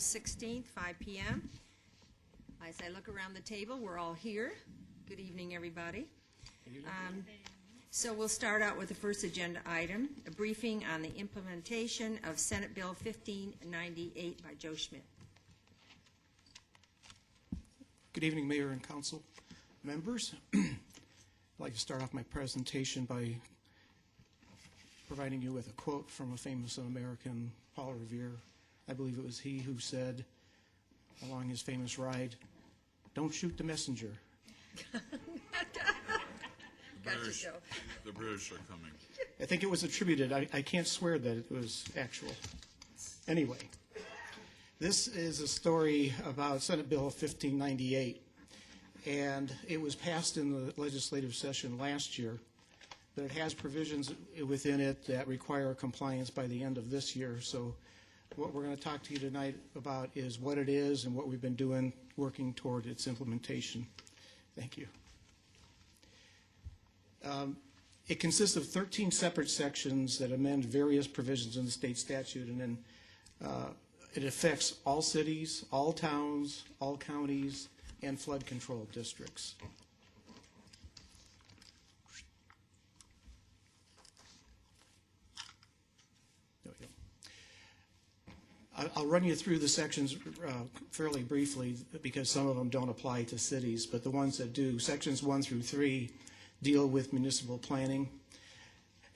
16th, 5 p.m. As I look around the table, we're all here. Good evening, everybody. So we'll start out with the first agenda item, a briefing on the implementation of Senate Bill 1598 by Joe Schmidt. Good evening, Mayor and Council members. I'd like to start off my presentation by providing you with a quote from a famous American, Paul Revere. I believe it was he who said, along his famous ride, "Don't shoot the messenger." The British are coming. I think it was attributed. I can't swear that it was actual. Anyway, this is a story about Senate Bill 1598, and it was passed in the legislative session last year, but it has provisions within it that require compliance by the end of this year. So what we're going to talk to you tonight about is what it is and what we've been doing working toward its implementation. Thank you. It consists of 13 separate sections that amend various provisions in the state statute, and then it affects all cities, all towns, all counties, and flood control districts. There we go. I'll run you through the sections fairly briefly because some of them don't apply to cities, but the ones that do, sections 1 through 3, deal with municipal planning,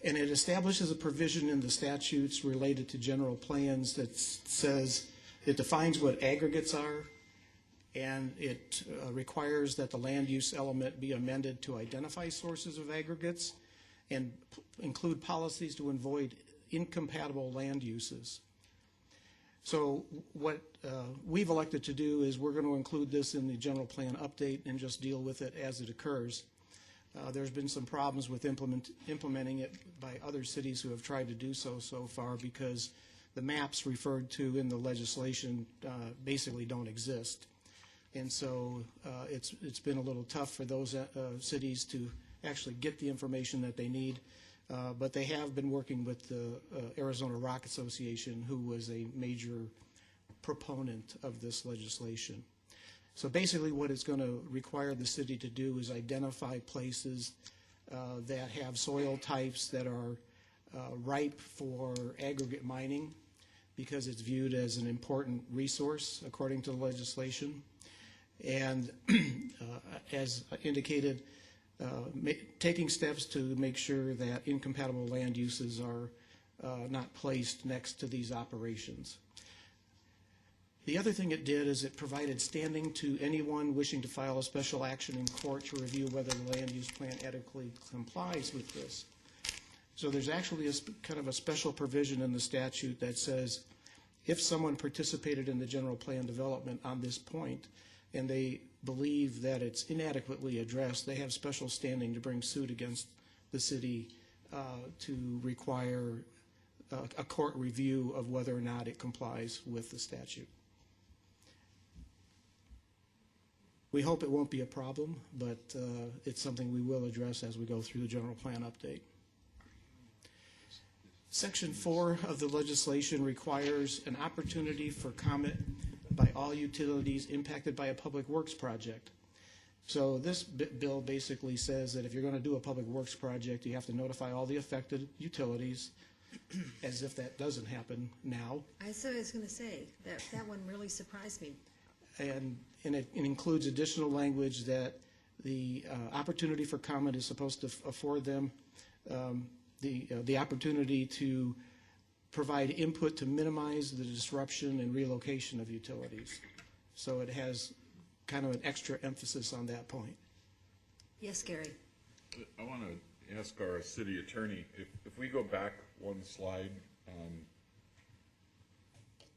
and it establishes a provision in the statutes related to general plans that says it defines what aggregates are, and it requires that the land use element be amended to identify sources of aggregates and include policies to avoid incompatible land uses. So what we've elected to do is we're going to include this in the general plan update and just deal with it as it occurs. There's been some problems with implementing it by other cities who have tried to do so far because the maps referred to in the legislation basically don't exist. And so it's been a little tough for those cities to actually get the information that they need. But they have been working with the Arizona Rock Association, who was a major proponent of this legislation. So basically what it's going to require the city to do is identify places that have soil types that are ripe for aggregate mining because it's viewed as an important resource according to the legislation. And as indicated, taking steps to make sure that incompatible land uses are not placed next to these operations. The other thing it did is it provided standing to anyone wishing to file a special action in court to review whether the land use plan adequately complies with this. So there's actually kind of a special provision in the statute that says if someone participated in the general plan development on this point and they believe that it's inadequately addressed, they have special standing to bring suit against the city to require a court review of whether or not it complies with the statute. We hope it won't be a problem, but it's something we will address as we go through the general plan update. Section 4 of the legislation requires an opportunity for comment by all utilities impacted by a public works project. So this bill basically says that if you're going to do a public works project, you have to notify all the affected utilities, as if that doesn't happen now. I was going to say, that one really surprised me. And it includes additional language that the opportunity for comment is supposed to afford them the opportunity to provide input to minimize the disruption and relocation of utilities. So it has kind of an extra emphasis on that point. Yes, Gary. I want to ask our city attorney, if we go back one slide,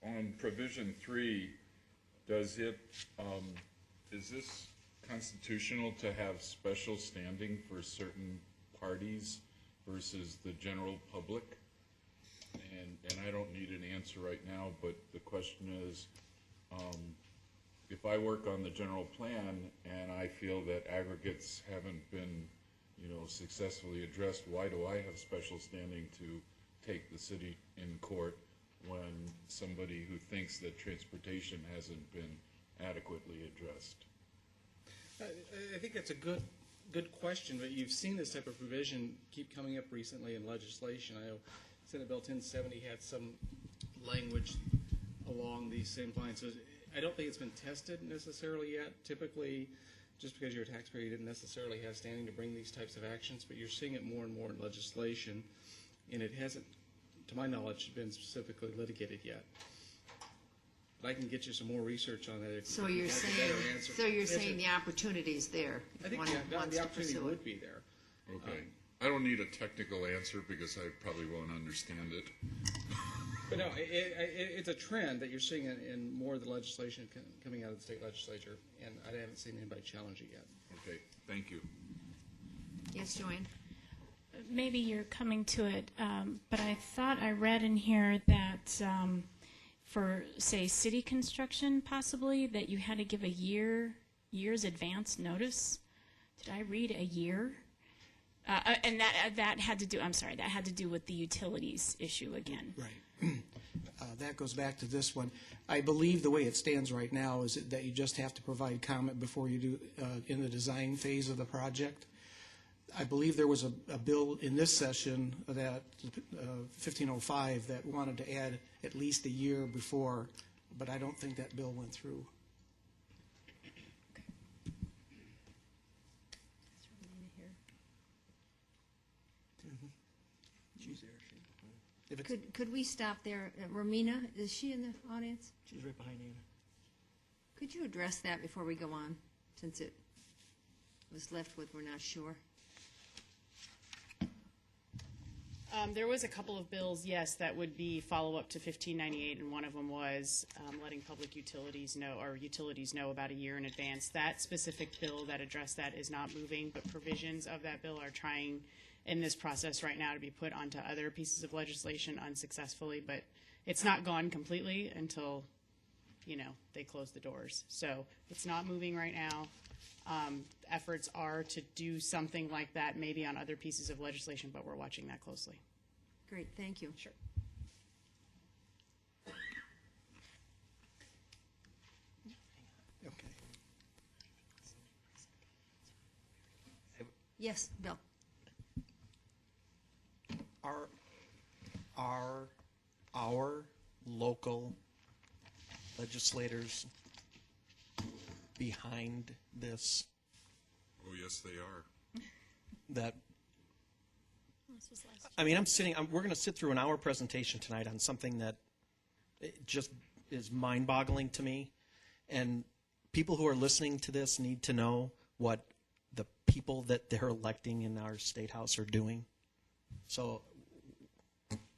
on provision 3, does it, is this constitutional to have special standing for certain parties versus the general public? And I don't need an answer right now, but the question is, if I work on the general plan and I feel that aggregates haven't been, successfully addressed, why do I have special standing to take the city in court when somebody who thinks that transportation hasn't been adequately addressed? I think that's a good question, but you've seen this type of provision keep coming up recently in legislation. I know Senate Bill 1070 had some language along these same lines. So I don't think it's been tested necessarily yet. Typically, just because you're a taxpayer, you didn't necessarily have standing to bring these types of actions, but you're seeing it more and more in legislation, and it hasn't, to my knowledge, been specifically litigated yet. But I can get you some more research on that. If So you you're have a better saying, answer. so you're Yes, saying sir. the opportunity's there? I think One the wants to opportunity pursue it. would be there. Okay. I don't need a technical answer because I probably won't understand it. But no, it's a trend that you're seeing in more of the legislation coming out of the state legislature, and I haven't seen anybody challenge it yet. Okay, thank you. Yes, Joanne? Maybe you're coming to it, but I thought I read in here that for, say, city construction possibly, that you had to give a year's advance notice. Did I read a year? And that had to do, I'm sorry, that had to do with the utilities issue again. Right. That goes back to this one. I believe the way it stands right now is that you just have to provide comment before you do, in the design phase of the project. I believe there was a bill in this session that 1505 that wanted to add at least a year before, but I don't think that bill went through. She's there. If it's, Could we stop there? Romina, is she in the audience? she's right behind Anna. Could you address that before we go on, since it was left with we're not sure? There was a couple of bills, yes, that would be follow-up to 1598, and one of them was letting public utilities know, or utilities know about a year in advance. That specific bill that addressed that is not moving, but provisions of that bill are trying in this process right now to be put onto other pieces of legislation unsuccessfully, but it's not gone completely until, they close the doors. So it's not moving right now. Efforts are to do something like that, maybe on other pieces of legislation, but we're watching that closely. Great, thank you. Sure. Okay. Yes, Bill? Are our local legislators behind this? Oh, yes, they are. That I mean, we're going to sit through an hour presentation tonight on something that it just is mind-boggling to me, and people who are listening to this need to know what the people that they're electing in our state house are doing. So,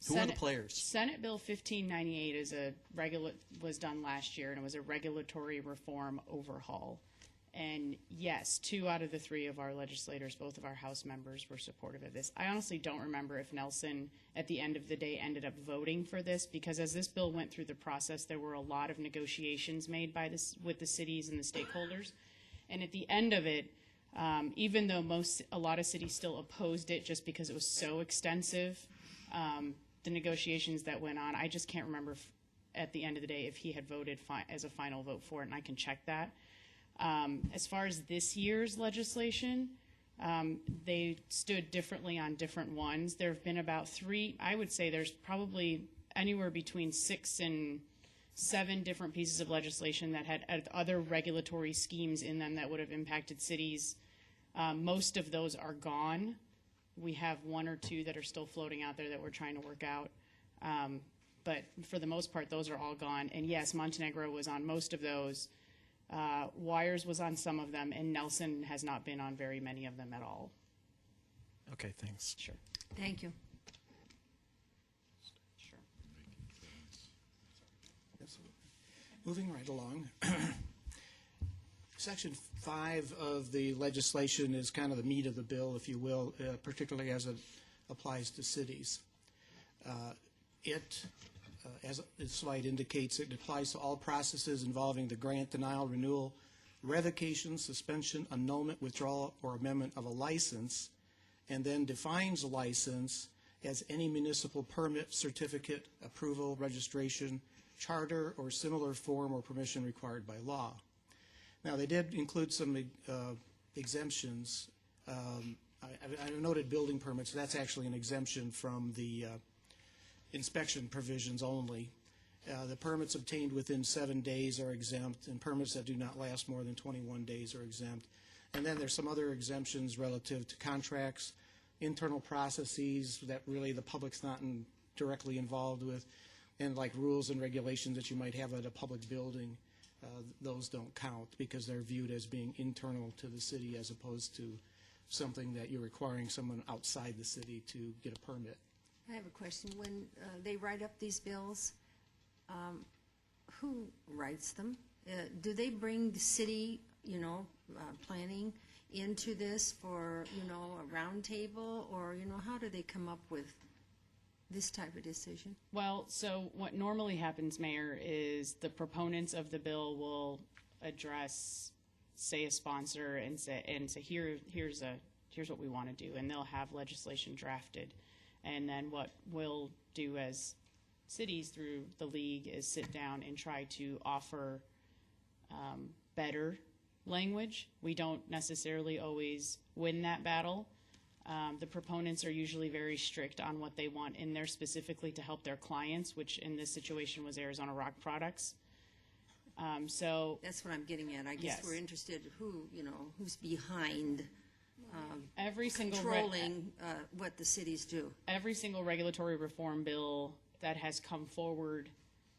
who are the players? Senate Bill 1598 was done last year, and it was a regulatory reform overhaul. And yes, 2 out of the 3 of our legislators, both of our House members, were supportive of this. I honestly don't remember if Nelson, at the end of the day, ended up voting for this, because as this bill went through the process, there were a lot of negotiations made with the cities and the stakeholders. And at the end of it, even though a lot of cities still opposed it just because it was so extensive, the negotiations that went on, I just can't remember at the end of the day if he had voted as a final vote for it, and I can check that. As far as this year's legislation, they stood differently on different ones. There have been about 3, I would say there's probably anywhere between 6 and 7 different pieces of legislation that had other regulatory schemes in them that would have impacted cities. Most of those are gone. We have 1 or 2 that are still floating out there that we're trying to work out. But for the most part, those are all gone. And yes, Montenegro was on most of those. Wires was on some of them, and Nelson has not been on very many of them at all. Okay, thanks. Sure. Thank you. Sure. Moving right along. Section 5 of the legislation is kind of the meat of the bill, if you will, particularly as it applies to cities. As the slide indicates, it applies to all processes involving the grant, denial, renewal, revocation, suspension, annulment, withdrawal, or amendment of a license, and then defines a license as any municipal permit, certificate, approval, registration, charter, or similar form or permission required by law. Now, they did include some exemptions. I noted building permits. That's actually an exemption from the inspection provisions only. The permits obtained within 7 days are exempt, and permits that do not last more than 21 days are exempt. And then there's some other exemptions relative to contracts, internal processes that really the public's not directly involved with, and like rules and regulations that you might have at a public building. Those don't count because they're viewed as being internal to the city as opposed to something that you're requiring someone outside the city to get a permit. I have a question. When they write up these bills, who writes them? Do they bring the city, planning into this for, a round table? Or, how do they come up with this type of decision? Well, so what normally happens, Mayor, is the proponents of the bill will address, say, a sponsor and say here's what we want to do, and they'll have legislation drafted. And then what we'll do as cities through the league is sit down and try to offer better language. We don't necessarily always win that battle. The proponents are usually very strict on what they want in there specifically to help their clients, which in this situation was Arizona Rock Products. So That's what I'm getting at. I guess Yes. we're interested who's behind every single controlling what the cities do. every single regulatory reform bill that has come forward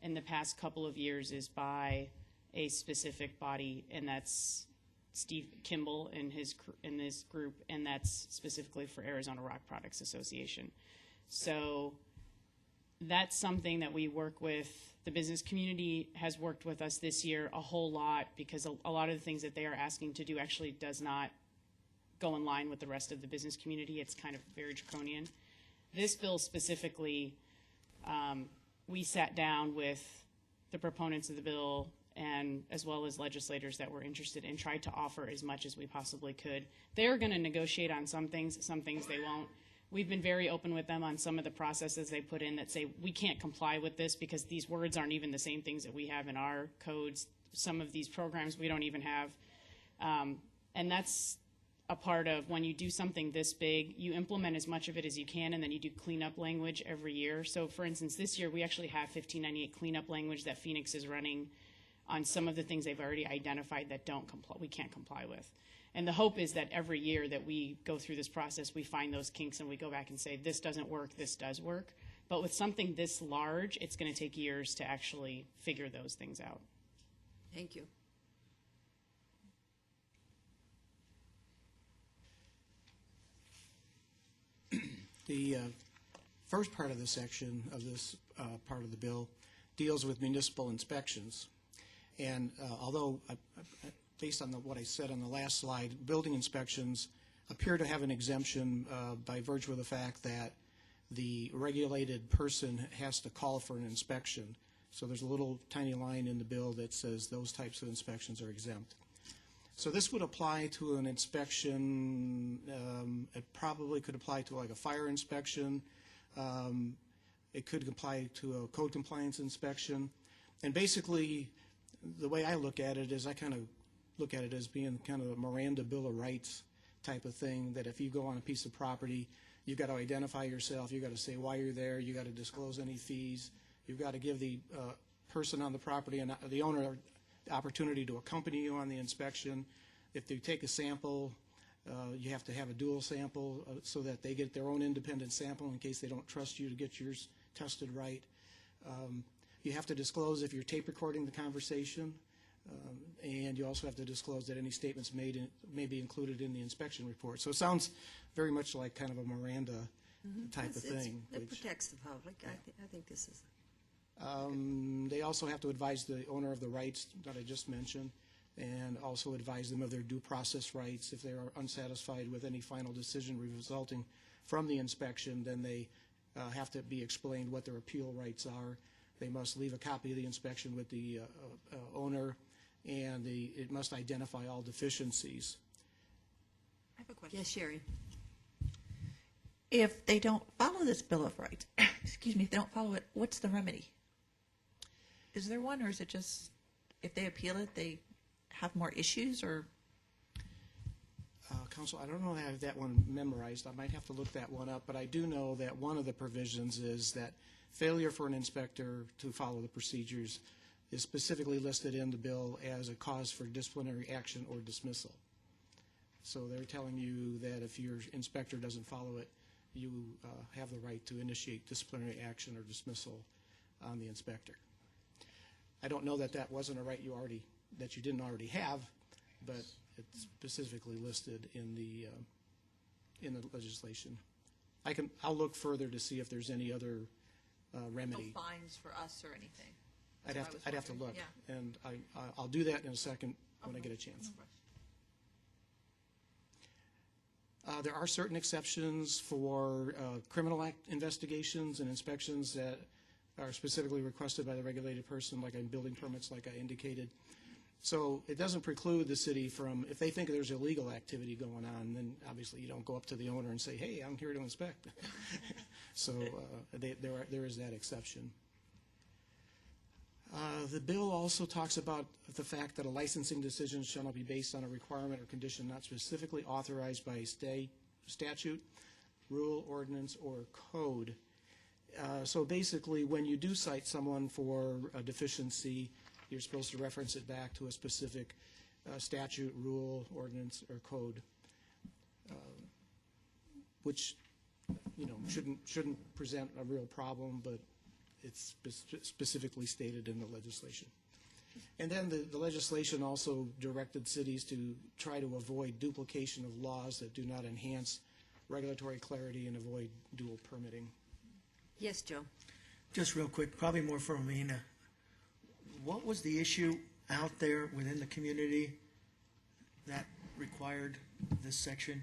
in the past couple of years is by a specific body, and that's Steve Kimball and this group, and that's specifically for Arizona Rock Products Association. So that's something that we work with. The business community has worked with us this year a whole lot because a lot of the things that they are asking to do actually does not go in line with the rest of the business community. It's kind of very draconian. This bill specifically, we sat down with the proponents of the bill and as well as legislators that were interested and tried to offer as much as we possibly could. They're going to negotiate on some things they won't. We've been very open with them on some of the processes they put in that say we can't comply with this because these words aren't even the same things that we have in our codes. Some of these programs we don't even have. And that's a part of when you do something this big, you implement as much of it as you can, and then you do cleanup language every year. So, for instance, this year we actually have 1598 cleanup language that Phoenix is running on some of the things they've already identified that we can't comply with. And the hope is that every year that we go through this process, we find those kinks and we go back and say, this doesn't work, this does work. But with something this large, it's going to take years to actually figure those things out. Thank you. The first part of the section of this part of the bill deals with municipal inspections. And although, based on what I said on the last slide, building inspections appear to have an exemption by virtue of the fact that the regulated person has to call for an inspection. So there's a little tiny line in the bill that says those types of inspections are exempt. So this would apply to an inspection. It probably could apply to like a fire inspection. It could apply to a code compliance inspection. And basically, the way I look at it is I kind of look at it as being kind of a Miranda Bill of Rights type of thing, that if you go on a piece of property, you've got to identify yourself, you've got to say why you're there, you've got to disclose any fees, you've got to give the person on the property and the owner the opportunity to accompany you on the inspection. If they take a sample, you have to have a dual sample so that they get their own independent sample in case they don't trust you to get yours tested right. You have to disclose if you're tape recording the conversation, and you also have to disclose that any statements made may be included in the inspection report. So it sounds very much like kind of a Miranda type of thing. It protects the public. Yeah. I think this is. They also have to advise the owner of the rights that I just mentioned, and also advise them of their due process rights. If they are unsatisfied with any final decision resulting from the inspection, then they have to be explained what their appeal rights are. They must leave a copy of the inspection with the owner, and it must identify all deficiencies. I have a question. Yes, Sherry. If they don't follow this Bill of Rights, excuse me, if they don't follow it, what's the remedy? Is there one, or is it just if they appeal it, they have more issues, or? Counsel, I don't know if I have that one memorized. I might have to look that one up, but I do know that one of the provisions is that failure for an inspector to follow the procedures is specifically listed in the bill as a cause for disciplinary action or dismissal. So they're telling you that if your inspector doesn't follow it, you have the right to initiate disciplinary action or dismissal on the inspector. I don't know that that wasn't a right that you didn't already have, but it's specifically listed in the legislation. I'll look further to see if there's any other remedy. No fines for us or anything? I'd have to look, Yeah. and I'll do that in a second when I get a chance. There are certain exceptions for criminal act investigations and inspections that are specifically requested by the regulated person, like on building permits, like I indicated. So it doesn't preclude the city from, if they think there's illegal activity going on, then obviously you don't go up to the owner and say, hey, I'm here to inspect. So there is that exception. The bill also talks about the fact that a licensing decision shall not be based on a requirement or condition not specifically authorized by statute, rule, ordinance, or code. So basically, when you do cite someone for a deficiency, you're supposed to reference it back to a specific statute, rule, ordinance, or code, which shouldn't present a real problem, but it's specifically stated in the legislation. And then the legislation also directed cities to try to avoid duplication of laws that do not enhance regulatory clarity and avoid dual permitting. Yes, Joe. Just real quick, probably more for Amina. What was the issue out there within the community that required this section?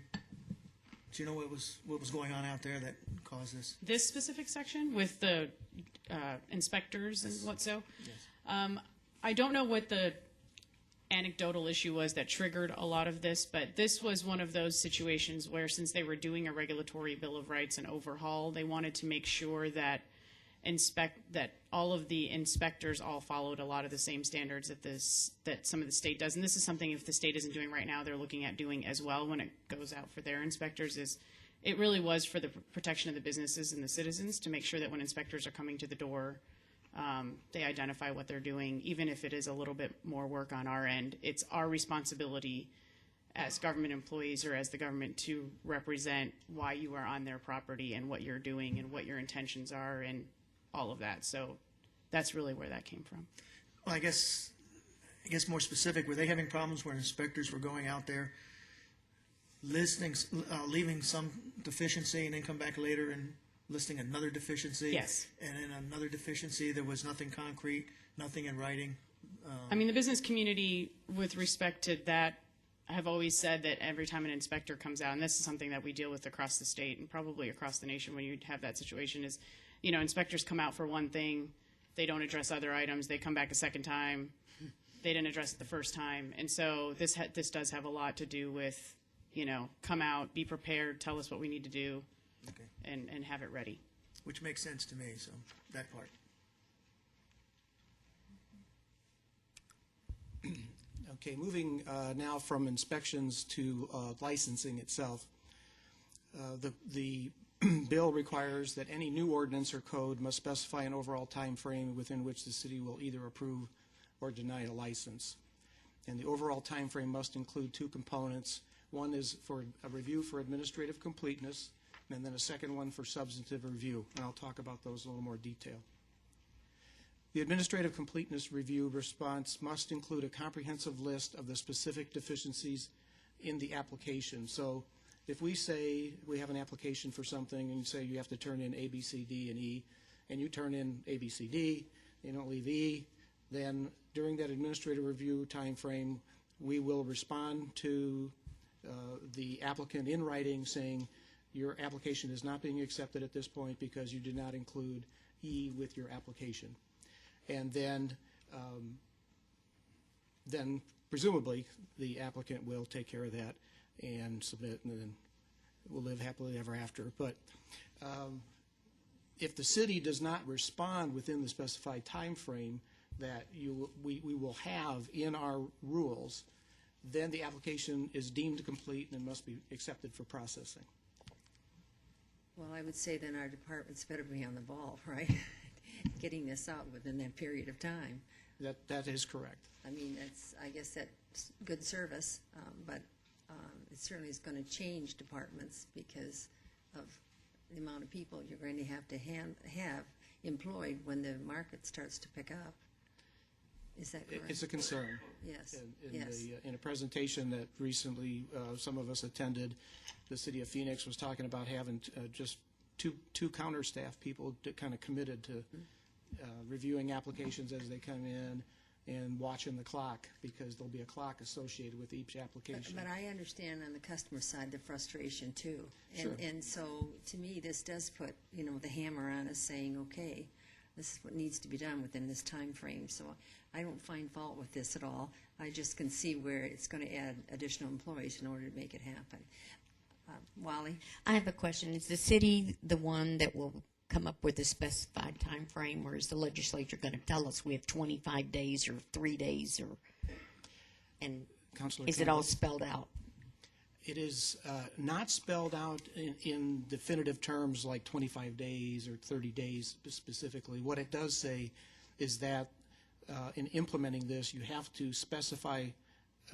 Do you know what was going on out there that caused this? This specific section with the inspectors and what so? Yes. I don't know what the anecdotal issue was that triggered a lot of this, but this was one of those situations where, since they were doing a regulatory Bill of Rights and overhaul, they wanted to make sure that all of the inspectors all followed a lot of the same standards that some of the state does. And this is something, if the state isn't doing right now, they're looking at doing as well when it goes out for their inspectors. It really was for the protection of the businesses and the citizens, to make sure that when inspectors are coming to the door, they identify what they're doing, even if it is a little bit more work on our end. It's our responsibility as government employees or as the government to represent why you are on their property and what you're doing and what your intentions are and all of that. So that's really where that came from. Well, I guess more specific, were they having problems where inspectors were going out there, leaving some deficiency and then come back later and listing another deficiency? Yes. And in another deficiency, there was nothing concrete, nothing in writing? I mean, the business community, with respect to that, have always said that every time an inspector comes out, and this is something that we deal with across the state and probably across the nation when you have that situation, is, inspectors come out for one thing, they don't address other items, they come back a second time, they didn't address it the first time. And so this does have a lot to do with, come out, be prepared, tell us what we need to do, Okay. and have it ready. Which makes sense to me, so that part. Okay, moving now from inspections to licensing itself. The bill requires that any new ordinance or code must specify an overall time frame within which the city will either approve or deny a license. And the overall time frame must include two components. One is for a review for administrative completeness, and then a second one for substantive review. And I'll talk about those in a little more detail. The administrative completeness review response must include a comprehensive list of the specific deficiencies in the application. So if we say we have an application for something and you say you have to turn in A, B, C, D, and E, and you turn in A, B, C, D, you don't leave E, then during that administrative review time frame, we will respond to the applicant in writing saying your application is not being accepted at this point because you did not include E with your application. And then presumably the applicant will take care of that and submit, and then will live happily ever after. But if the city does not respond within the specified time frame that we will have in our rules, then the application is deemed complete and must be accepted for processing. Well, I would say then our departments better be on the ball, right? Getting this out within that period of time. That is correct. I mean, I guess that's good service, but it certainly is going to change departments because of the amount of people you're going to have employed when the market starts to pick up. Is that correct? It's a concern. Yes. Yes. In a presentation that recently some of us attended, the city of Phoenix was talking about having just two counter staff people kind of committed to reviewing applications as they come in and watching the clock, because there'll be a clock associated with each application. But I understand on the customer side the frustration too. Sure. And so to me, this does put, the hammer on us saying, okay, this is what needs to be done within this time frame. So I don't find fault with this at all. I just can see where it's going to add additional employees in order to make it happen. Wally? I have a question. Is the city the one that will come up with a specified time frame, or is the legislature going to tell us we have 25 days or 3 days, and Councilor is it all spelled out? It is not spelled out in definitive terms like 25 days or 30 days specifically. What it does say is that in implementing this, you have to specify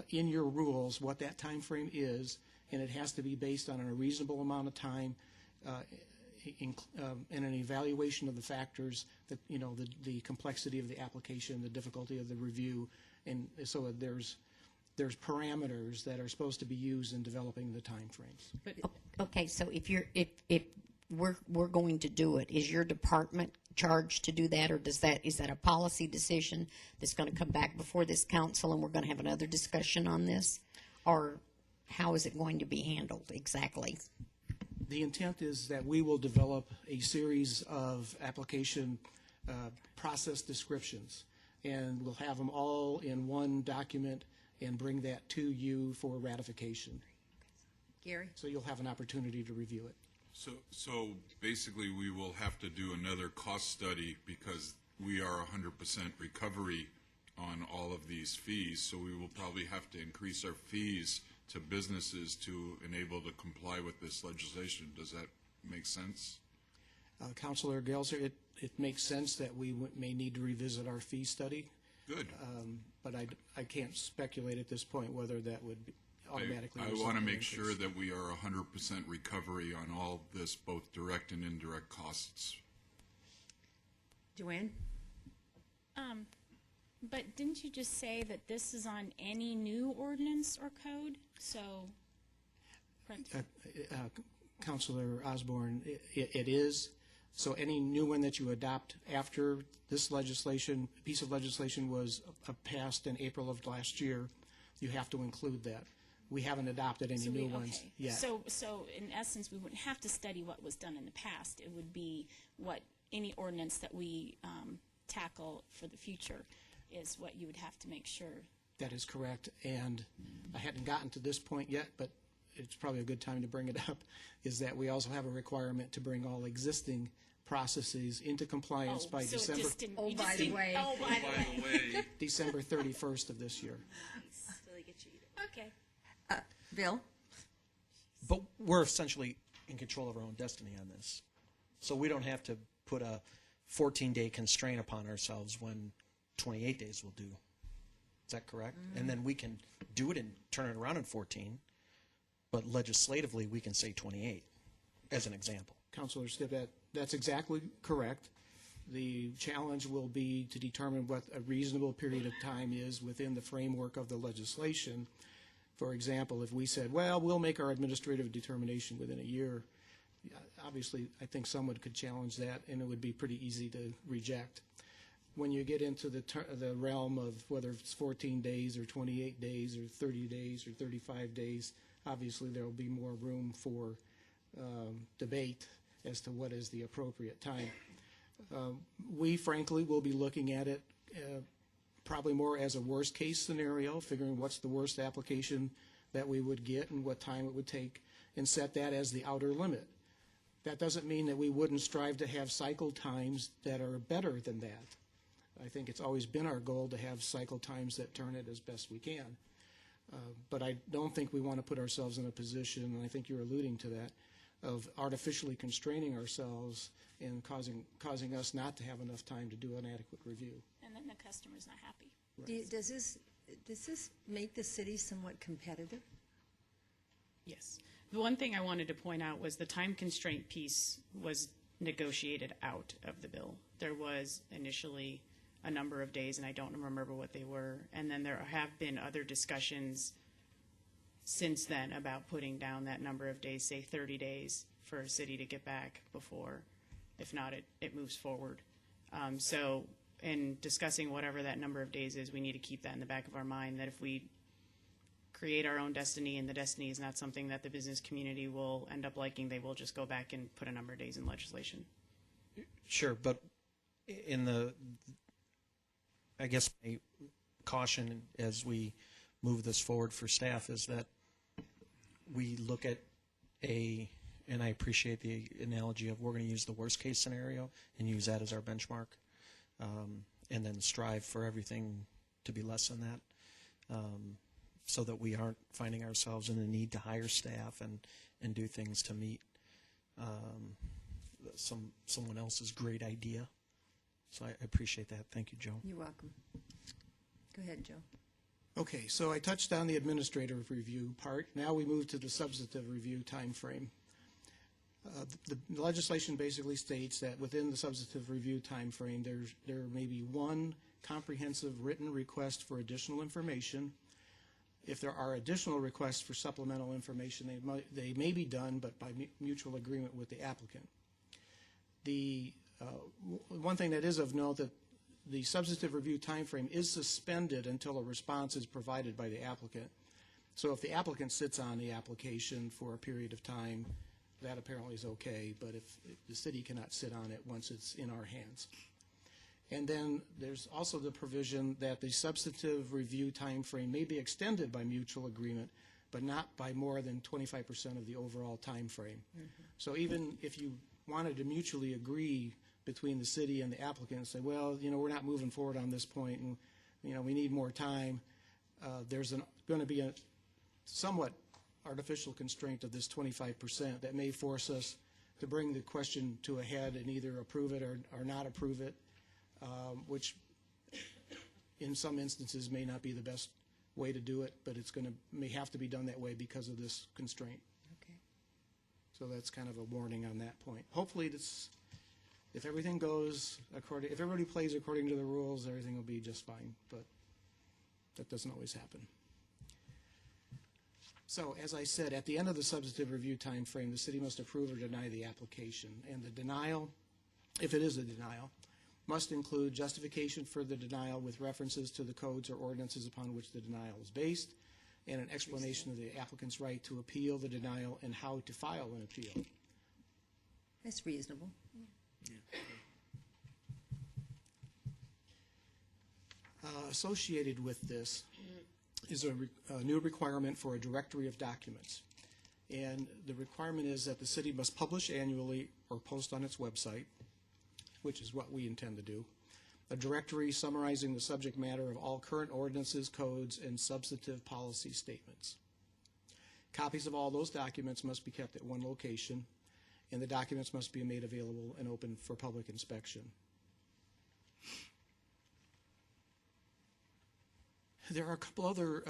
in your rules what that time frame is, and it has to be based on a reasonable amount of time and an evaluation of the factors, that the complexity of the application, the difficulty of the review, and so there's parameters that are supposed to be used in developing the time frames. Okay, so if we're going to do it, is your department charged to do that, or is that a policy decision that's going to come back before this council and we're going to have another discussion on this, or how is it going to be handled exactly? The intent is that we will develop a series of application process descriptions, and we'll have them all in one document and bring that to you for ratification. Gary? So you'll have an opportunity to review it. So basically, we will have to do another cost study because we are 100% recovery on all of these fees, so we will probably have to increase our fees to businesses to enable to comply with this legislation. Does that make sense? Councilor Gelser, it makes sense that we may need to revisit our fee study. Good. But I can't speculate at this point whether that would automatically. I want to make sure that we are 100% recovery on all this, both direct and indirect costs. Joanne? But didn't you just say that this is on any new ordinance or code? So, Councilor Osborne, it is. So any new one that you adopt after this piece of legislation was passed in April of last year, you have to include that. We haven't adopted any new ones yet. So in essence, we wouldn't have to study what was done in the past. It would be what any ordinance that we tackle for the future is what you would have to make sure. That is correct, and I hadn't gotten to this point yet, but it's probably a good time to bring it up, is that we also have a requirement to bring all existing processes into compliance by December By the way. December 31st of this year. Okay. Bill? But we're essentially in control of our own destiny on this. So we don't have to put a 14-day constraint upon ourselves when 28 days will do. Is that correct? And then we can do it and turn it around in 14, but legislatively we can say 28 as an example. Councilor Stibbett, that's exactly correct. The challenge will be to determine what a reasonable period of time is within the framework of the legislation. For example, if we said, well, we'll make our administrative determination within a year, obviously I think someone could challenge that and it would be pretty easy to reject. When you get into the realm of whether it's 14 days or 28 days or 30 days or 35 days, obviously there will be more room for debate as to what is the appropriate time. We, frankly, will be looking at it probably more as a worst-case scenario, figuring what's the worst application that we would get and what time it would take. and set that as the outer limit. That doesn't mean that we wouldn't strive to have cycle times that are better than that. I think it's always been our goal to have cycle times that turn it as best we can. But I don't think we want to put ourselves in a position, and I think you're alluding to that, of artificially constraining ourselves and causing us not to have enough time to do an adequate review. And then the customer's not happy. Does this make the city somewhat competitive? Yes. The one thing I wanted to point out was the time constraint piece was negotiated out of the bill. There was initially a number of days, and I don't remember what they were, and then there have been other discussions since then about putting down that number of days, say 30 days, for a city to get back before, if not, it moves forward. So in discussing whatever that number of days is, we need to keep that in the back of our mind, that if we create our own destiny and the destiny is not something that the business community will end up liking, they will just go back and put a number of days in legislation. Sure, but I guess my caution as we move this forward for staff is that we look at and I appreciate the analogy of we're going to use the worst case scenario and use that as our benchmark, and then strive for everything to be less than that, so that we aren't finding ourselves in the need to hire staff and do things to meet someone else's great idea. So I appreciate that. Thank you, Joe. You're welcome. Go ahead, Joe. Okay, so I touched on the administrative review part. Now we move to the substantive review time frame. The legislation basically states that within the substantive review time frame, there may be one comprehensive written request for additional information. If there are additional requests for supplemental information, they may be done, but by mutual agreement with the applicant. The one thing that is of note that the substantive review timeframe is suspended until a response is provided by the applicant. So if the applicant sits on the application for a period of time, that apparently is okay, but if the city cannot sit on it once it's in our hands. And then there's also the provision that the substantive review timeframe may be extended by mutual agreement, but not by more than 25% of the overall timeframe. So even if you wanted to mutually agree between the city and the applicant and say, well, we're not moving forward on this point, and we need more time, there's going to be a somewhat artificial constraint of this 25% that may force us to bring the question to a head and either approve it or not approve it, which in some instances may not be the best way to do it, but may have to be done that way because of this constraint. Okay. So that's kind of a warning on that point. Hopefully if everything goes if everybody plays according to the rules, everything will be just fine, but that doesn't always happen. So, as I said, at the end of the substantive review time frame, the city must approve or deny the application. And the denial, if it is a denial, must include justification for the denial with references to the codes or ordinances upon which the denial is based, and an explanation of the applicant's right to appeal the denial and how to file an appeal. That's reasonable. Associated with this is a new requirement for a directory of documents. And the requirement is that the city must publish annually or post on its website, which is what we intend to do, a directory summarizing the subject matter of all current ordinances, codes, and substantive policy statements. Copies of all those documents must be kept at one location, and the documents must be made available and open for public inspection. There are a couple other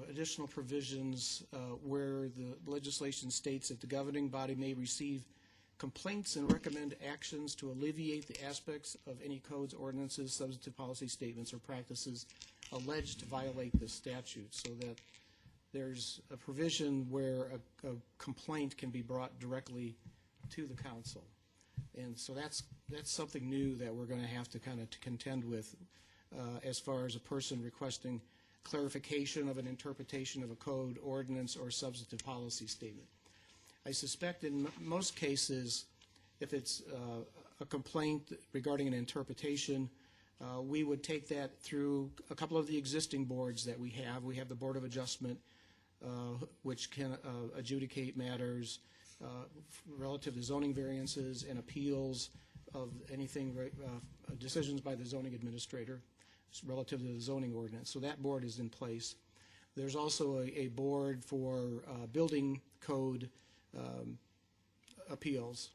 additional provisions where the legislation states that the governing body may receive complaints and recommend actions to alleviate the aspects of any codes, ordinances, substantive policy statements, or practices alleged to violate the statute, so that there's a provision where a complaint can be brought directly to the council. And so that's something new that we're going to have to kind of contend with as far as a person requesting clarification of an interpretation of a code, ordinance, or substantive policy statement. I suspect in most cases, if it's a complaint regarding an interpretation, we would take that through a couple of the existing boards that we have. We have the Board of Adjustment, which can adjudicate matters relative to zoning variances and appeals of anything, decisions by the zoning administrator relative to the zoning ordinance. So that board is in place. There's also a board for building code appeals,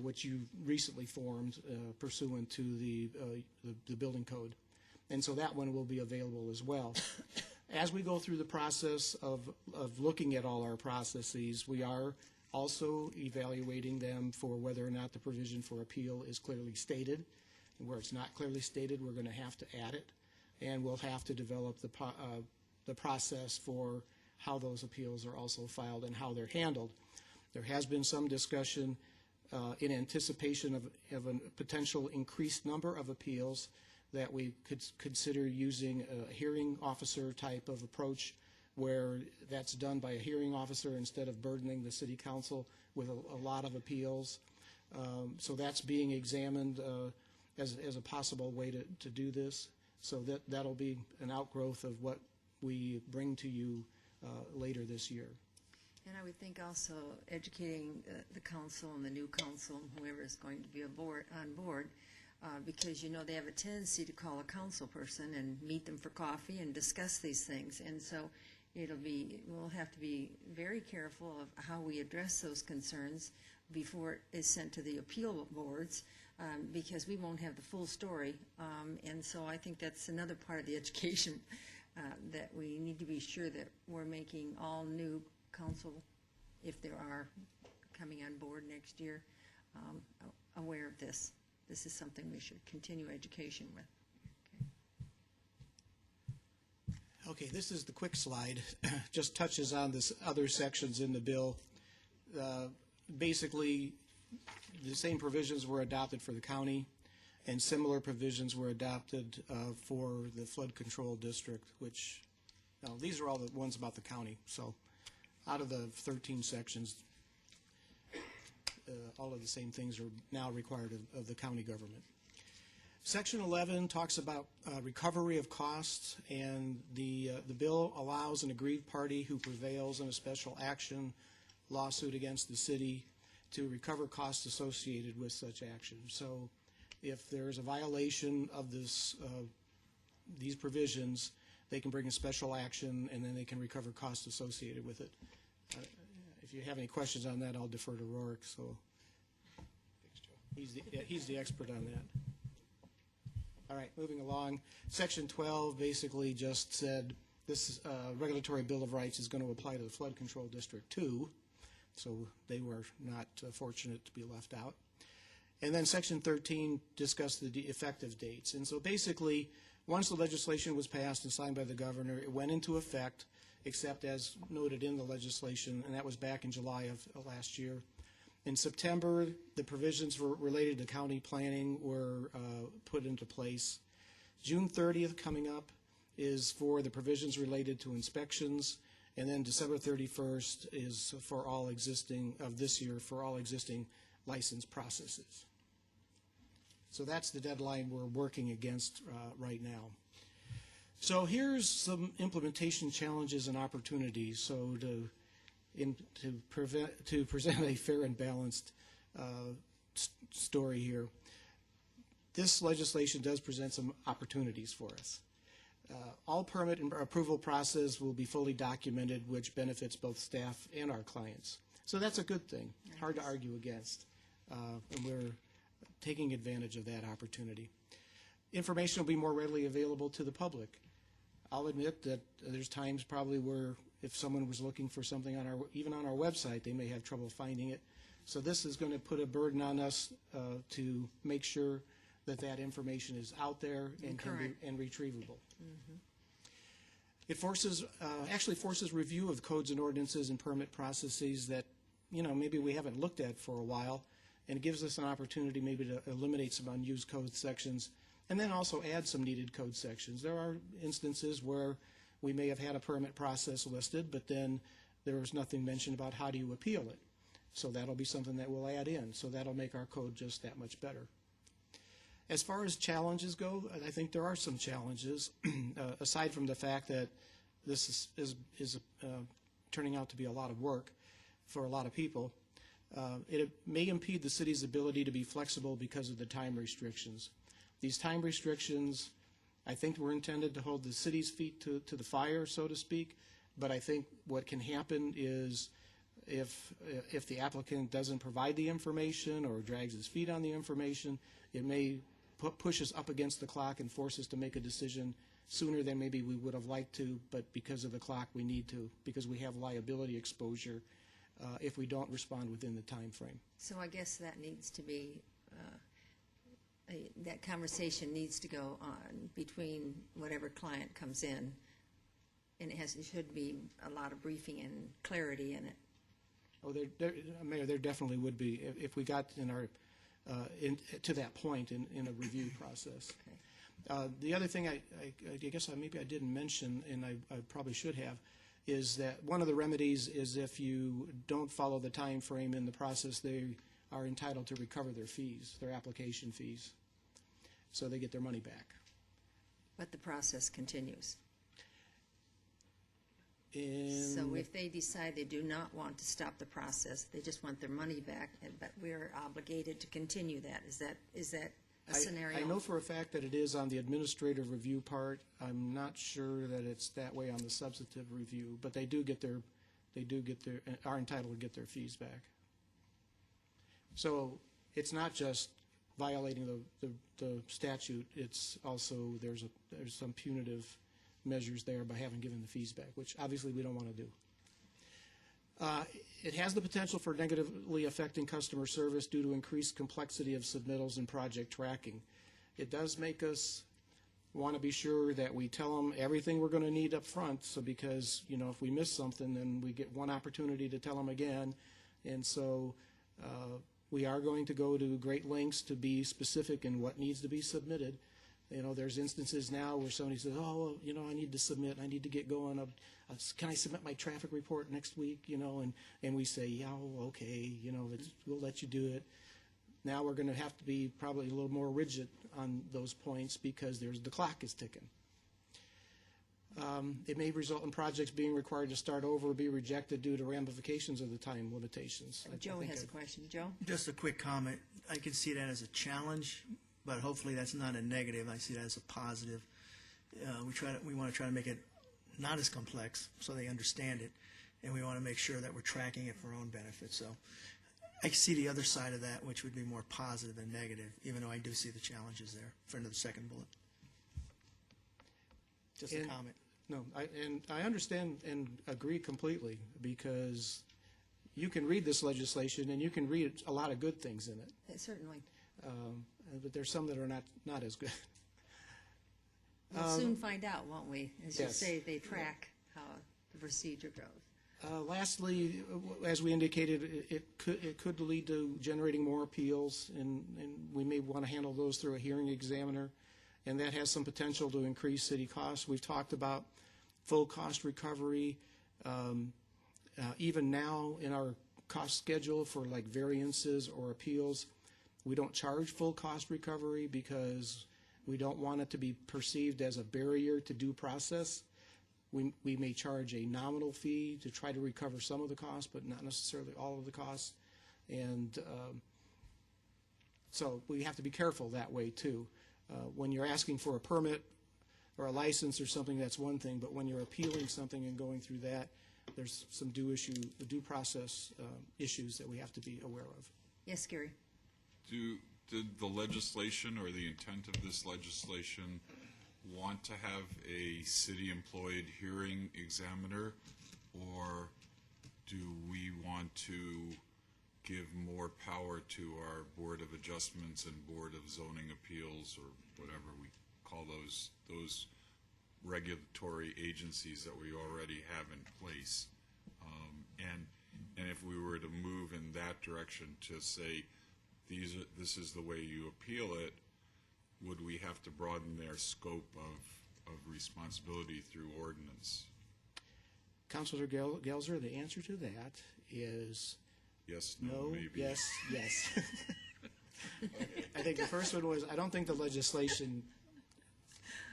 which you recently formed pursuant to the building code. And so that one will be available as well. As we go through the process of looking at all our processes, we are also evaluating them for whether or not the provision for appeal is clearly stated. And where it's not clearly stated, we're going to have to add it. And we'll have to develop the process for how those appeals are also filed and how they're handled. There has been some discussion in anticipation of a potential increased number of appeals that we could consider using a hearing officer type of approach where that's done by a hearing officer instead of burdening the city council with a lot of appeals. So that's being examined as a possible way to do this. So that'll be an outgrowth of what we bring to you later this year. And I would think also educating the council and the new council, whoever is going to be on board, because, you know, they have a tendency to call a council person and meet them for coffee and discuss these things. And so we'll have to be very careful of how we address those concerns before it is sent to the appeal boards, because we won't have the full story. And so I think that's another part of the education that we need to be sure that we're making all new council, if there are coming on board next year, aware of this. This is something we should continue education with. Okay, this is the quick slide. Just touches on this other sections in the bill. Basically, the same provisions were adopted for the county, and similar provisions were adopted for the flood control district, which, now, these are all the ones about the county. So out of the 13 sections, all of the same things are now required of the county government. Section 11 talks about recovery of costs, and the bill allows an aggrieved party who prevails in a special action lawsuit against the city to recover costs associated with such action. So if there is a violation of these provisions, they can bring a special action, and then they can recover costs associated with it. If you have any questions on that, I'll defer to Rourke. So he's the expert on that. All right, moving along. Section 12 basically just said this regulatory Bill of Rights is going to apply to the Flood Control District too, so they were not fortunate to be left out. And then Section 13 discussed the effective dates. And so basically, once the legislation was passed and signed by the governor, it went into effect, except as noted in the legislation, and that was back in July of last year. In September, the provisions related to county planning were put into place. June 30th coming up is for the provisions related to inspections, and then December 31st is for all existing, of this year, for all existing license processes. So that's the deadline we're working against right now. So here's some implementation challenges and opportunities. So to present a fair and balanced story here, this legislation does present some opportunities for us. All permit and approval process will be fully documented, which benefits both staff and our clients. So that's a good thing. Nice. Hard to argue against, and we're taking advantage of that opportunity. Information will be more readily available to the public. I'll admit that there's times probably where if someone was looking for something even on our website, they may have trouble finding it. So this is going to put a burden on us to make sure that information is out there and retrievable. Mm-hmm. It actually forces review of codes and ordinances and permit processes that maybe we haven't looked at for a while, and it gives us an opportunity maybe to eliminate some unused code sections and then also add some needed code sections. There are instances where we may have had a permit process listed, but then there was nothing mentioned about how do you appeal it. So that'll be something that we'll add in. So that'll make our code just that much better. As far as challenges go, I think there are some challenges, aside from the fact that this is turning out to be a lot of work for a lot of people. It may impede the city's ability to be flexible because of the time restrictions. These time restrictions, I think, were intended to hold the city's feet to the fire, so to speak, but I think what can happen is if the applicant doesn't provide the information or drags his feet on the information, it may push us up against the clock and force us to make a decision sooner than maybe we would have liked to, but because of the clock we need to, because we have liability exposure if we don't respond within the time frame. So I guess that needs to be, that conversation needs to go on between whatever client comes in, and it should be a lot of briefing and clarity in it. Oh, Mayor, there definitely would be if we got in our to that point in a review process. Okay. The other thing I guess maybe I didn't mention, and I probably should have, is that one of the remedies is if you don't follow the time frame in the process, they are entitled to recover their fees, their application fees, so they get their money back. But the process continues. So if they decide they do not want to stop the process, they just want their money back, but we're obligated to continue that. Is that a scenario? I know for a fact that it is on the administrative review part. I'm not sure that it's that way on the substantive review, but they are entitled to get their fees back. So it's not just violating the statute. It's also there's some punitive measures there by having given the fees back, which obviously we don't want to do. It has the potential for negatively affecting customer service due to increased complexity of submittals and project tracking. It does make us want to be sure that we tell them everything we're going to need up front, so because, if we miss something, then we get one opportunity to tell them again. And so we are going to go to great lengths to be specific in what needs to be submitted. There's instances now where somebody says, oh, well, I need to submit, I need to get going. Can I submit my traffic report next week? And we say, yeah, okay, we'll let you do it. Now we're going to have to be probably a little more rigid on those points because the clock is ticking. It may result in projects being required to start over or be rejected due to ramifications of the time limitations. Joe has a question. Joe? Just a quick comment. I can see that as a challenge, but hopefully that's not a negative. I see that as a positive. We want to try to make it not as complex so they understand it, and we want to make sure that we're tracking it for our own benefit. So I see the other side of that, which would be more positive than negative, even though I do see the challenges there for the second bullet. Just a comment. No, I understand and agree completely, because you can read this legislation and you can read a lot of good things in it. Certainly. But there's some that are not as good. We'll soon find out, won't we? As you Yes. say, they track how the procedure goes. Lastly, as we indicated, it could lead to generating more appeals, and we may want to handle those through a hearing examiner, and that has some potential to increase city costs. We've talked about full cost recovery. Even now in our cost schedule for like variances or appeals, we don't charge full cost recovery because we don't want it to be perceived as a barrier to due process. We may charge a nominal fee to try to recover some of the costs, but not necessarily all of the costs. And so we have to be careful that way too. When you're asking for a permit or a license or something, that's one thing, but when you're appealing something and going through that, there's some due process issues that we have to be aware of. Yes, Gary? Did the legislation or the intent of this legislation want to have a city-employed hearing examiner, or do we want to give more power to our Board of Adjustments and Board of Zoning Appeals, or whatever we call those regulatory agencies that we already have in place? And if we were to move in that direction to say, this is the way you appeal it, would we have to broaden their scope of responsibility through ordinance? Councilor Gelser, the answer to that is Yes, no, no, maybe. yes, yes. I think the first one was, I don't think the legislation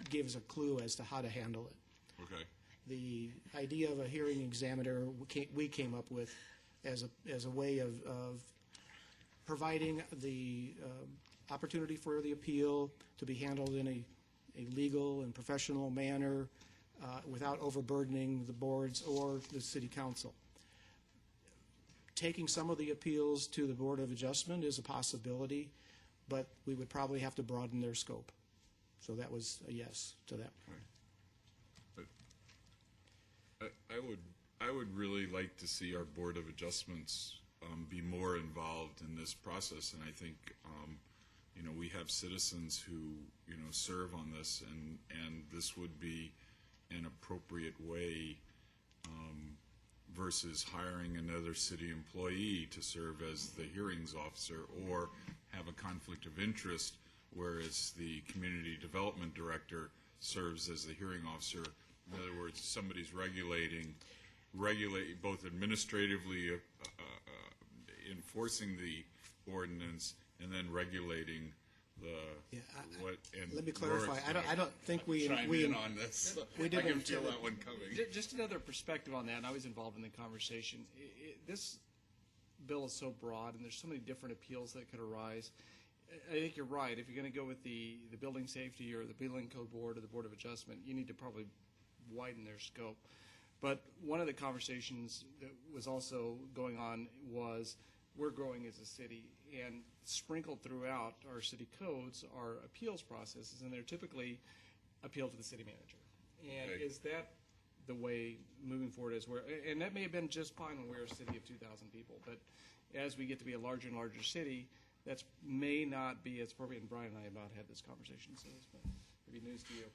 gave us a clue as to how to handle it. Okay. the idea of a hearing examiner we came up with as a way of providing the opportunity for the appeal to be handled in a legal and professional manner without overburdening the boards or the city council. Taking some of the appeals to the Board of Adjustment is a possibility, but we would probably have to broaden their scope. So that was a yes to that. But I would really like to see our Board of Adjustments be more involved in this process, and I think we have citizens who serve on this, and this would be an appropriate way versus hiring another city employee to serve as the hearings officer or have a conflict of interest, whereas the community development director serves as the hearing officer. In other words, somebody's regulate both administratively enforcing the ordinance and then regulating Let me clarify. I don't think we chime in on this. we I didn't can feel that one coming. Just another perspective on that, and I was involved in the conversation. This bill is so broad, and there's so many different appeals that could arise. I think you're right. If you're going to go with the building safety or the building code board or the Board of Adjustment, you need to probably widen their scope. But one of the conversations that was also going on was we're growing as a city, and sprinkled throughout our city codes are appeals processes, and they're typically appeal to the city manager. And Okay. is that the way moving forward as we're, and that may have been just fine when we were a city of 2,000 people, but as we get to be a larger and larger city, that may not be as appropriate, and Brian and I have not had this conversation, so this may be news to you.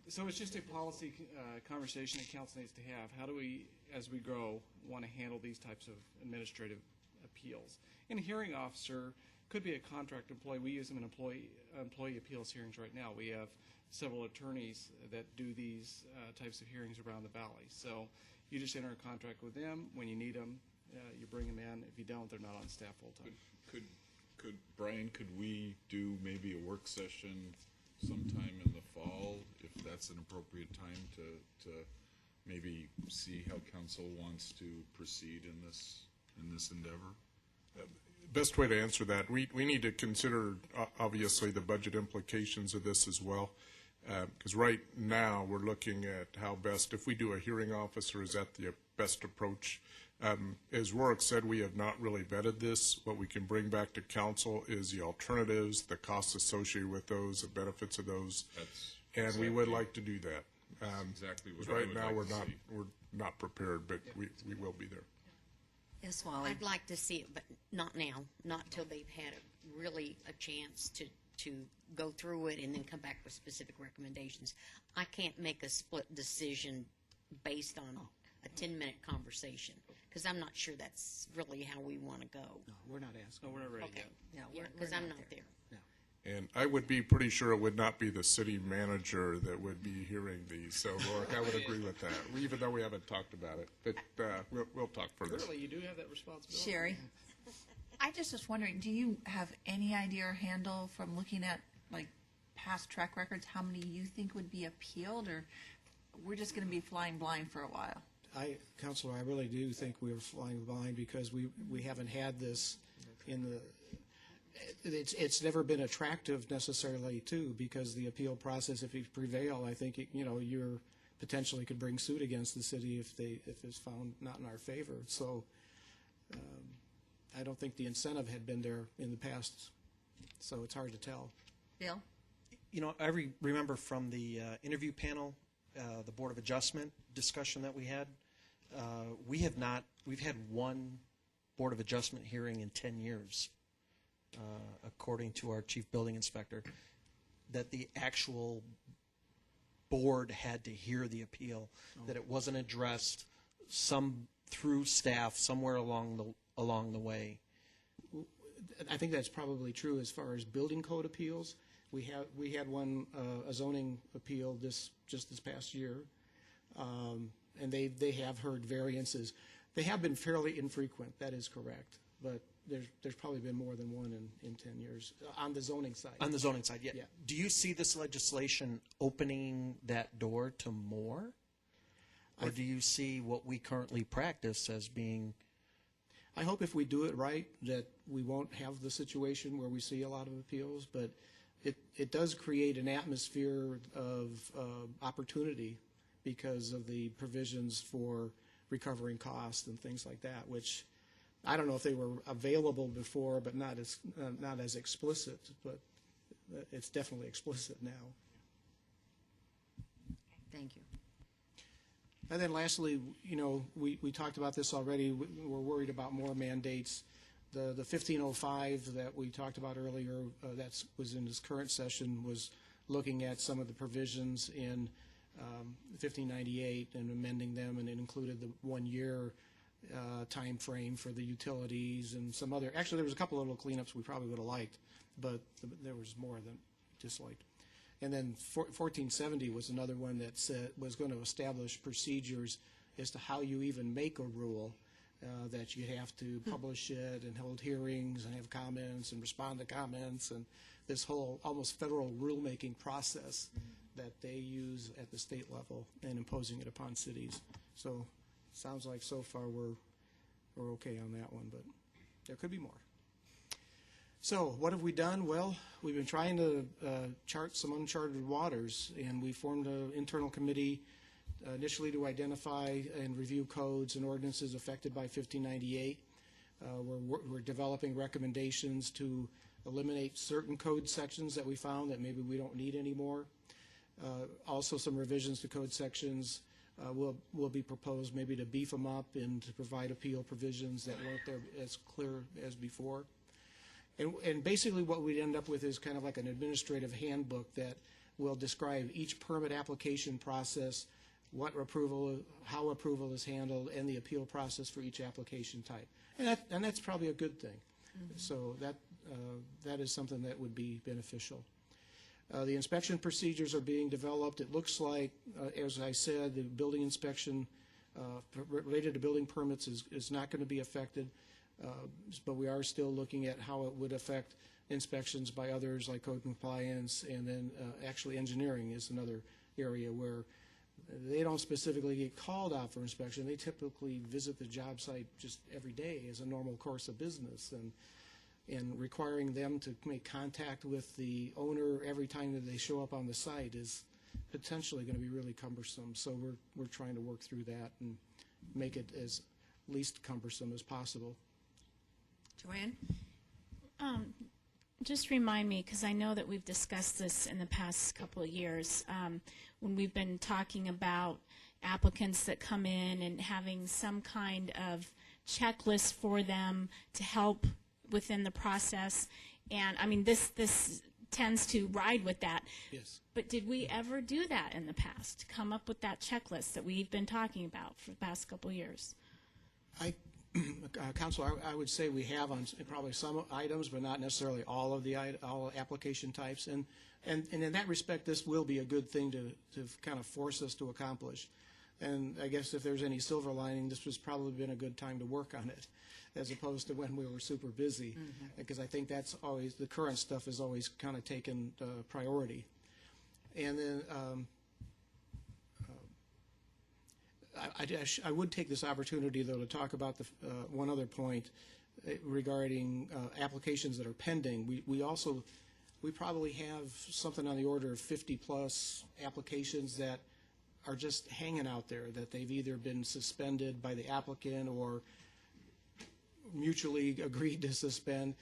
So it's just a policy conversation that council needs to have. How do we, as we grow, want to handle these types of administrative appeals? And a hearing officer could be a contract employee. We use them in employee appeals hearings right now. We have several attorneys that do these types of hearings around the valley. So you just enter a contract with them. When you need them, you bring them in. If you don't, they're not on staff full time. Could Brian, could we do maybe a work session sometime in the fall, if that's an appropriate time to maybe see how council wants to proceed in this endeavor? Best way to answer that, we need to consider obviously the budget implications of this as well, because right now we're looking at how best, if we do a hearing officer, is that the best approach? As Rourke said, we have not really vetted this. What we can bring back to council is the alternatives, the costs associated with those, the benefits of those, and we would like to do that. Exactly what I right would now like we're to not see. we're not prepared, but we will be there. Yes, Wally. I'd like to see it, but not now, not till they've had a chance to go through it and then come back with specific recommendations. I can't make a split decision based on a 10-minute conversation, because I'm not sure that's really how we want to go. No, we're not asking. No, we're not ready Okay. yet. No, Because I'm not there. And I would be pretty sure it would not be the city manager that would be hearing these. So, Rourke, I would agree with that, even though we haven't talked about it. But we'll talk further. Clearly, you do have that responsibility. Sherry? I just was wondering, do you have any idea or handle from looking at like past track records how many you think would be appealed, or we're just going to be flying blind for a while? Counselor, I really do think we were flying blind because we haven't had this in the. It's never been attractive necessarily too, because the appeal process, if you prevail, I think you're potentially could bring suit against the city if it's found not in our favor. So I don't think the incentive had been there in the past, so it's hard to tell. Bill? I remember from the interview panel, the Board of Adjustment discussion that we had, we've had one Board of Adjustment hearing in 10 years. According to our chief building inspector, that the actual board had to hear the appeal, that it wasn't addressed through staff somewhere along the way. I think that's probably true as far as building code appeals. We had one a zoning appeal just this past year, and they have heard variances. They have been fairly infrequent. That is correct, but there's probably been more than one in 10 years on the zoning side. On the zoning side, yeah. Yeah. Do you see this legislation opening that door to more? Or do you see what we currently practice as being... I hope if we do it right that we won't have the situation where we see a lot of appeals, but it does create an atmosphere of opportunity because of the provisions for recovering costs and things like that, which I don't know if they were available before, but not as explicit, but it's definitely explicit now. Thank you. And then lastly, you know, we talked about this already. We're worried about more mandates. The 1505 that we talked about earlier, that was in this current session, was looking at some of the provisions in 1598 and amending them, and it included the 1 year time frame for the utilities and some other. Actually, there was a couple of little cleanups we probably would have liked, but there was more than disliked. And then 1470 was another one that said was going to establish procedures as to how you even make a rule, that you have to publish it and hold hearings and have comments and respond to comments, and this whole almost federal rulemaking process that they use at the state level and imposing it upon cities. So sounds like so far we're okay on that one, but there could be more. So what have we done? Well, we've been trying to chart some uncharted waters, and we formed an internal committee initially to identify and review codes and ordinances affected by 1598. We're developing recommendations to eliminate certain code sections that we found that maybe we don't need anymore. Also some revisions to code sections will be proposed, maybe to beef them up and to provide appeal provisions that weren't there as clear as before. And basically what we'd end up with is kind of like an administrative handbook that will describe each permit application process, what approval, how approval is handled, and the appeal process for each application type. And that's probably a good thing. Mm-hmm. So that is something that would be beneficial. The inspection procedures are being developed. It looks like, as I said, the building inspection related to building permits is not going to be affected. But we are still looking at how it would affect inspections by others like code compliance, and then actually engineering is another area where they don't specifically get called out for inspection. They typically visit the job site just every day as a normal course of business, and requiring them to make contact with the owner every time that they show up on the site is potentially going to be really cumbersome. So we're trying to work through that and make it as least cumbersome as possible. Joanne? Just remind me, because I know that we've discussed this in the past couple of years, when we've been talking about applicants that come in and having some kind of checklist for them to help within the process. And, I mean, this tends to ride with that. Yes. But did we ever do that in the past, come up with that checklist that we've been talking about for the past couple of years? Council, I would say we have on probably some items, but not necessarily all of the all application types. And in that respect, this will be a good thing to kind of force us to accomplish. And I guess if there's any silver lining, this was probably been a good time to work on it, as opposed to when we were super busy. Because I think that's always, the current stuff is always kind of taken priority. And then I would take this opportunity, though, to talk about the one other point regarding applications that are pending. We probably have something on the order of 50-plus applications that are just hanging out there, that they've either been suspended by the applicant or mutually agreed to suspend.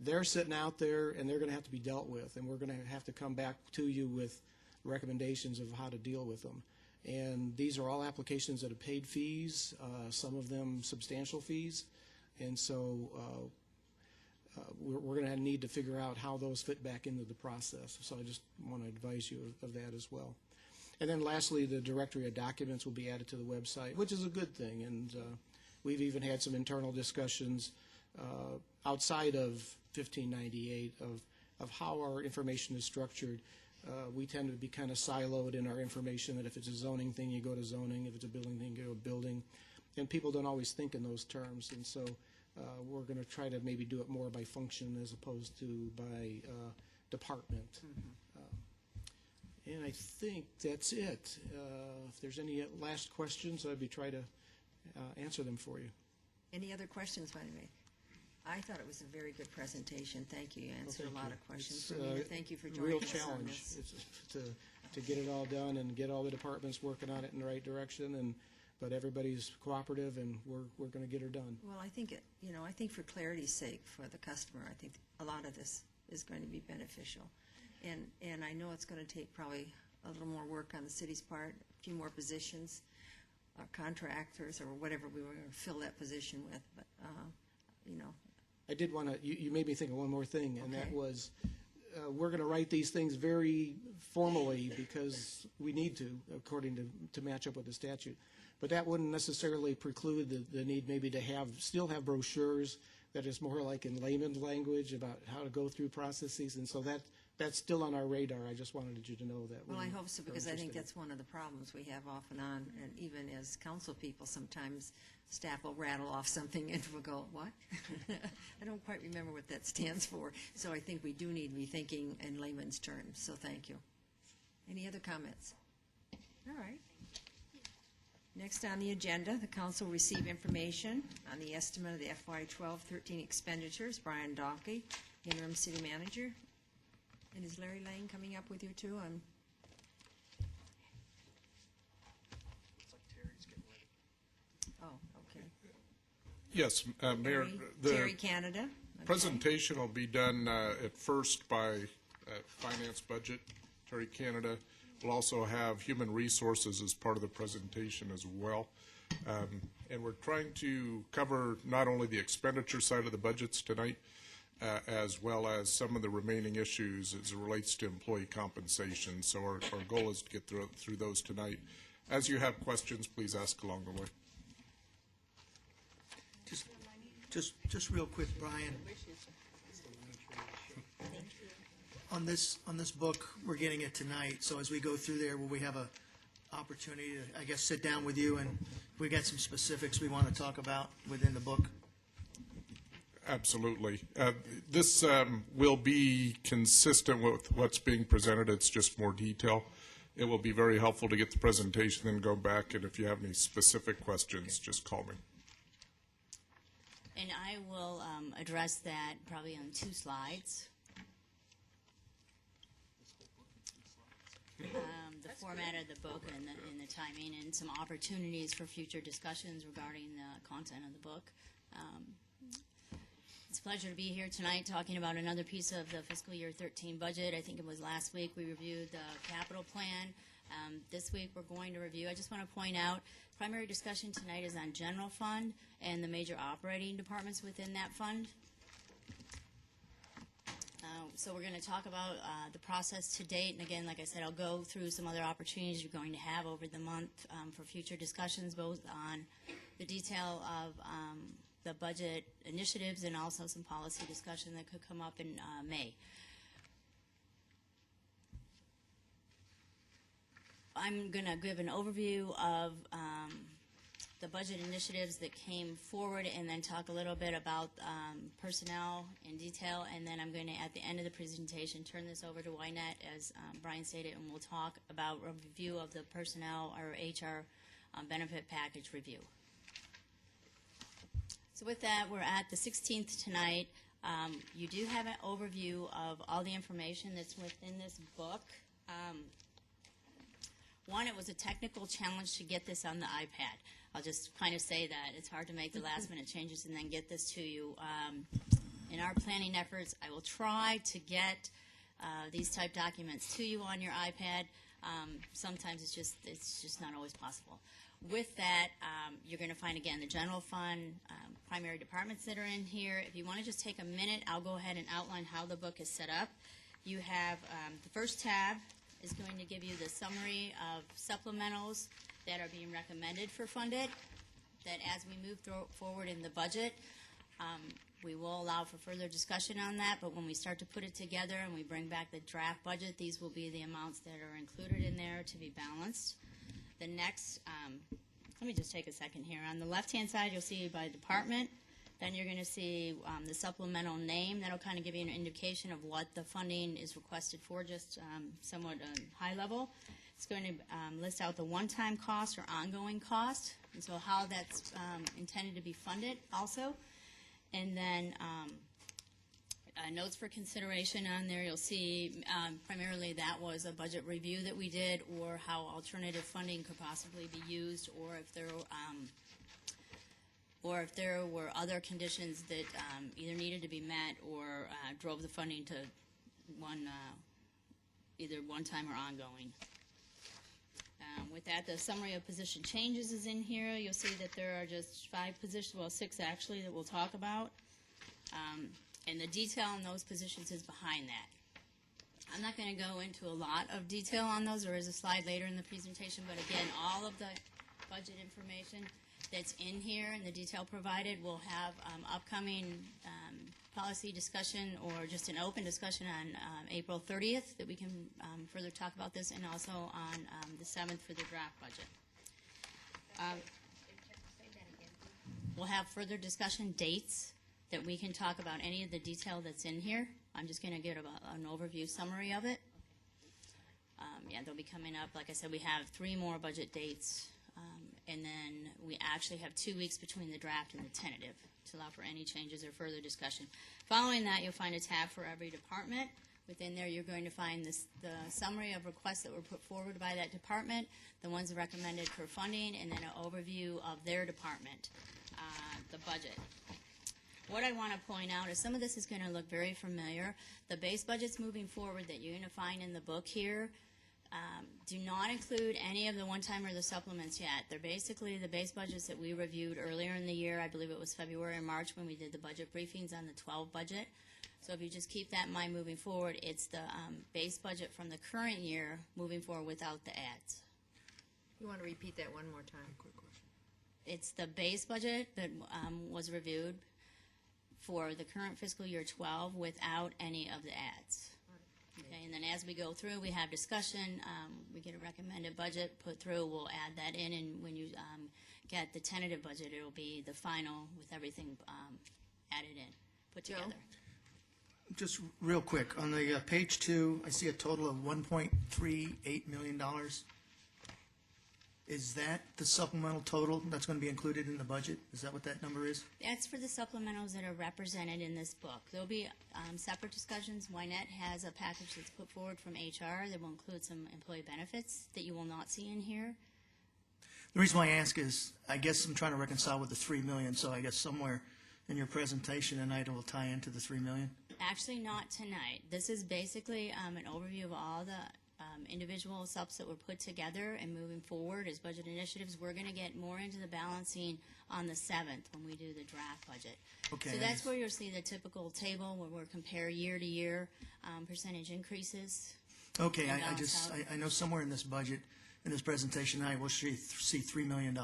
They're sitting out there, and they're going to have to be dealt with, and we're going to have to come back to you with recommendations of how to deal with them. And these are all applications that have paid fees, some of them substantial fees, and so we're going to need to figure out how those fit back into the process. So I just want to advise you of that as well. And then lastly, the directory of documents will be added to the website, which is a good thing, and we've even had some internal discussions outside of 1598 of how our information is structured. We tend to be kind of siloed in our information, that if it's a zoning thing, you go to zoning. If it's a building thing, you go to building. And people don't always think in those terms. And so we're going to try to maybe do it more by function as opposed to by department. And I think that's it. If there's any last questions, I'd be try to answer them for you. Any other questions, by the way? I thought it was a very good presentation. Thank you. You answered a lot of questions. Romina, thank you for joining Real us on challenge this. to get it all done and get all the departments working on it in the right direction. But everybody's cooperative, and we're going to get her done. Well, I think I think for clarity's sake, for the customer, I think a lot of this is going to be beneficial. And I know it's going to take probably a little more work on the city's part, a few more positions, contractors, or whatever we were going to fill that position with. But, I did want to, you made me think of one more thing, and that Okay. was, we're going to write these things very formally because we need to, according to match up with the statute. But that wouldn't necessarily preclude the need maybe to still have brochures that is more like in layman's language about how to go through processes, and so that's still on our radar. I just wanted you to know that. well, I we hope so, are because I think interested. that's one of the problems we have off and on. And even as council people, sometimes staff will rattle off something and we'll go, what? I don't quite remember what that stands for. So I think we do need to be thinking in layman's terms. So thank you. Any other comments? All right. Next on the agenda, the council will receive information on the estimate of the FY 12-13 expenditures. Brian Donkey, interim city manager. And is Larry Lang coming up with you too? Oh, okay. Yes, Mayor, Terry the Canada. Okay. presentation will be done at first by Finance Budget, Terry Canada. We'll also have Human Resources as part of the presentation as well. And we're trying to cover not only the expenditure side of the budgets tonight, as well as some of the remaining issues as it relates to employee compensation. So our goal is to get through those tonight. As you have questions, please ask along the way. Just real quick, Brian. On this book, we're getting it tonight, so as we go through there, will we have a opportunity to, I guess, sit down with you, and we got some specifics we want to talk about within the book? Absolutely. This will be consistent with what's being presented. It's just more detail. It will be very helpful to get the presentation and go back, and if you have any specific questions, just call me. And I will address that probably on 2 slides. The format of the book and the timing and some opportunities for future discussions regarding the content of the book. It's a pleasure to be here tonight talking about another piece of the fiscal year 13 budget. I think it was last week we reviewed the capital plan. This week we're going to review, I just want to point out, primary discussion tonight is on general fund and the major operating departments within that fund. So we're going to talk about the process to date, and again, like I said, I'll go through some other opportunities you're going to have over the month for future discussions, both on the detail of the budget initiatives and also some policy discussion that could come up in May. I'm going to give an overview of the budget initiatives that came forward and then talk a little bit about personnel in detail, and then I'm going to, at the end of the presentation, turn this over to Wynette, as Brian stated, and we'll talk about a review of the personnel or HR benefit package review. So with that, we're at the 16th tonight. You do have an overview of all the information that's within this book. One, it was a technical challenge to get this on the iPad. I'll just kind of say that. It's hard to make the last minute changes and then get this to you. In our planning efforts, I will try to get these type documents to you on your iPad. Sometimes it's just not always possible. With that, you're going to find, again, the general fund, primary departments that are in here. If you want to just take a minute, I'll go ahead and outline how the book is set up. You have the first tab is going to give you the summary of supplementals that are being recommended for funded, that as we move forward in the budget, we will allow for further discussion on that, but when we start to put it together and we bring back the draft budget, these will be the amounts that are included in there to be balanced. The next, let me just take a second here. On the left-hand side, you'll see by department, Then you're going to see the supplemental name. That'll kind of give you an indication of what the funding is requested for, just somewhat high level. It's going to list out the one-time cost or ongoing cost, and so how that's intended to be funded also. And then notes for consideration on there. You'll see primarily that was a budget review that we did, or how alternative funding could possibly be used, or if there were other conditions that either needed to be met or drove the funding to either one-time or ongoing. With that, the summary of position changes is in here. You'll see that there are just 5 positions, well, 6 actually, that we'll talk about. And the detail on those positions is behind that. I'm not going to go into a lot of detail on those. There is a slide later in the presentation, but again, all of the budget information that's in here and the detail provided will have upcoming policy discussion or just an open discussion on April 30th that we can further talk about this, and also on the 7th for the draft budget. We'll have further discussion dates that we can talk about any of the detail that's in here. I'm just going to give an overview summary of it. Yeah, they'll be coming up. Like I said, we have 3 more budget dates, and then we actually have 2 weeks between the draft and the tentative to allow for any changes or further discussion. Following that, you'll find a tab for every department. Within there, you're going to find the summary of requests that were put forward by that department, the ones recommended for funding, and then an overview of their department, the budget. What I want to point out is some of this is going to look very familiar. The base budgets moving forward that you're going to find in the book here do not include any of the one-time or the supplements yet. They're basically the base budgets that we reviewed earlier in the year. I believe it was February or March when we did the budget briefings on the 12 budget. So if you just keep that in mind moving forward, it's the base budget from the current year moving forward without the ads. You want to repeat that one more time? Quick question. It's the base budget that was reviewed for the current fiscal year 12 without any of the ads. Okay, and then as we go through, we have discussion, we get a recommended budget put through, we'll add that in, and when you get the tentative budget, it'll be the final with everything added in, put together. Just real quick, on the page 2, I see a total of $1.38 million. Is that the supplemental total that's going to be included in the budget? Is that what that number is? That's for the supplementals that are represented in this book. There'll be separate discussions. Wynette has a package that's put forward from HR that will include some employee benefits that you will not see in here. The reason why I ask is, I guess I'm trying to reconcile with the $3 million, so I guess somewhere in your presentation tonight it will tie into the $3 million? Actually, not tonight. This is basically an overview of all the individual subs that were put together, and moving forward as budget initiatives, we're going to get more into the balancing on the 7th when we do the draft budget. Okay. So that's where you'll see the typical table where we'll compare year to year percentage increases. Okay, and I balance just, out. I know somewhere in this budget, in this presentation, I will see $3 million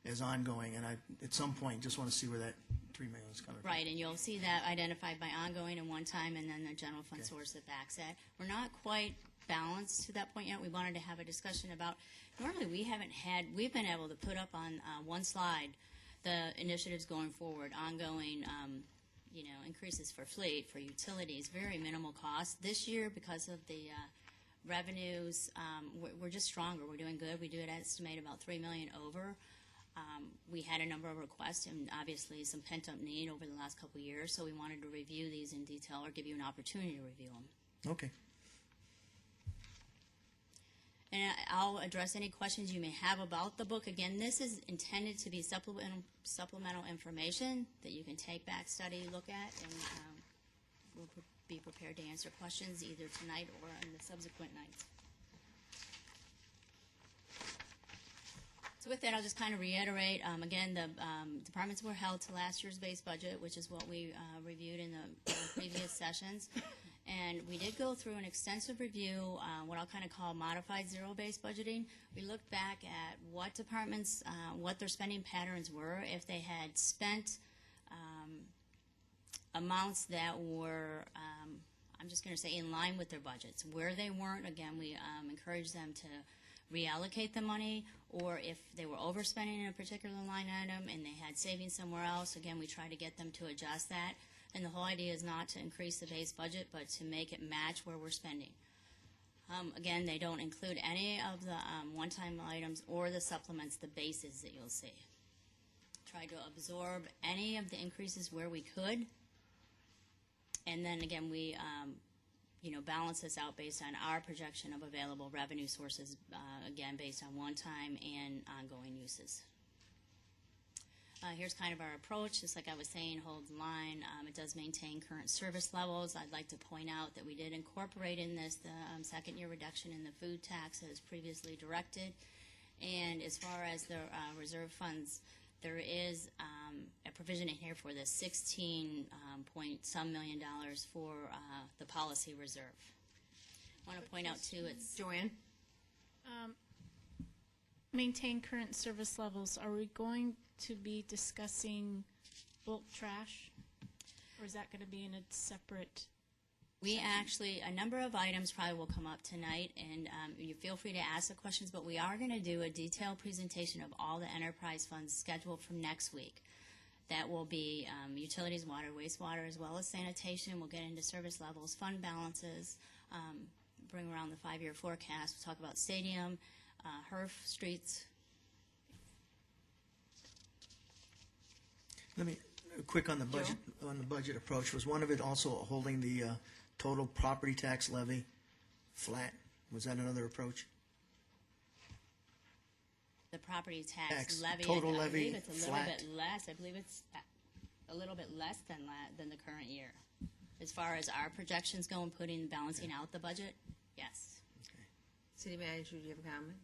as ongoing, and I, at some point, just want to see where that $3 million is coming from. Right, and you'll see that identified by ongoing and one time, and then the general fund Okay. source that backs that. We're not quite balanced to that point yet. We wanted to have a discussion about, normally we've been able to put up on one slide the initiatives going forward, ongoing, increases for fleet, for utilities, very minimal cost. This year, because of the revenues, we're just stronger. We're doing good. We do estimate about $3 million over. We had a number of requests and obviously some pent-up need over the last couple of years, so we wanted to review these in detail or give you an opportunity to review them. Okay. And I'll address any questions you may have about the book. Again, this is intended to be supplemental information that you can take back, study, look at, and we'll be prepared to answer questions either tonight or on the subsequent nights. So with that, I'll just kind of reiterate, again, the departments were held to last year's base budget, which is what we reviewed in the previous sessions. And we did go through an extensive review, what I'll kind of call modified zero-based budgeting. We looked back at what departments, what their spending patterns were, if they had spent amounts that were, I'm just going to say, in line with their budgets. Where they weren't, again, we encouraged them to reallocate the money, or if they were overspending in a particular line item and they had savings somewhere else, again, we try to get them to adjust that. And the whole idea is not to increase the base budget, but to make it match where we're spending. Again, they don't include any of the one-time items or the supplements, the bases that you'll see. Try to absorb any of the increases where we could. And then again, we balance this out based on our projection of available revenue sources, again, based on one-time and ongoing uses. Here's kind of our approach. Just like I was saying, hold the line. It does maintain current service levels. I'd like to point out that we did incorporate in this the second-year reduction in the food tax as previously directed. And as far as the reserve funds, there is a provision in here for the 16-point-some million for the policy reserve. I want to point out, too, it's... Joanne? Maintain current service levels. Are we going to be discussing bulk trash? Or is that going to be in a separate... We actually, a number of items probably will come up tonight, and you feel free to ask the questions, but we are going to do a detailed presentation of all the enterprise funds scheduled for next week. That will be utilities, water, wastewater, as well as sanitation. We'll get into service levels, fund balances, bring around the 5-year forecast. We'll talk about stadium, HERF, streets. Let me, quick on the budget approach, was one of it also holding the total property tax levy flat? Was that another approach? The property tax levy, total I levy believe it's a flat. little bit less. I believe it's a little bit less than the current year. As far as our projections go and balancing out the budget, yes. City Manager, do you have a comment?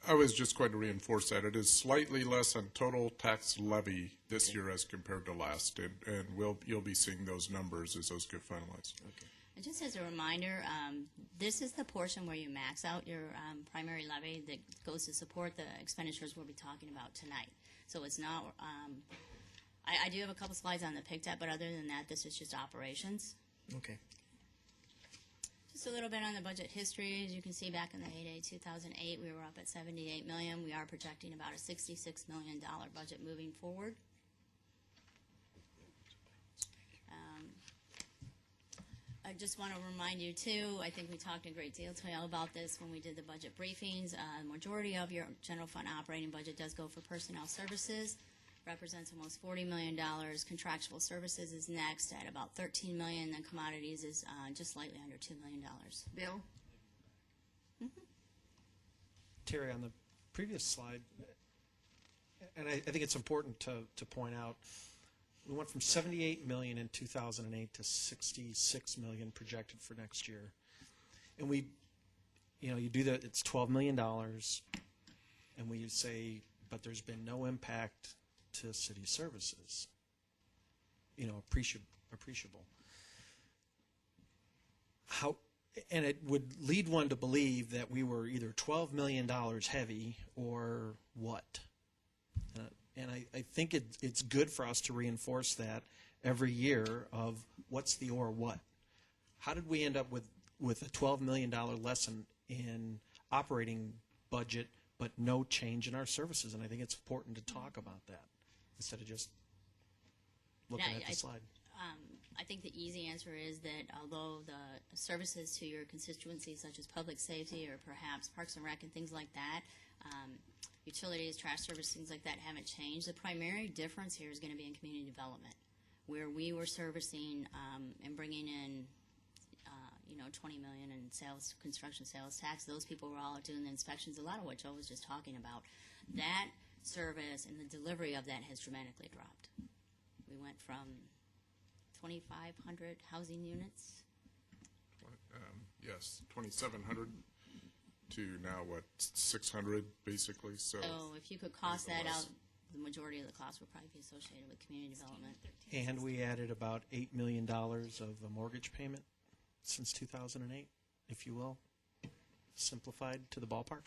I was just going to reinforce that. It is slightly less on total tax levy this year as compared to last, and you'll be seeing those numbers as those get finalized. Okay. And just as a reminder, this is the portion where you max out your primary levy that goes to support the expenditures we'll be talking about tonight. So it's not, I do have a couple slides on the PICTAP, but other than that, this is just operations. Okay. Just a little bit on the budget history. As you can see, back in the heyday, 2008, we were up at $78 million. We are projecting about a $66 million budget moving forward. I just want to remind you, too, I think we talked in great detail about this when we did the budget briefings. The majority of your general fund operating budget does go for personnel services. Represents almost $40 million. Contractual services is next at about $13 million. Then commodities is just slightly under $2 million. Bill? Terry, on the previous slide, and I think it's important to point out, we went from 78 million in 2008 to 66 million projected for next year. And you do that, it's $12 million, and we say, but there's been no impact to city services, appreciable. And it would lead one to believe that we were either $12 million heavy or what? And I think it's good for us to reinforce that every year of what's the or what. How did we end up with a $12 million less in operating budget, but no change in our services? And I think it's important to talk about that instead of just looking at the slide. I think the easy answer is that although the services to your constituencies, such as public safety or perhaps Parks and Rec and things like that, utilities, trash service, things like that haven't changed. The primary difference here is going to be in community development, where we were servicing and bringing in, $20 million in sales, construction sales tax. Those people were all doing the inspections, a lot of what Joe was just talking about. That service and the delivery of that has dramatically dropped. We went from 2,500 housing units. Yes, 2,700 to now, 600 basically. So if you could cost that out, the majority of the cost would probably be associated with community development. And we added about $8 million of a mortgage payment since 2008, if you will, simplified to the ballpark,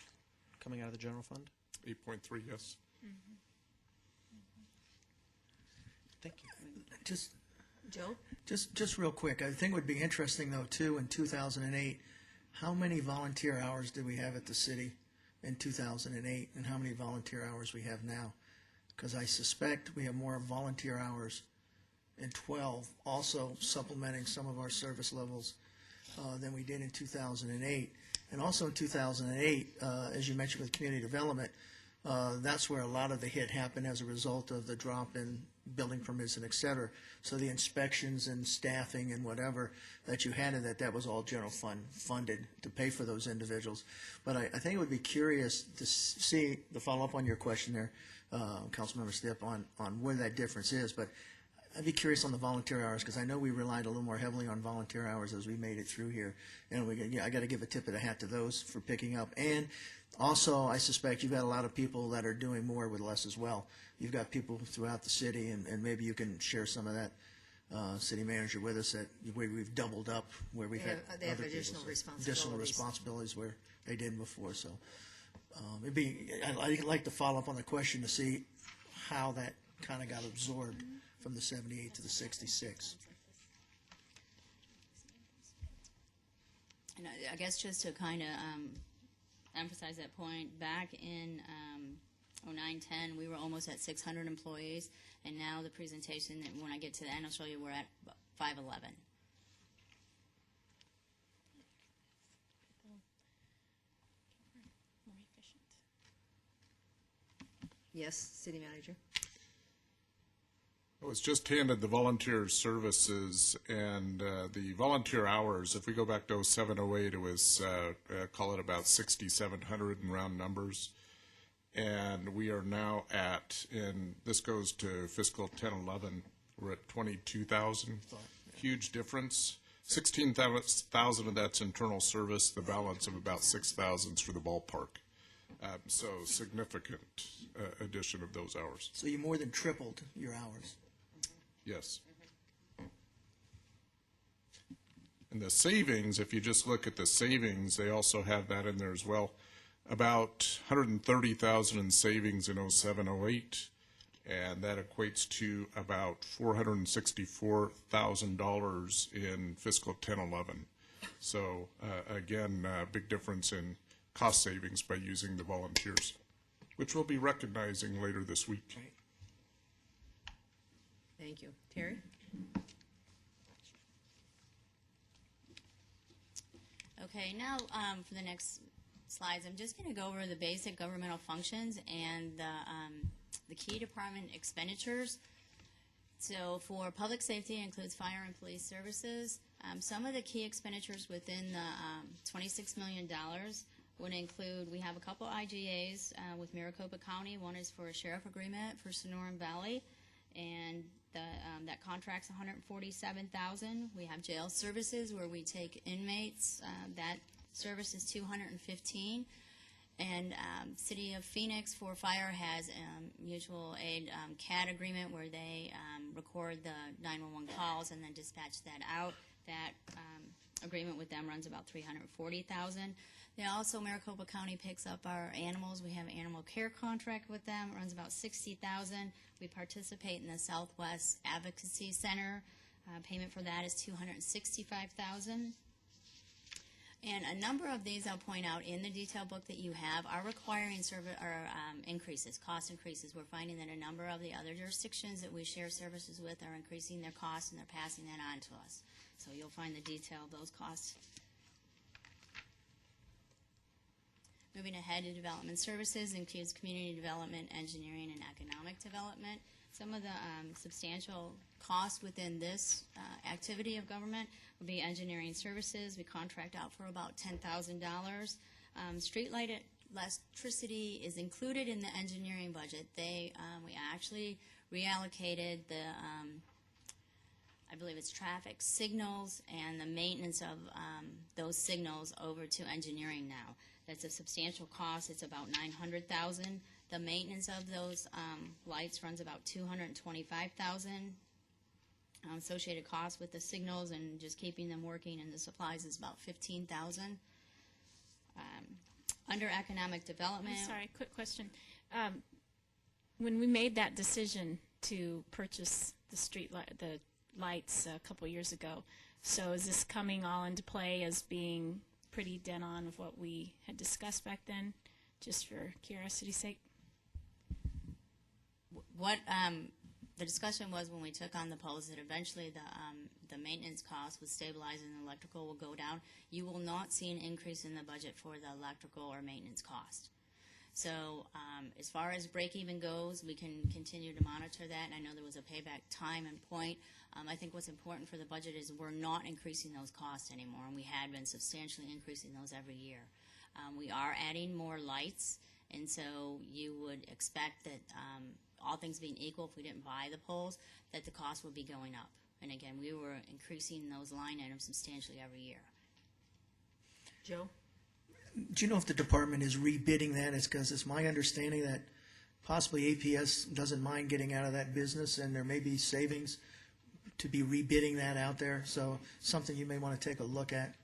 coming out of the general fund. 8.3, yes. Thank you. Joe? Just real quick, I think it would be interesting, though, too, in 2008, how many volunteer hours did we have at the city in 2008 and how many volunteer hours we have now. Because I suspect we have more volunteer hours in 12, also supplementing some of our service levels than we did in 2008. And also in 2008, as you mentioned with community development, that's where a lot of the hit happened as a result of the drop in building permits and et cetera. So the inspections and staffing and whatever that you had in that was all general fund funded to pay for those individuals. But I think it would be curious to see the follow-up on your question there, Councilmember Stipp, on where that difference is. But I'd be curious on the volunteer hours, because I know we relied a little more heavily on volunteer hours as we made it through here. And I got to give a tip of the hat to those for picking up. And also, I suspect you've got a lot of people that are doing more with less as well. You've got people throughout the city, and maybe you can share some of that, city manager, with us, that where we've doubled up, where we've had They have other additional people, responsibilities. additional responsibilities where they didn't before. So I'd like to follow up on the question to see how that kind of got absorbed from the 78 to the 66. And I guess just to kind of emphasize that point, back in 09-10, we were almost at 600 employees, and now the presentation, when I get to the end, I'll show you we're at 511. More efficient. Yes, city manager. I was just handed the volunteer services and the volunteer hours. If we go back to 07, 08, it was, call it about 6,700 in round numbers. And we are now at, and this goes to fiscal 10, 11, we're at 22,000. Huge difference. 16,000 of that's internal service, the balance of about 6,000 is for the ballpark. So significant addition of those hours. So you more than tripled your hours. Yes. And the savings, if you just look at the savings, they also have that in there as well. About 130,000 in savings in 07, 08, and that equates to about $464,000 in fiscal 10, 11. So again, big difference in cost savings by using the volunteers, which we'll be recognizing later this week. Right. Thank you. Terry? Okay, now for the next slides, I'm just going to go over the basic governmental functions and the key department expenditures. So for public safety, it includes fire and police services. Some of the key expenditures within the $26 million would include, we have a couple IGAs with Maricopa County. One is for a sheriff agreement for Sonoran Valley, and that contract's $147,000. We have jail services where we take inmates. That service is $215,000. And City of Phoenix for fire has mutual aid CAD agreement where they record the 911 calls and then dispatch that out. That agreement with them runs about $340,000. They also, Maricopa County picks up our animals. We have an animal care contract with them. It runs about $60,000. We participate in the Southwest Advocacy Center. Payment for that is $265,000. And a number of these, I'll point out in the detail book that you have, are requiring increases, cost increases. We're finding that a number of the other jurisdictions that we share services with are increasing their costs, and they're passing that on to us. So you'll find the detail of those costs. Moving ahead to development services includes community development, engineering, and economic development. Some of the substantial costs within this activity of government would be engineering services. We contract out for about $10,000. Street light electricity is included in the engineering budget. We actually reallocated the, I believe it's traffic signals and the maintenance of those signals over to engineering now. That's a substantial cost. It's about $900,000. The maintenance of those lights runs about $225,000. Associated costs with the signals and just keeping them working and the supplies is about $15,000. Under economic development, I'm sorry, quick question. When we made that decision to purchase the lights a couple years ago, so is this coming all into play as being pretty dead on with what we had discussed back then just for curiosity's sake? What the discussion was when we took on the poles that eventually the maintenance cost would stabilize and the electrical will go down. You will not see an increase in the budget for the electrical or maintenance cost. So as far as break even goes, we can continue to monitor that. And I know there was a payback time and point. I think what's important for the budget is we're not increasing those costs anymore, and we had been substantially increasing those every year. We are adding more lights, and so you would expect that all things being equal, if we didn't buy the poles, that the cost would be going up. And again, we were increasing those line items substantially every year. Joe? Do you know if the department is rebidding that? It's because it's my understanding that possibly APS doesn't mind getting out of that business, and there may be savings to be rebidding that out there. So something you may want to take a look at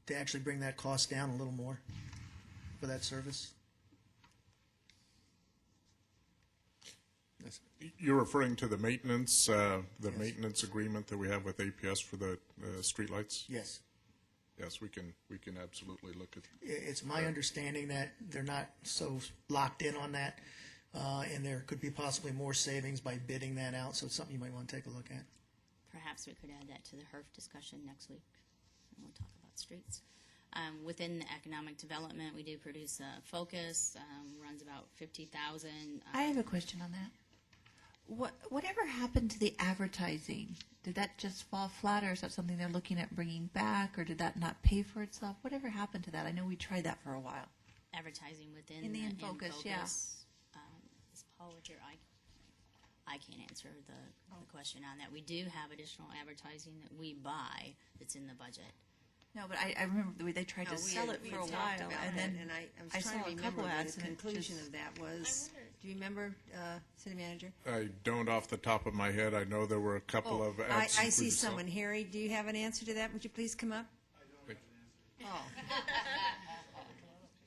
to actually bring that cost down a little more for that service. You're referring to the maintenance, maintenance agreement that we have with APS for the streetlights? Yes. Yes, we can absolutely look at. It's my understanding that they're not so locked in on that, and there could be possibly more savings by bidding that out, so it's something you might want to take a look at. Perhaps we could add that to the HERF discussion next week, and we'll talk about streets. Within the economic development, we do produce a focus, runs about 50,000. I have a question on that. Whatever happened to the advertising? Did that just fall flat, or is that something they're looking at bringing back, or did that not pay for itself? Whatever happened to that? I know we tried that for a while. Advertising within In the In In-Focus, yeah. Is Paul here? I can't answer the question on that. We do have additional advertising that we buy that's in the budget. No, but I remember they tried to sell it for a while, and then and I was I trying saw to a remember couple what ads, the and it conclusion just- of that was. Do you remember, City Manager? I don't off the top of my head. I know there were a couple of I ads. see we saw. someone. Harry, do you have an answer to that? Would you please come up? Oh,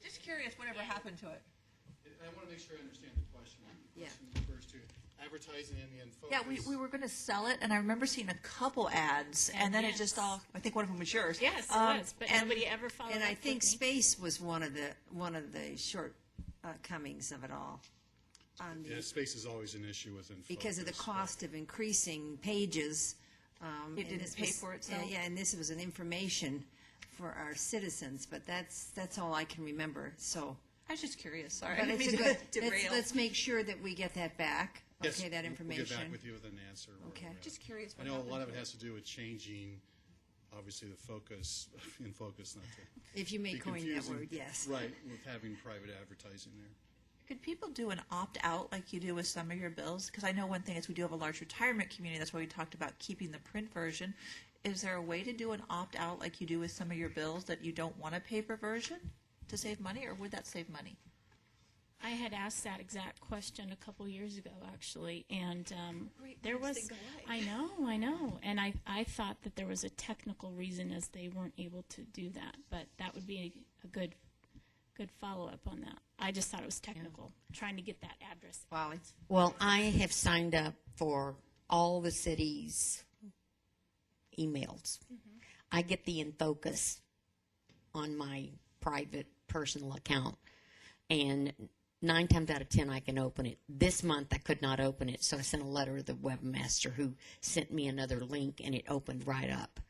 just curious, whatever happened to it? I want to make sure I understand the question. Yeah. Refers to advertising in the info. Yeah, we were going to sell it, and I remember seeing a couple ads, and then it just all, I think one of them was yours. Yes, it was, but and nobody ever followed and up I think with me. space was one of the shortcomings of it all. On the, Yeah, space is always an issue within because of the Focus, cost of increasing pages. It and didn't this pay was- for itself? Yeah, and this was an information for our citizens, but that's all I can remember, so. I was just curious, sorry. But I didn't it's a mean good, to derail. let's make sure that we get that back, Yes, okay, that We'll information. get back with you with an answer. Okay. Just curious I what know a happened lot of to it has to do with changing, obviously, the focus, in focus, not to If you may be coin that confusing. word, yes. Right, with having private advertising there. Could people do an opt-out like you do with some of your bills? Because I know one thing is we do have a large retirement community. That's why we talked about keeping the print version. Is there a way to do an opt-out like you do with some of your bills that you don't want a paper version to save money, or would that save money? I had asked that exact question a couple years ago, actually, and Great there minds was. think alike. I know, and I thought that there was a technical reason as they weren't able to do that, but that would be a good follow-up on that. I just thought it was technical, trying to get that address. Wally? Well, I have signed up for all the city's emails. I get the InFocus on my private personal account, and 9 times out of 10 I can open it. This month I could not open it, so I sent a letter to the webmaster who sent me another link, and it opened right up.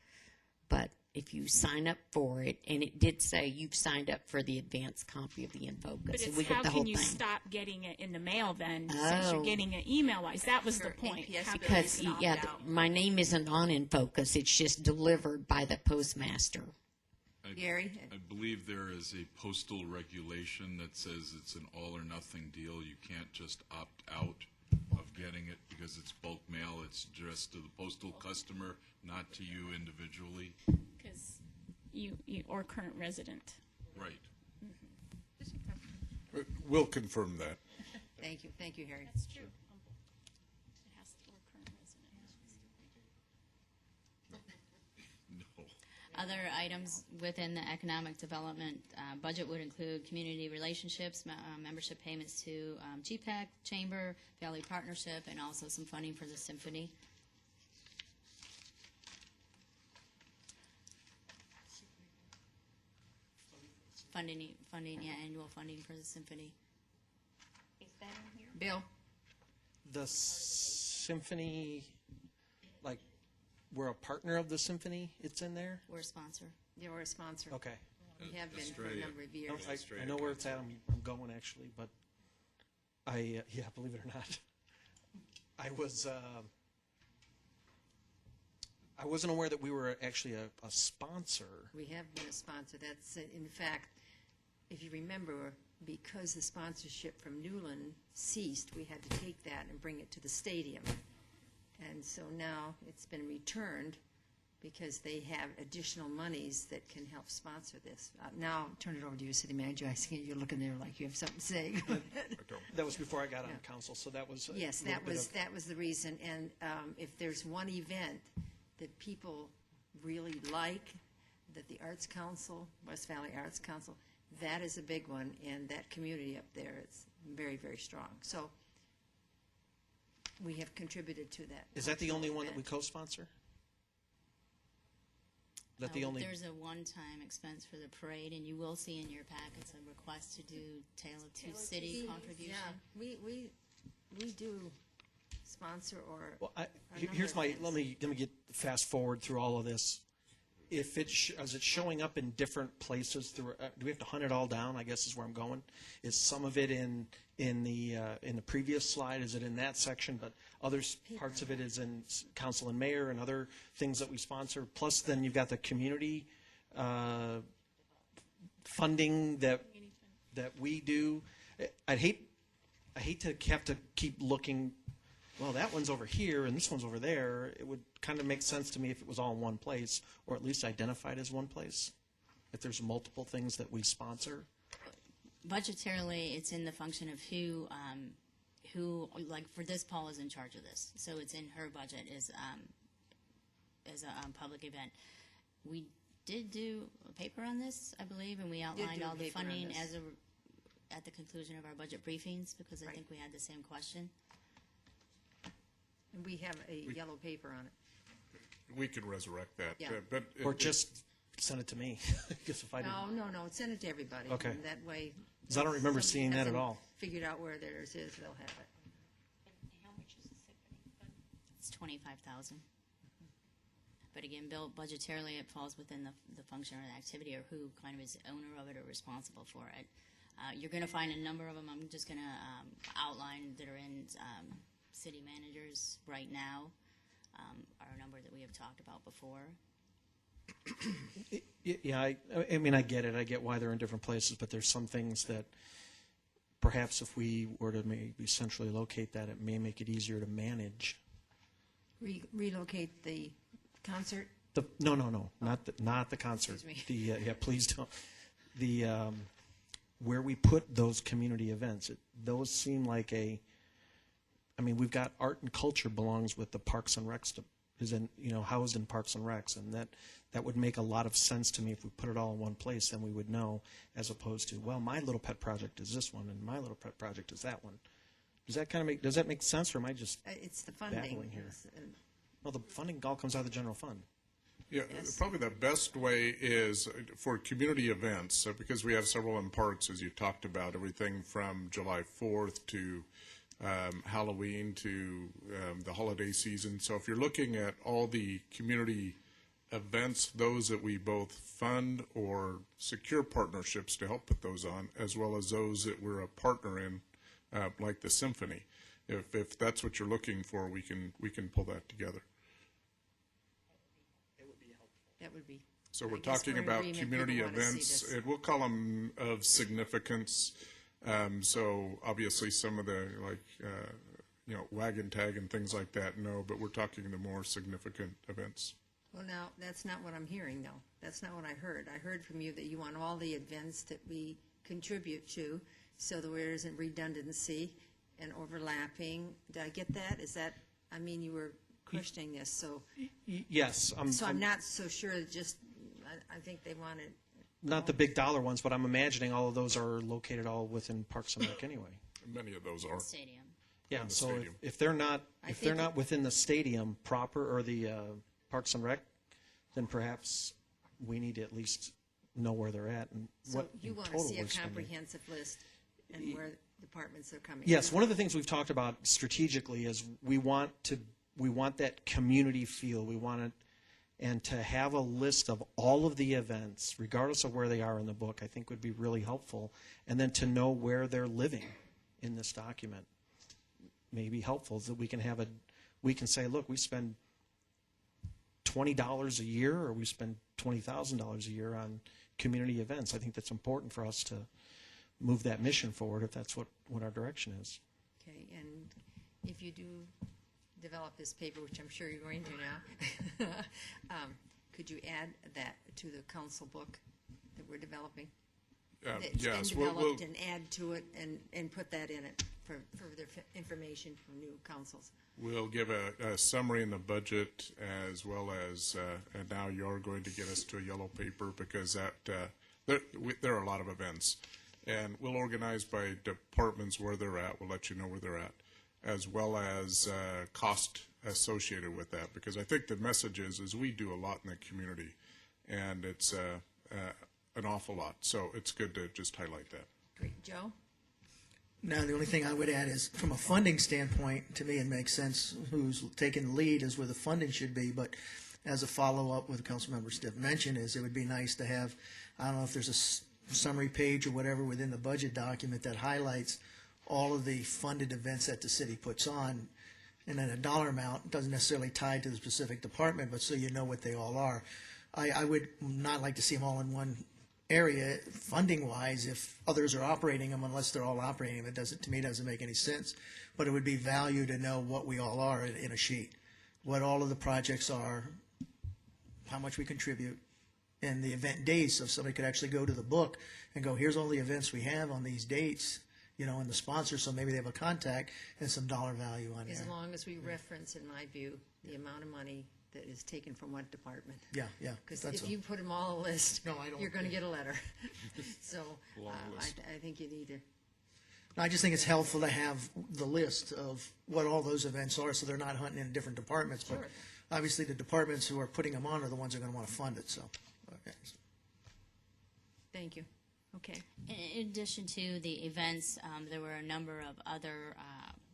But if you sign up for it, and it did say you've signed up for the advanced copy of the InFocus, But and it's we how get the whole can you thing. stop getting it in the mail then, since you're Oh. getting it email-wise? That was the Sure, point. APS How can Because, you- yeah, my name isn't on InFocus. It's just delivered by the postmaster. Gary? I believe there is a postal regulation that says it's an all or nothing deal. You can't just opt out of getting it because it's bulk mail. It's addressed to the postal customer, not to you individually. Because you or current resident. Right. We'll confirm that. Thank you, Harry. That's true. It has to or current resident. No. Other items within the economic development budget would include community relationships, membership payments to GPAC, Chamber, Valley Partnership, and also some funding for the symphony. funding, annual funding for the symphony. Is that in here? Bill? The symphony, like, we're a partner of the symphony, it's in there? We're a sponsor. Yeah, we're a sponsor. Okay. We have been for a Australia. number of No, years. I know where it's at, I'm going actually, but yeah, believe it or not, I wasn't aware that we were actually a sponsor. We have been a sponsor. That's, in fact, if you remember, because the sponsorship from Newland ceased, we had to take that and bring it to the stadium. And so now it's been returned because they have additional monies that can help sponsor this. Now, I'll turn it over to you, City Manager. I see you're looking there like you have something to say. Go ahead. That was before I got on council, so that was. Yes, a little bit of- that was the reason. And if there's one event that people really like, that the Arts Council, West Valley Arts Council, that is a big one, and that community up there is very, very strong. So we have contributed to that. Is that the only one that we event. co-sponsor? Is that the only? There's a one-time expense for the parade, and you will see in your packets a request to do Tale of Two City contribution. Yeah, we do sponsor or. Well, a here's number my, of let me get fast forward through all of this. If is it showing up in different places through, do we have to hunt it all down, I guess is where I'm going? Is some of it in the previous slide, is it in that section, but other parts of it is in council and mayor and other things that we sponsor, plus then you've got the community funding that we do. I'd hate to have to keep looking, well, that one's over here and this one's over there. It would kind of make sense to me if it was all in one place, or at least identified as one place, if there's multiple things that we sponsor. Budgetarily, it's in the function of who, like for this, Paul is in charge of this, so it's in her budget as a public event. We did do a paper on this, I believe, and we outlined do a all the paper on funding this. at the conclusion of our budget briefings, because I Right. think we had the same question. And we have a yellow paper on it. We can resurrect that. Yeah. But Or just send it to me, because if I didn't. No, send it to everybody. Okay. And that way. 'Cause I don't remember somebody seeing that at hasn't all. Figured out where theirs is, they'll have it. How much is the symphony fund? It's 25,000. But again, Bill, budgetarily, it falls within the function or the activity, or who kind of is owner of it or responsible for it. You're going to find a number of them. I'm just going to outline that are in city managers right now, are a number that we have talked about before. Yeah, I mean, I get it. I get why they're in different places, but there's some things that perhaps if we were to maybe centrally locate that, it may make it easier to manage. Relocate the concert? No, not the concert. Excuse me. Yeah, please don't. Where we put those community events, those seem like I mean, we've got art and culture belongs with the Parks and Recs, housed in Parks and Recs, and that would make a lot of sense to me if we put it all in one place, then we would know, as opposed to, well, my little pet project is this one, and my little pet project is that one. Does that make sense, or am I just It's the funding. babbling here? No, the funding all comes out of the general fund. Yeah, probably the best way is for community events, because we have several in parks, as you talked about, everything from July 4th to Halloween to the holiday season. So if you're looking at all the community events, those that we both fund or secure partnerships to help put those on, as well as those that we're a partner in, like the symphony. If that's what you're looking for, we can pull that together. That would be. So we're I guess talking we're in about agreement. community People wanna see events, this. and we'll call them of significance. So obviously some of the wagon tag and things like that, no, but we're talking the more significant events. Well, now, that's not what I'm hearing, though. That's not what I heard. I heard from you that you want all the events that we contribute to, so that there isn't redundancy and overlapping. Did I get that? Is that, I mean, you were questioning this, so. Yes. So I'm not so sure, I think they wanted. Not the big dollar ones, but I'm imagining all of those are located all within Parks and Rec anyway. Many of those are. Stadium. Yeah, In the so stadium. if they're not think within the stadium proper or the Parks and Rec, then perhaps we need to at least know where they're at and So what you in want to total see a we're spending. comprehensive list and where departments are coming. Yes, from. one of the things we've talked about strategically is we want that community feel. We want it, and to have a list of all of the events, regardless of where they are in the book, I think would be really helpful. And then to know where they're living in this document may be helpful, so that we can say, look, we spend $20 a year, or we spend $20,000 a year on community events. I think that's important for us to move that mission forward if that's what our direction is. Okay, and if you do develop this paper, which I'm sure you're going to now, could you add that to the council book that we're developing? It's yes, been we'll- developed and add to it and put that in it for further information for new councils. We'll give a summary in the budget, as well as, and now you're going to get us to a yellow paper, because there are a lot of events. And we'll organize by departments where they're at. We'll let you know where they're at, as well as cost associated with that. Because I think the message is we do a lot in the community, and it's an awful lot. So it's good to just highlight that. Great. Joe? Now, the only thing I would add is, from a funding standpoint, to me, it makes sense who's taking the lead is where the funding should be. But as a follow-up, what Councilmember Stiff mentioned is it would be nice to have, I don't know if there's a summary page or whatever within the budget document that highlights all of the funded events that the city puts on, and then a dollar amount doesn't necessarily tie to the specific department, but so you know what they all are. I would not like to see them all in one area funding-wise if others are operating them, unless they're all operating them. It doesn't, to me, doesn't make any sense. But it would be value to know what we all are in a sheet, what all of the projects are, how much we contribute, and the event dates. So if somebody could actually go to the book and go, here's all the events we have on these dates, and the sponsors, so maybe they have a contact and some dollar value on As there. long as we reference, in my view, the amount of money that is taken from what department. Yeah. Because that's if all. you put them all on a list, No, I don't. you're going to get a letter. So Long list. I think you need to. I just think it's helpful to have the list of what all those events are, so they're not hunting in different departments. But Sure. obviously, the departments who are putting them on are the ones who are going to want to fund it. So, okay. Thank you. Okay. In addition to the events, there were a number of other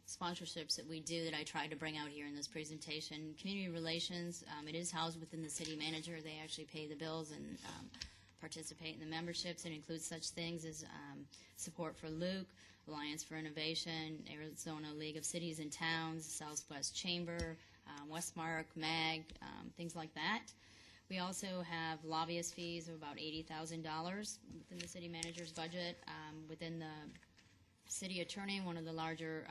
sponsorships that we do that I tried to bring out here in this presentation. Community relations, it is housed within the city manager. They actually pay the bills and participate in the memberships. It includes such things as support for Luke, Alliance for Innovation, Arizona League of Cities and Towns, Southwest Chamber, Westmark, MAG, things like that. We also have lobbyist fees of about $80,000 within the city manager's budget. Within the city attorney, one of the larger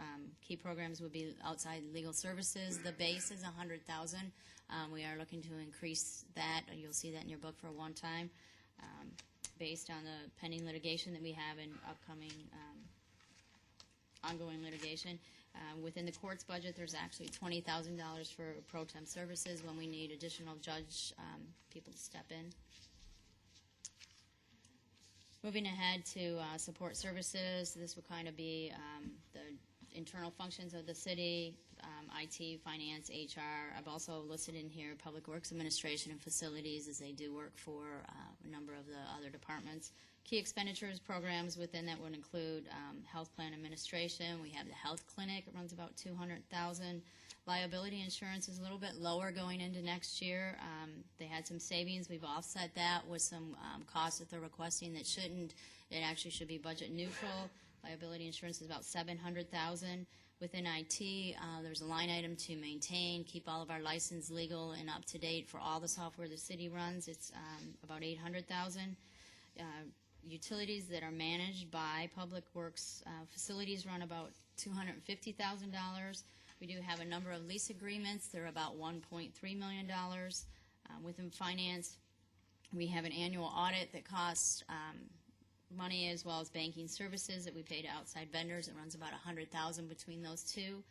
key programs would be outside legal services. The base is $100,000. We are looking to increase that. You'll see that in your book for one time, based on the pending litigation that we have and upcoming ongoing litigation. Within the court's budget, there's actually $20,000 for pro tem services when we need additional judge people to step in. Moving ahead to support services, this would kind of be the internal functions of the city, IT, finance, HR. I've also listed in here Public Works Administration and Facilities, as they do work for a number of the other departments. Key expenditures programs within that would include health plan administration. We have the health clinic. It runs about $200,000. Liability insurance is a little bit lower going into next year. They had some savings. We've offset that with some costs that they're requesting that shouldn't. It actually should be budget neutral. Liability insurance is about $700,000. Within IT, there's a line item to maintain, keep all of our license legal and up to date for all the software the city runs. It's about $800,000. Utilities that are managed by Public Works facilities run about $250,000. We do have a number of lease agreements. They're about $1.3 million. Within finance, we have an annual audit that costs money, as well as banking services that we pay to outside vendors. It runs about $100,000 between those two.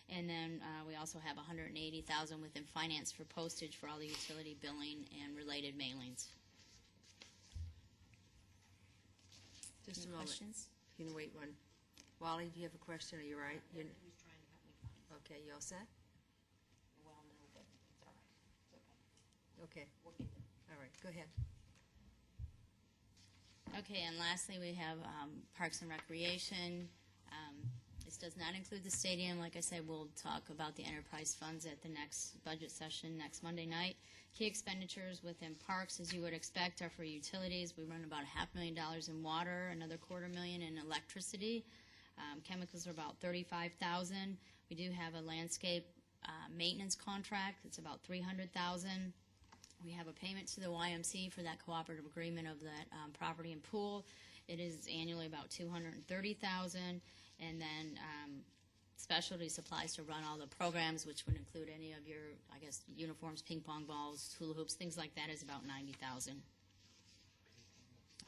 And then we also have $180,000 within finance for postage for all the utility billing and related mailings. Just a Any moment. questions? You can wait one. Wally, do you have a question? Are you right? Okay, you all set? Okay. All right, go ahead. Okay, and lastly, we have Parks and Recreation. This does not include the stadium. Like I said, we'll talk about the enterprise funds at the next budget session next Monday night. Key expenditures within parks, as you would expect, are for utilities. We run about $500,000 in water, another $250,000 in electricity. Chemicals are about $35,000. We do have a landscape maintenance contract. It's about $300,000. We have a payment to the YMC for that cooperative agreement of that property and pool. It is annually about $230,000, and then specialty supplies to run all the programs, which would include any of your, I guess, uniforms, ping pong balls, hula hoops, things like that, is about $90,000.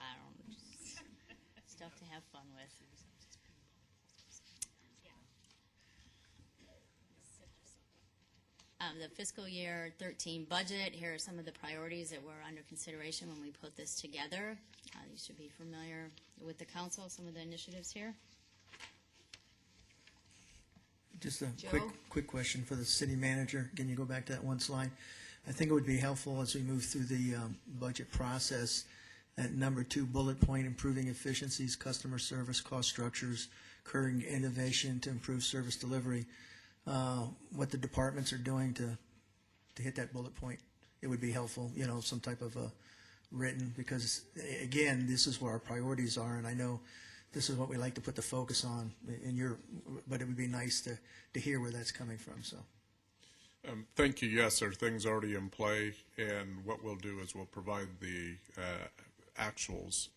I don't know, just stuff to have fun with. The fiscal year 13 budget, here are some of the priorities that were under consideration when we put this together. These should be familiar with the council, some of the initiatives here. Just a Joe? quick question for the city manager. Can you go back to that one slide? I think it would be helpful as we move through the budget process, at number 2 bullet point, improving efficiencies, customer service, cost structures, encouraging innovation to improve service delivery. What the departments are doing to hit that bullet point. It would be helpful, some type of written, because again, this is where our priorities are, and I know this is what we like to put the focus on but it would be nice to hear where that's coming from, so. Thank you. Yes, there are things already in play, and what we'll do is we'll provide the actuals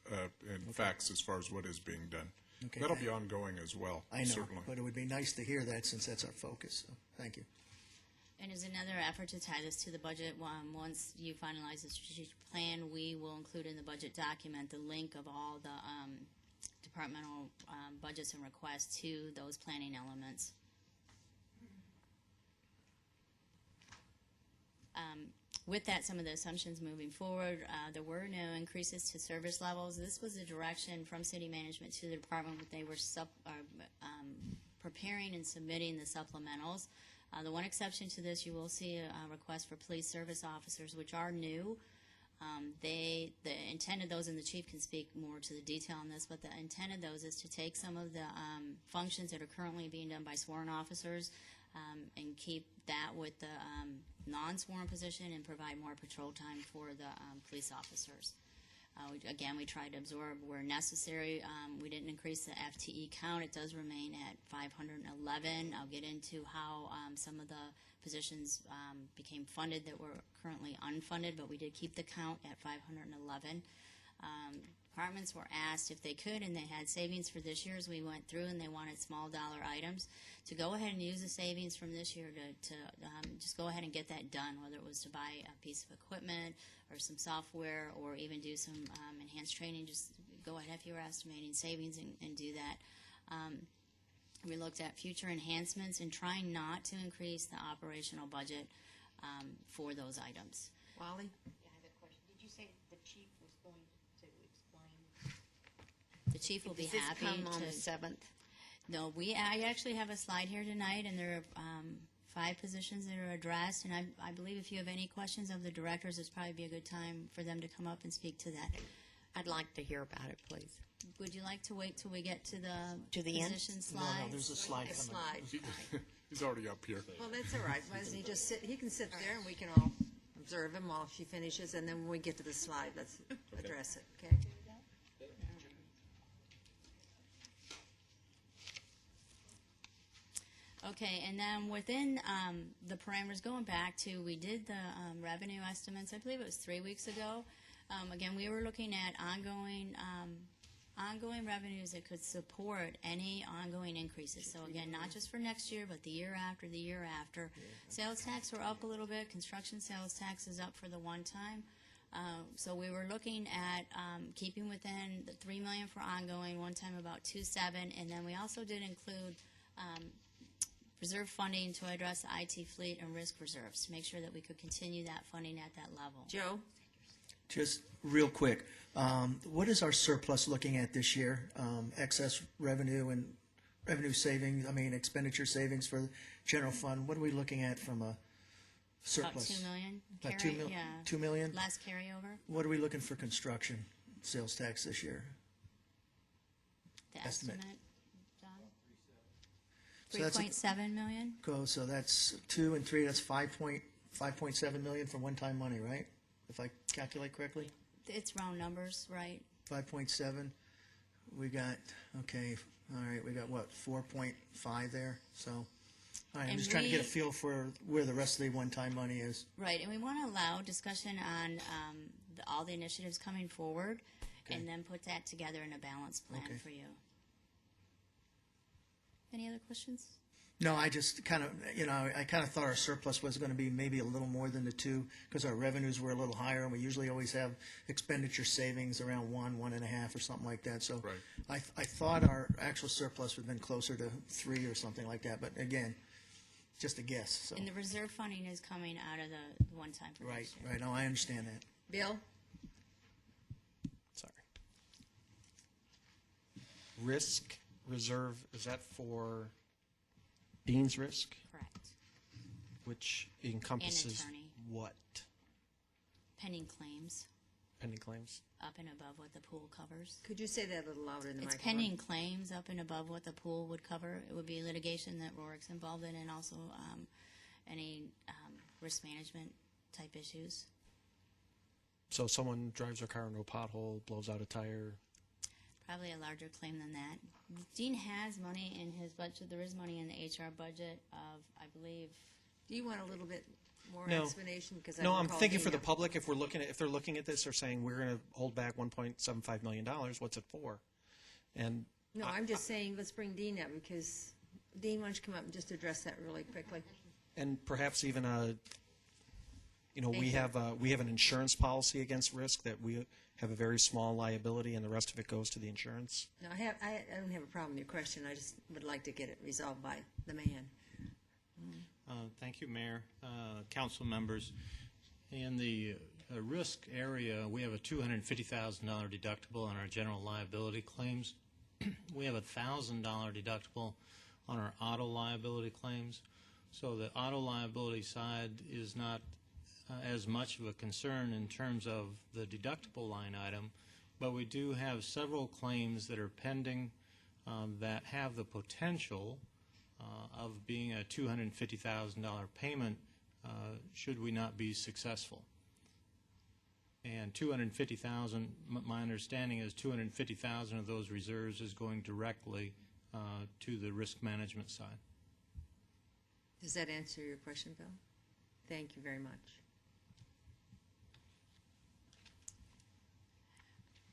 and facts as far as what is being done. Okay. That'll be ongoing as well, I know, certainly. but it would be nice to hear that since that's our focus, so, thank you. And as another effort to tie this to the budget, once you finalize the strategic plan, we will include in the budget document the link of all the departmental budgets and requests to those planning elements. With that, some of the assumptions moving forward, there were no increases to service levels. This was a direction from city management to the department when they were preparing and submitting the supplementals. The one exception to this, you will see a request for police service officers, which are new. The intent of those, and the chief can speak more to the detail on this, but the intent of those is to take some of the functions that are currently being done by sworn officers and keep that with the non-sworn position and provide more patrol time for the police officers. Again, we tried to absorb where necessary. We didn't increase the FTE count. It does remain at 511. I'll get into how some of the positions became funded that were currently unfunded, but we did keep the count at 511. Departments were asked if they could, and they had savings for this year as we went through, and they wanted small dollar items, to go ahead and use the savings from this year to just go ahead and get that done, whether it was to buy a piece of equipment or some software or even do some enhanced training. Just go ahead if you were estimating savings and do that. We looked at future enhancements and trying not to increase the operational budget for those items. Wally? Yeah, I have a question. Did you say the chief was going to explain? The chief will be Does this happy come on to. the 7th? No, I actually have a slide here tonight, and there are 5 positions that are addressed, and I believe if you have any questions of the directors, it's probably be a good time for them to come up and speak to that. I'd like to hear about it, please. Would you like to wait till we get to the end? position No, slides? there's a slide A coming. slide. He's already up here. Well, that's all right. Why doesn't he just sit, he can sit there and we can all observe him while she finishes, and then when we get to the slide, let's address it, okay? Okay, and then within the parameters, going back to, we did the revenue estimates, I believe it was 3 weeks ago. Again, we were looking at ongoing revenues that could support any ongoing increases. So again, not just for next year, but the year after, the year after. Sales tax were up a little bit. Construction sales tax is up for the one time. So we were looking at keeping within the $3 million for ongoing, one time about 2.7, and then we also did include reserve funding to address the IT fleet and risk reserves to make sure that we could continue that funding at that level. Joe? Just real quick, what is our surplus looking at this year? Excess revenue and revenue savings, expenditure savings for the general fund. What are we looking at from a surplus? About $2 million. About Carry- $2 yeah. $2 million? Less carryover. What are we looking for construction sales tax this year? The Estimate. estimate, John? So that's a- 3.7 million? So that's 2 and 3, that's 5.7 million for one-time money, right? If I calculate correctly? It's round numbers, right? 5.7. We got, okay, all right, we got what, 4.5 there? So, all right, I'm And just trying to get a we- feel for where the rest of the one-time money is. Right, and we want to allow discussion on all the initiatives coming forward, and then put that together in a balanced plan Okay. for you. Any other questions? No, I just kind of, I kind of thought our surplus was going to be maybe a little more than the 2, because our revenues were a little higher, and we usually always have expenditure savings around 1.5 or something like that. So Right. I thought our actual surplus would have been closer to 3 or something like that, but again, just a guess, so. And the reserve funding is coming out of the one-time for Right, next year. right, no, I understand that. Bill? Sorry. Risk reserve, is that for Dean's risk, Correct. which encompasses attorney. what? Pending claims, Pending claims? up and above what the pool covers. Could you say that a little louder in the It's microphone? pending claims up and above what the pool would cover. It would be litigation that Rorick's involved in, and also any risk management type issues. So someone drives their car into a pothole, blows out a tire. Probably a larger claim than that. Dean has money in his budget. There is money in the HR budget of, I believe, Do you want a little bit more No. explanation? Because No, I'm thinking for the public. public, if they're looking at this, they're saying we're going to hold back $1.75 million. What's it for? And No, I'm just saying, let's bring Dean up, because, Dean, why don't you come up and just address that really quickly? perhaps even we Thank you. have an insurance policy against risk that we have a very small liability, and the rest of it goes to the insurance. No, I don't have a problem with your question, I just would like to get it resolved by the man. Thank you, Mayor, council members. In the risk area, we have a $250,000 deductible on our general liability claims. We have a $1,000 deductible on our auto liability claims. So the auto liability side is not as much of a concern in terms of the deductible line item, but we do have several claims that are pending that have the potential of being a $250,000 payment should we not be successful. And $250,000, my understanding is $250,000 of those reserves is going directly to the risk management side. Does that answer your question, Bill? Thank you very much.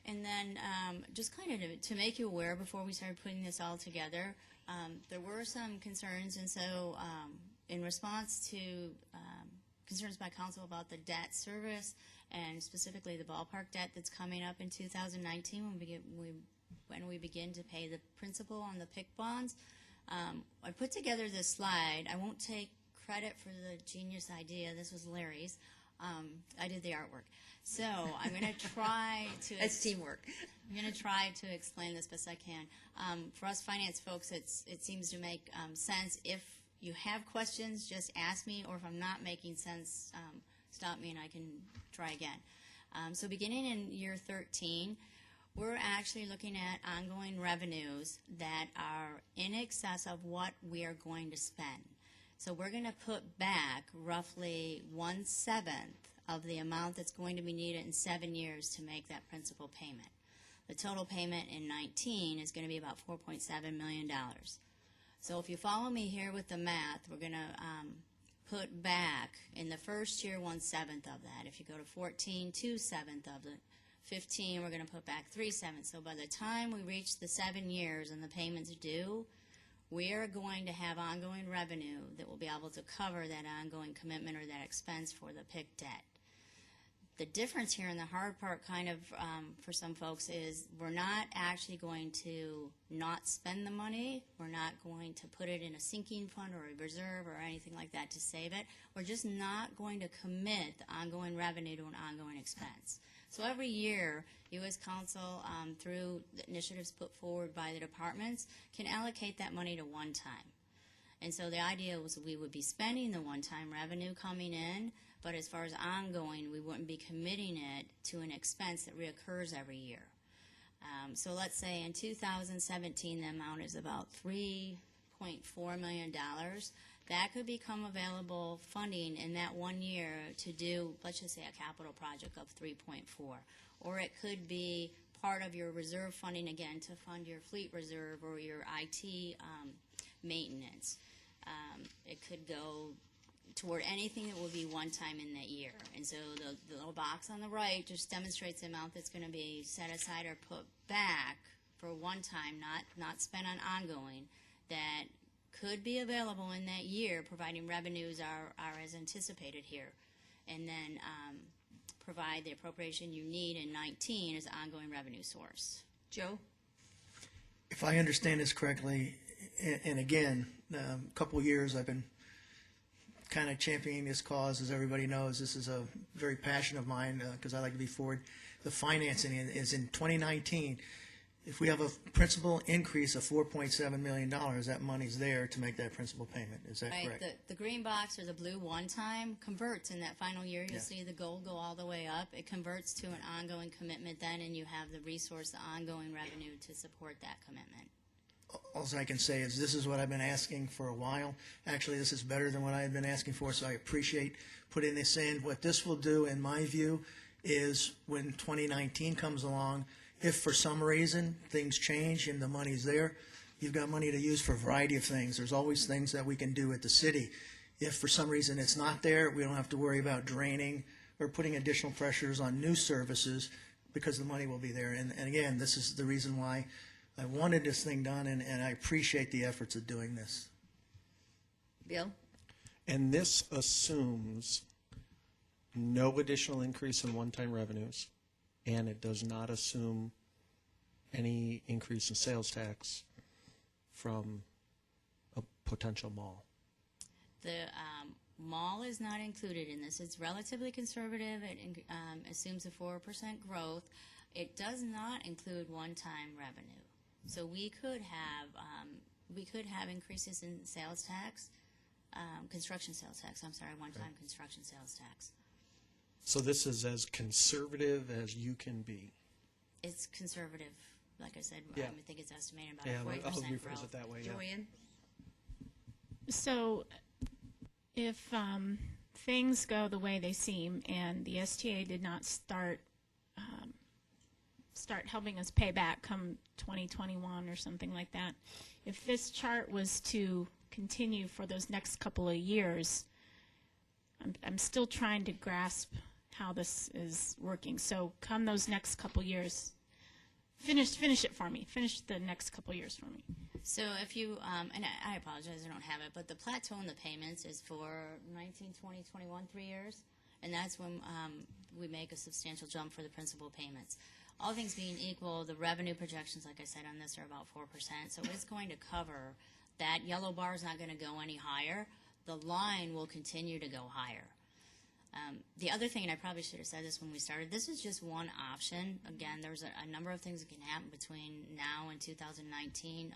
And then just kind of to make you aware before we started putting this all together, there were some concerns, and so in response to concerns by council about the debt service and specifically the ballpark debt that's coming up in 2019 when we begin to pay the principal on the PIC bonds, I put together this slide. I won't take credit for the genius idea. This was Larry's. I did the artwork. So I'm going to try to... That's teamwork. I'm going to try to explain this best I can. For us finance folks, it seems to make sense. If you have questions, just ask me, or if I'm not making sense, stop me and I can try again. So beginning in year 13, we're actually looking at ongoing revenues that are in excess of what we are going to spend. So we're going to put back roughly 1/7 of the amount that's going to be needed in 7 years to make that principal payment. The total payment in 19 is going to be about $4.7 million. So if you follow me here with the math, we're going to put back in the first year 1/7 of that. If you go to 14, 2/7 of it. 15, we're going to put back 3/7. So by the time we reach the 7 years and the payments due, we are going to have ongoing revenue that will be able to cover that ongoing commitment or that expense for the PIC debt. The difference here, and the hard part kind of for some folks, is we're not actually going to not spend the money. We're not going to put it in a sinking fund or a reserve or anything like that to save it. We're just not going to commit the ongoing revenue to an ongoing expense. So every year, you as council, through the initiatives put forward by the departments, can allocate that money to one time. And so the idea was we would be spending the one-time revenue coming in, but as far as ongoing, we wouldn't be committing it to an expense that reoccurs every year. So let's say in 2017, the amount is about $3.4 million. That could become available funding in that 1 year to do, let's just say, a capital project of 3.4. Or it could be part of your reserve funding, again, to fund your fleet reserve or your IT maintenance. It could go toward anything that will be one time in that year. And so the little box on the right just demonstrates the amount that's going to be set aside or put back for one time, not spent on ongoing, that could be available in that year, providing revenues are as anticipated here. And then provide the appropriation you need in 19 as an ongoing revenue source. Joe? If I understand this correctly, and again, a couple of years I've been kind of championing this cause. As everybody knows, this is a very passion of mine because I like to be forward. The financing is in 2019. If we have a principal increase of $4.7 million, that money's there to make that principal payment. Is that Right, correct? the green box or the blue one-time converts in that final year. You'll Yeah. see the gold go all the way up. It converts to an ongoing commitment then, and you have the resource, the ongoing revenue to support that commitment. All I can say is this is what I've been asking for a while. Actually, this is better than what I had been asking for, so I appreciate putting this in. What this will do, in my view, is when 2019 comes along, if for some reason things change and the money's there, you've got money to use for a variety of things. There's always things that we can do at the city. If for some reason it's not there, we don't have to worry about draining or putting additional pressures on new services because the money will be there. And again, this is the reason why I wanted this thing done, and I appreciate the efforts of doing this. Bill? And this assumes no additional increase in one-time revenues, and it does not assume any increase in sales tax from a potential mall. The mall is not included in this. It's relatively conservative. It assumes a 4% growth. It does not include one-time revenue. So we could have increases in sales tax, construction sales tax. I'm sorry, one-time construction sales tax. So this is as conservative as you can be. It's conservative, like I said. Yeah. I think it's estimated about Yeah, a 40% I'll growth. rephrase it that way. Yeah. Joanne? So if things go the way they seem and the STA did not start helping us pay back come 2021 or something like that, if this chart was to continue for those next couple of years, I'm still trying to grasp how this is working. So come those next couple years, finish it for me. Finish the next couple years for me. So if you, and I apologize, I don't have it, but the plateau in the payments is for 19, 20, 21, 3 years, and that's when we make a substantial jump for the principal payments. All things being equal, the revenue projections, like I said, on this are about 4%, so it's going to cover that. Yellow bar is not going to go any higher. The line will continue to go higher. The other thing, and I probably should have said this when we started, this is just one option. Again, there's a number of things that can happen between now and 2019.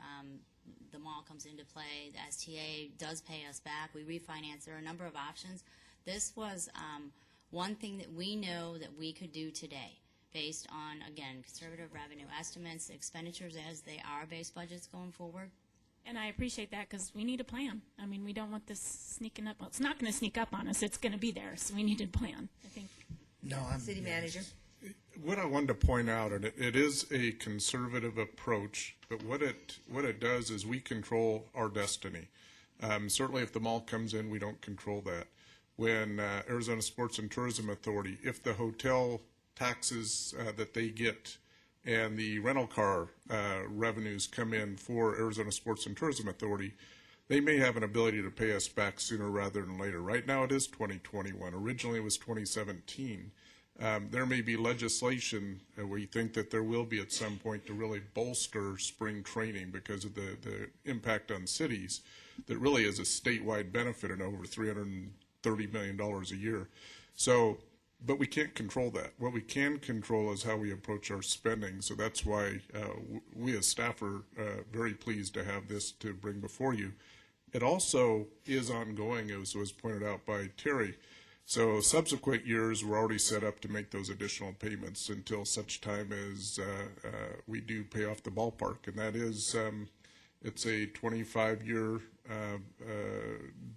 The mall comes into play. The STA does pay us back. We refinance. There are a number of options. This was one thing that we know that we could do today based on, again, conservative revenue estimates, expenditures as they are, base budgets going forward. And I appreciate that because we need a plan. I mean, we don't want this sneaking up. Well, it's not going to sneak up on us. It's going to be there, so we need a plan, I think. No, City manager? What I wanted to point out, and it is a conservative approach, but what it does is we control our destiny. Certainly if the mall comes in, we don't control that. When Arizona Sports and Tourism Authority, if the hotel taxes that they get and the rental car revenues come in for Arizona Sports and Tourism Authority, they may have an ability to pay us back sooner rather than later. Right now it is 2021. Originally it was 2017. There may be legislation where you think that there will be at some point to really bolster spring training because of the impact on cities that really is a statewide benefit and over $330 million a year. So, but we can't control that. What we can control is how we approach our spending. So that's why we as staff are very pleased to have this to bring before you. It also is ongoing, as was pointed out by Terry. So subsequent years, we're already set up to make those additional payments until such time as we do pay off the ballpark. And that is, it's a 25-year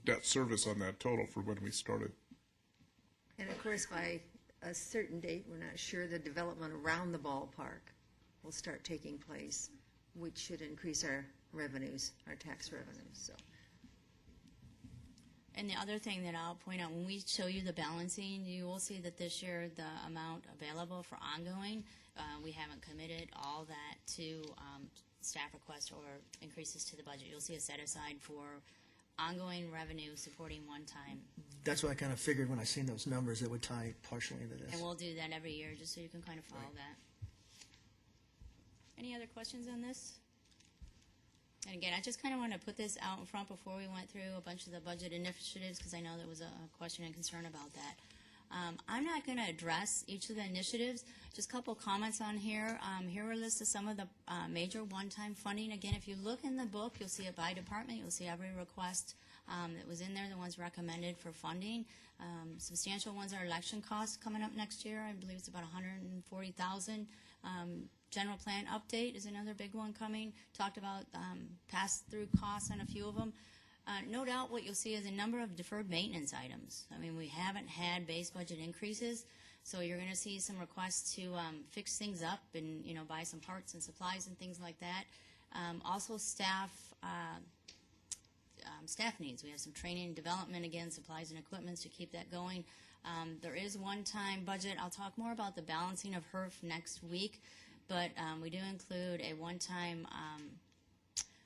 debt service on that total for when we started. And of course, by a certain date, we're not sure, the development around the ballpark will start taking place, which should increase our revenues, our tax revenues, so. And the other thing that I'll point out, when we show you the balancing, you will see that this year the amount available for ongoing, we haven't committed all that to staff requests or increases to the budget. You'll see a set aside for ongoing revenue supporting one-time. That's what I kind of figured when I seen those numbers that would tie partially into this. And we'll do that every year, just so you can kind of follow that. Any other questions on this? And again, I just kind of want to put this out in front before we went through a bunch of the budget initiatives, because I know there was a question and concern about that. I'm not going to address each of the initiatives, just a couple comments on here. Here are a list of some of the major one-time funding. Again, if you look in the book, you'll see it by department. You'll see every request that was in there, the ones recommended for funding. Substantial ones are election costs coming up next year. I believe it's about $140,000. General plan update is another big one coming. Talked about pass-through costs on a few of them. No doubt what you'll see is a number of deferred maintenance items. I mean, we haven't had base budget increases, so you're going to see some requests to fix things up and, you know, buy some parts and supplies and things like that. Also staff needs. We have some training and development, again, supplies and equipment to keep that going. There is one-time budget. I'll talk more about the balancing of HERF next week, but we do include a one-time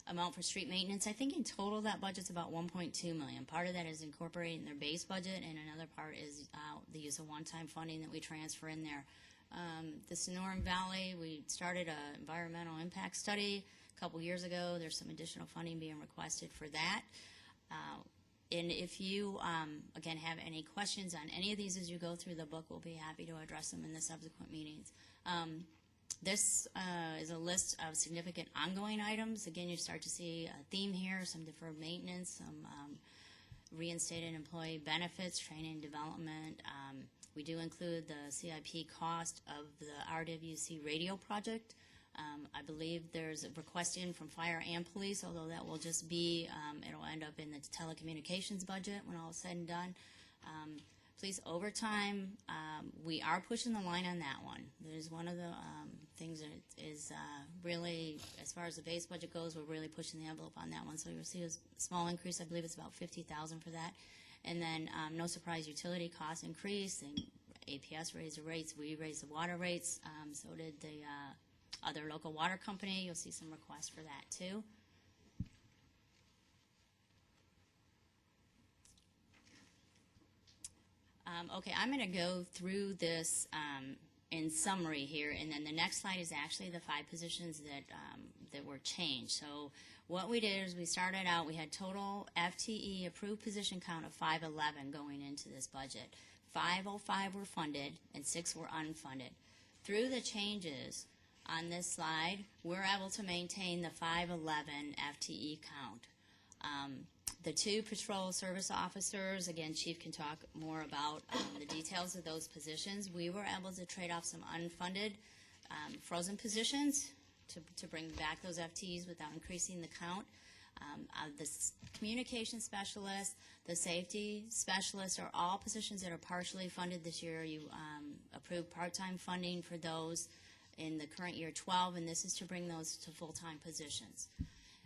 amount for street maintenance. I think in total that budget's about $1.2 million. Part of that is incorporated in their base budget, and another part is the use of one-time funding that we transfer in there. The Sonoran Valley, we started an environmental impact study a couple years ago. There's some additional funding being requested for that. And if you, again, have any questions on any of these as you go through the book, we'll be happy to address them in the subsequent meetings. This is a list of significant ongoing items. Again, you start to see a theme here, some deferred maintenance, some reinstated employee benefits, training and development. We do include the CIP cost of the RWC radio project. I believe there's a request in from fire and police, although that will just be, it'll end up in the telecommunications budget when all is said and done. Police overtime, we are pushing the line on that one. There's one of the things that is really, as far as the base budget goes, we're really pushing the envelope on that one. So you'll see a small increase. I believe it's about $50,000 for that. And then no surprise, utility costs increase. And APS raised the rates. We raised the water rates. So did the other local water company. You'll see some requests for that too. Okay, I'm going to go through this in summary here, and then the next slide is actually the 5 positions that were changed. So what we did is we started out, we had total FTE approved position count of 511 going into this budget. 505 were funded and 6 were unfunded. Through the changes on this slide, we're able to maintain the 511 FTE count. The 2 patrol service officers, again, Chief can talk more about the details of those positions. We were able to trade off some unfunded frozen positions to bring back those FTEs without increasing the count. The communication specialist, the safety specialist are all positions that are partially funded this year. You approved part-time funding for those in the current year 12, and this is to bring those to full-time positions.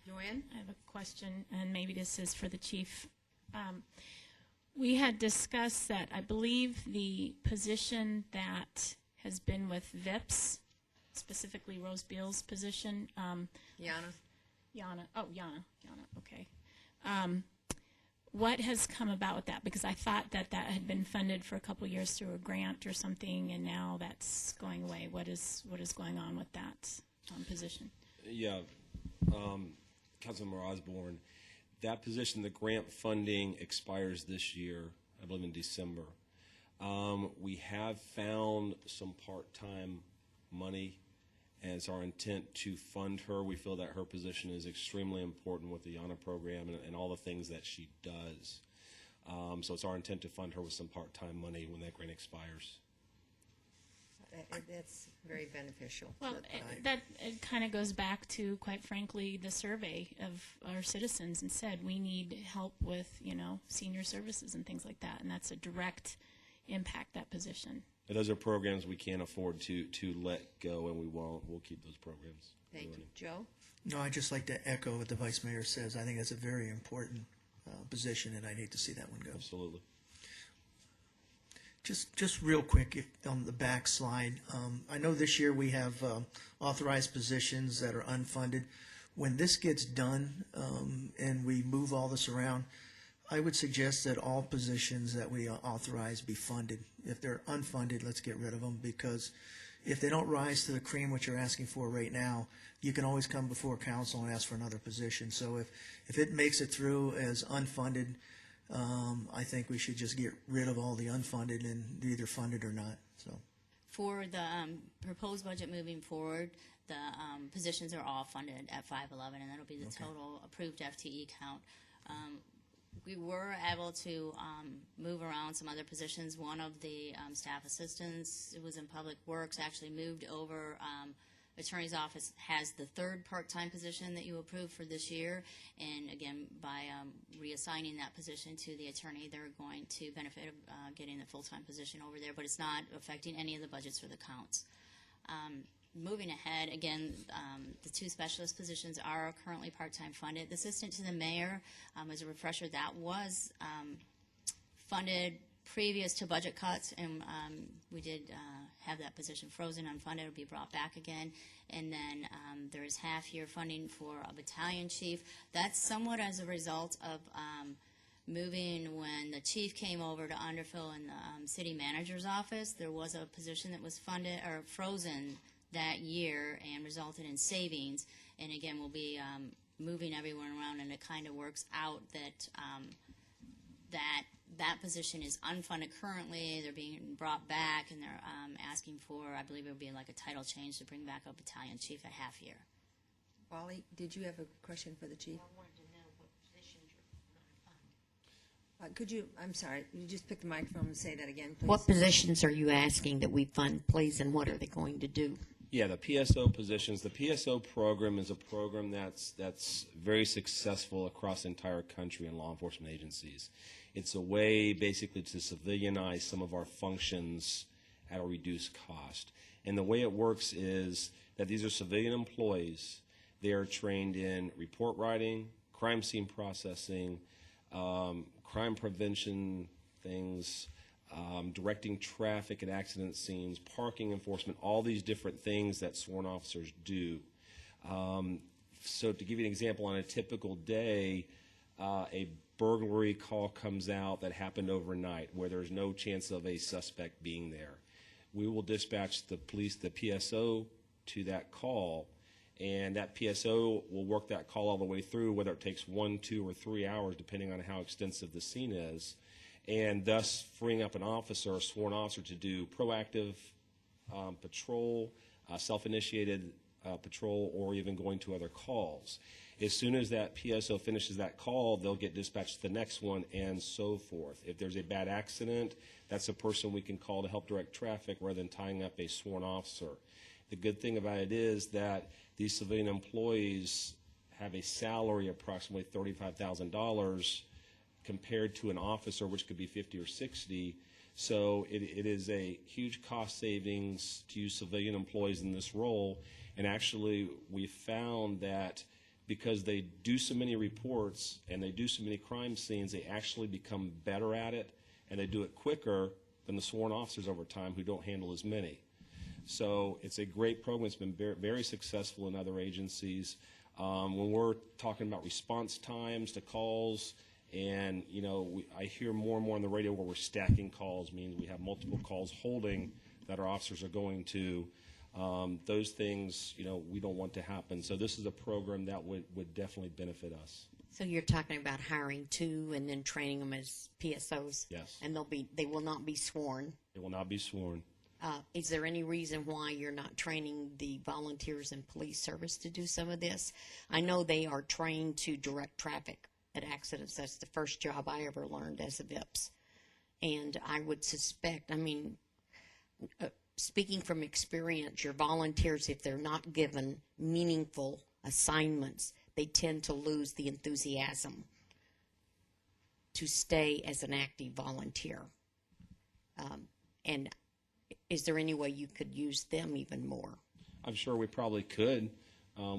Joanne? I have a question, and maybe this is for the chief. We had discussed that I believe the position that has been with VIPS, specifically Rose Beal's position. Yana, okay. What has come about with that? Because I thought that had been funded for a couple of years through a grant or something, and now that's going away. What is going on with that position? Yeah. Councilmember Osborne, that position, the grant funding expires this year, I believe in December. We have found some part-time money and it's our intent to fund her. We feel that her position is extremely important with the HONA program and all the things that she does. So it's our intent to fund her with some part-time money when that grant expires. That's very beneficial. Well, that kind of goes back to, quite frankly, the survey of our citizens and said we need help with, senior services and things like that, and that's a direct impact, that position. And those are programs we can't afford to let go, and we won't. We'll keep those programs. Thank you. Joe? No, I'd just like to echo what the Vice Mayor says. I think that's a very important position, and I'd hate to see that one go. Absolutely. Just real quick, on the back slide, I know this year we have authorized positions that are unfunded. When this gets done and we move all this around, I would suggest that all positions that we authorize be funded. If they're unfunded, let's get rid of them, because if they don't rise to the cream what you're asking for right now, you can always come before council and ask for another position. So if it makes it through as unfunded, I think we should just get rid of all the unfunded and either funded or not. So For the proposed budget moving forward, the positions are all funded at 511, and that'll be the total approved FTE count. We were able to move around some other positions. One of the staff assistants, it was in Public Works, actually moved over. Attorney's office has the third part-time position that you approved for this year, and again, by reassigning that position to the attorney, they're going to benefit of getting the full-time position over there, but it's not affecting any of the budgets for the counts. Moving ahead, again, the two specialist positions are currently part-time funded. The assistant to the mayor, as a refresher, that was funded previous to budget cuts, and we did have that position frozen, unfunded. It'll be brought back again. And then there is half-year funding for a battalion chief. That's somewhat as a result of moving when the chief came over to underfill in the city manager's office. There was a position that was funded or frozen that year and resulted in savings. And again, we'll be moving everyone around, and it kind of works out that that position is unfunded currently. They're being brought back, and they're asking for, I believe it would be like a title change to bring back a battalion chief at half year. Wally, did you have a question for the chief? I wanted to know what positions you're not funding. Could you, I'm sorry, you just pick the microphone and say that again, please. What positions are you asking that we fund, please, and what are they going to do? Yeah, the PSO positions. The PSO program is a program that's very successful across the entire country in law enforcement agencies. It's a way basically to civilianize some of our functions at a reduced cost. And the way it works is that these are civilian employees. They are trained in report writing, crime scene processing, crime prevention things, directing traffic at accident scenes, parking enforcement, all these different things that sworn officers do. So to give you an example, on a typical day, a burglary call comes out that happened overnight where there's no chance of a suspect being there. We will dispatch the police, the PSO, to that call, and that PSO will work that call all the way through, whether it takes 1, 2, or 3 hours, depending on how extensive the scene is, and thus freeing up an officer, a sworn officer, to do proactive patrol, self-initiated patrol, or even going to other calls. As soon as that PSO finishes that call, they'll get dispatched to the next one, and so forth. If there's a bad accident, that's a person we can call to help direct traffic rather than tying up a sworn officer. The good thing about it is that these civilian employees have a salary approximately $35,000 compared to an officer, which could be 50 or 60. So it is a huge cost savings to use civilian employees in this role. And actually, we found that because they do so many reports and they do so many crime scenes, they actually become better at it, and they do it quicker than the sworn officers over time who don't handle as many. So it's a great program. It's been very, very successful in other agencies. When we're talking about response times to calls, and I hear more and more on the radio where we're stacking calls, means we have multiple calls holding that our officers are going to. Those things, we don't want to happen. So this is a program that would definitely benefit us. So you're talking about hiring two and then training them as PSOs? Yes. And they will not be sworn? They will not be sworn. Is there any reason why you're not training the volunteers in police service to do some of this? I know they are trained to direct traffic at accidents. That's the first job I ever learned as a VIPS. And I would suspect, I mean, speaking from experience, your volunteers, if they're not given meaningful assignments, they tend to lose the enthusiasm to stay as an active volunteer. And is there any way you could use them even more? I'm sure we probably could.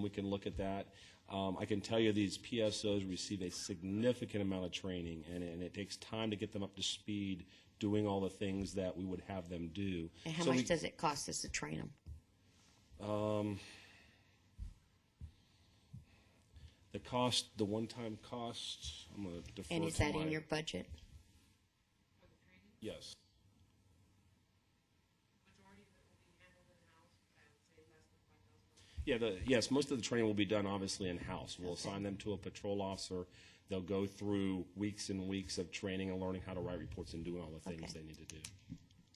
We can look at that. I can tell you these PSOs receive a significant amount of training, and it takes time to get them up to speed doing all the things that we would have them do. And how much does it cost us to train them? The cost, the one-time cost, I'm going to defer And is to that in your budget? Yes. Yeah, yes, most of the training will be done obviously in-house. We'll assign them to a patrol officer. They'll go through weeks and weeks of training and learning how to write reports and doing all the things they need to do.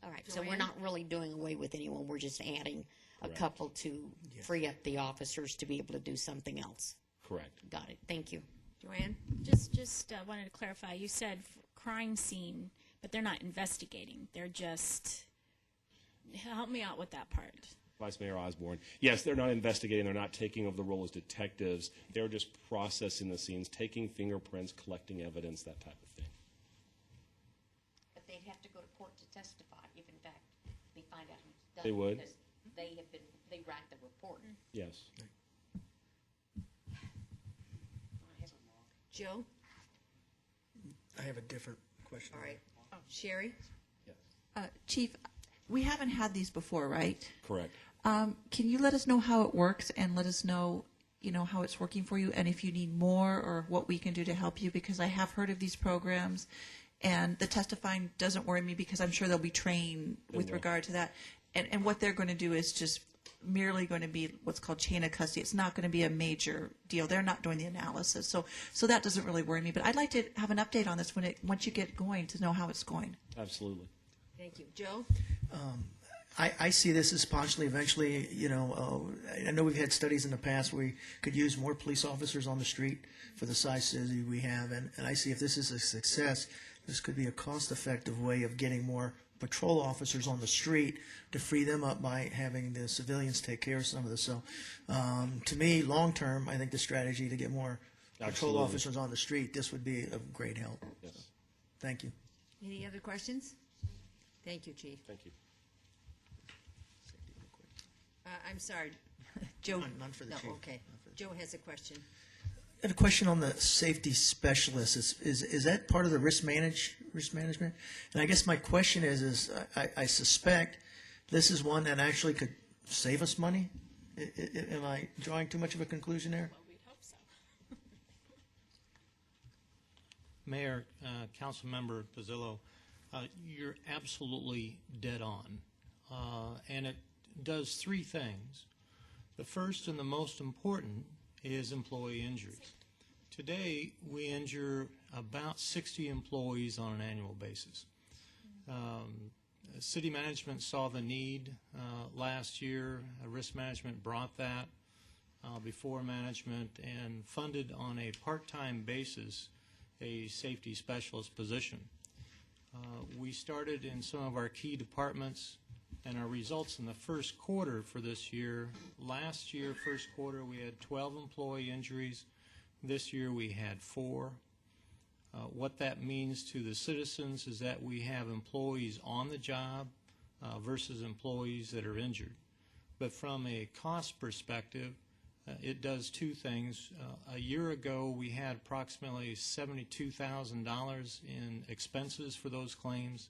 All right, so we're not really doing away with anyone. We're just adding a Correct. couple to free up the officers to be able to do something else. Correct. Got it. Thank you. Joanne? Just wanted to clarify. You said crime scene, but they're not investigating. They're just, help me out with that part. Vice Mayor Osborne. Yes, they're not investigating. They're not taking over the role as detectives. They're just processing the scenes, taking fingerprints, collecting evidence, that type of thing. But they'd have to go to court to testify if, in fact, they find out who's done it. They would. Because they write the report. Yes. Joe? I have a different question. All right. Sherry? Chief, we haven't had these before, right? Correct. Can you let us know how it works and let us know, how it's working for you and if you need more or what we can do to help you? Because I have heard of these programs, and the testifying doesn't worry me because I'm sure they'll be trained with regard to that. And what they're going to do is just merely going to be what's called chain of custody. It's not going to be a major deal. They're not doing the analysis. So that doesn't really worry me. But I'd like to have an update on this once you get going to know how it's going. Absolutely. Thank you. Joe? I see this as possibly eventually, I know we've had studies in the past where we could use more police officers on the street for the size city we have, and I see if this is a success, this could be a cost-effective way of getting more patrol officers on the street to free them up by having the civilians take care of some of this. So, to me, long-term, I think the strategy to get more patrol Absolutely. officers on the street, this would be of great help. Yes. Thank you. Any other questions? Thank you, Chief. Thank you. I'm sorry. Joe? None for the No, chief. okay. Joe has a question. I have a question on the safety specialist. Is that part of the risk management? And I guess my question is I suspect this is one that actually could save us money. Am I drawing too much of a conclusion there? Well, we'd hope so. Mayor, Councilmember Pizzillo, you're absolutely dead on. And it does three things. The first and the most important is employee injuries. Today, we injure about 60 employees on an annual basis. City management saw the need last year. Risk management brought that before management and funded on a part-time basis a safety specialist position. We started in some of our key departments, and our results in the first quarter for this year, last year, first quarter, we had 12 employee injuries. This year we had 4. What that means to the citizens is that we have employees on the job versus employees that are injured. But from a cost perspective, it does two things. A year ago, we had approximately $72,000 in expenses for those claims.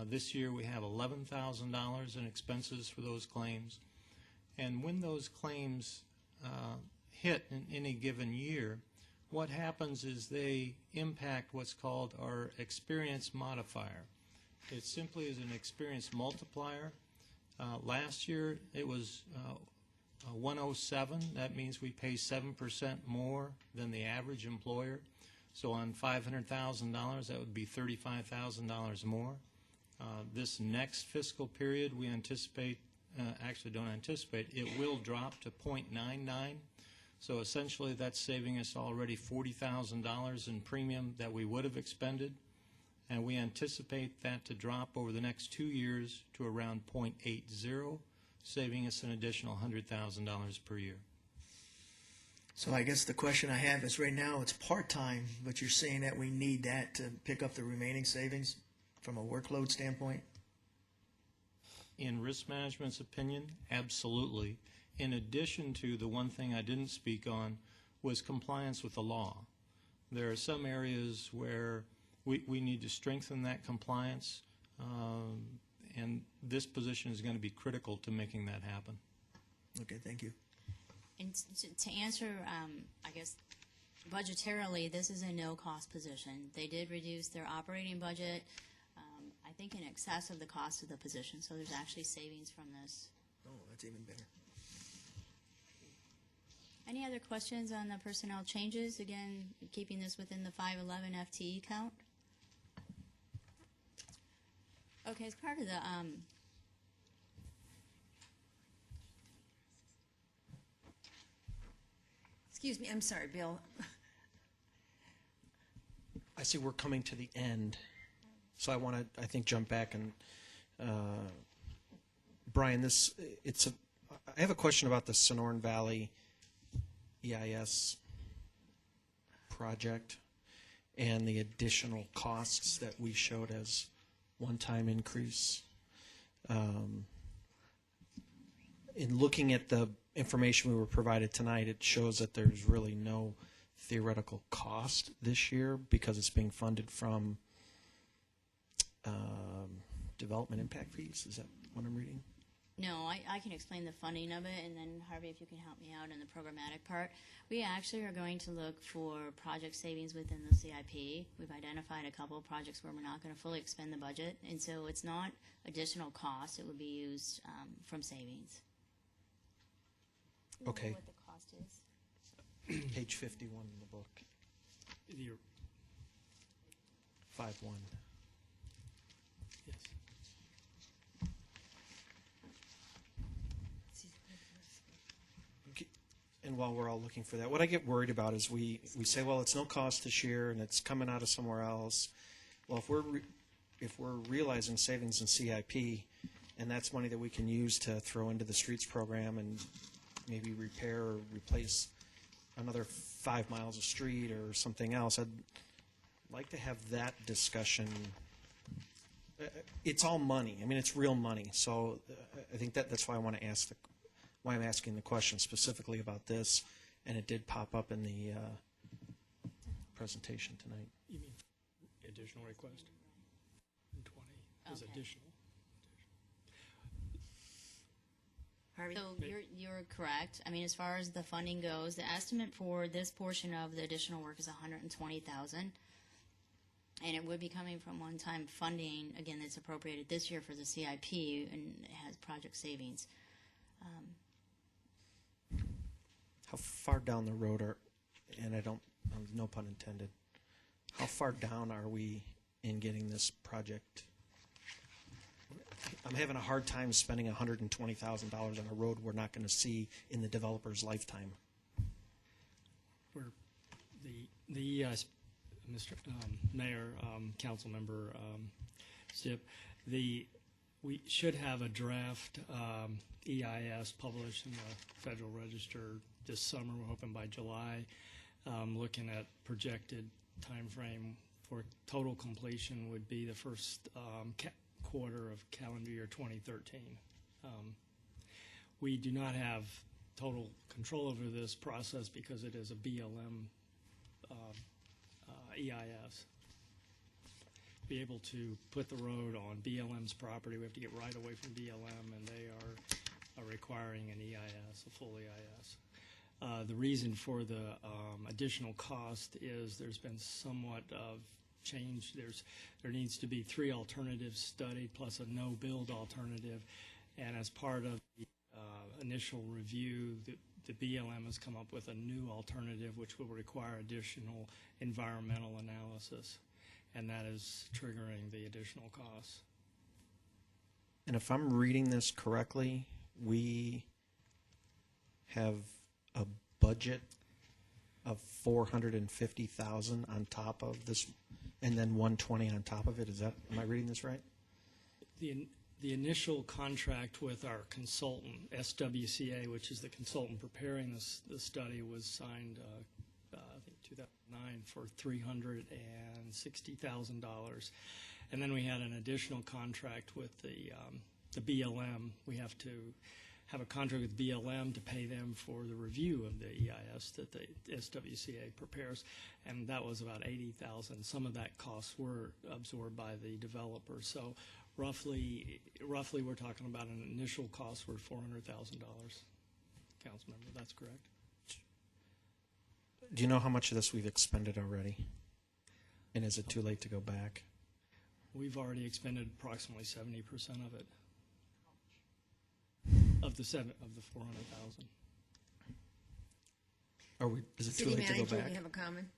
This year, we have $11,000 in expenses for those claims. And when those claims hit in any given year, what happens is they impact what's called our experience modifier. It simply is an experience multiplier. Last year, it was 107. That means we pay 7% more than the average employer. So on $500,000, that would be $35,000 more. This next fiscal period, we anticipate, actually don't anticipate, it will drop to 0.99. So essentially, that's saving us already $40,000 in premium that we would have expended. And we anticipate that to drop over the next 2 years to around 0.80, saving us an additional $100,000 per year. So I guess the question I have is, right now it's part-time, but you're saying that we need that to pick up the remaining savings from a workload standpoint? In risk management's opinion, absolutely. In addition to the one thing I didn't speak on was compliance with the law. There are some areas where we need to strengthen that compliance, and this position is going to be critical to making that happen. Okay, thank you. And to answer, I guess, budgetarily, this is a no-cost position. They did reduce their operating budget, I think in excess of the cost of the position, so there's actually savings from this. Oh, that's even better. Any other questions on the personnel changes? Again, keeping this within the 511 FTE count. Okay, as part of the Excuse me, I'm sorry, Bill. I see we're coming to the end, so I want to, I think, jump back and, Brian, I have a question about the Sonoran Valley EIS project and the additional costs that we showed as one-time increase. In looking at the information we were provided tonight, it shows that there's really no theoretical cost this year because it's being funded from development impact fees. Is that what I'm reading? No, I can explain the funding of it, and then Harvey, if you can help me out in the programmatic part. We actually are going to look for project savings within the CIP. We've identified a couple of projects where we're not going to fully expend the budget, and so it's not additional cost. It would be used from savings. Okay. You know what the cost is? Page 51 in the book. 5-1. Yes. And while we're all looking for that, what I get worried about is we say, well, it's no cost this year and it's coming out of somewhere else. Well, if we're realizing savings in CIP, and that's money that we can use to throw into the streets program and maybe repair or replace another 5 miles of street or something else, I'd like to have that discussion. It's all money. I mean, it's real money. So I think that's why I want to ask why I'm asking the question specifically about this, and it did pop up in the presentation tonight. You mean additional request? 20 is additional. So you're correct. I mean, as far as the funding goes, the estimate for this portion of the additional work is $120,000, and it would be coming from one-time funding. Again, that's appropriated this year for the CIP, and it has project savings. How far down the road and I don't, no pun intended, how far down are we in getting this project? I'm having a hard time spending $120,000 on a road we're not going to see in the developer's lifetime. Where the Mr. Mayor, Council Member Stipp, we should have a draft EIS published in the Federal Register this summer. We're hoping by July. Looking at projected time frame for total completion would be the first quarter of calendar year 2013. We do not have total control over this process because it is a BLM EIS. Be able to put the road on BLM's property, we have to get right away from BLM, and they are requiring an EIS, a full EIS. The reason for the additional cost is there's been somewhat of change. There needs to be 3 alternatives studied plus a no-build alternative, and as part of the initial review, the BLM has come up with a new alternative which will require additional environmental analysis, and that is triggering the additional costs. And if I'm reading this correctly, we have a budget of 450,000 on top of this, and then 120 on top of it. Is that, am I reading this right? The initial contract with our consultant, SWCA, which is the consultant preparing this study, was signed, I think 2009 for $360,000. And then we had an additional contract with the BLM. We have to have a contract with BLM to pay them for the review of the EIS that the SWCA prepares, and that was about $80,000. Some of that costs were absorbed by the developer. So roughly we're talking about an initial cost worth $400,000. Councilmember, that's correct. Do you know how much of this we've expended already? And is it too late to go back? We've already expended approximately 70% of it. Of the 400,000. Is it too City late to go manager, back? you have a comment?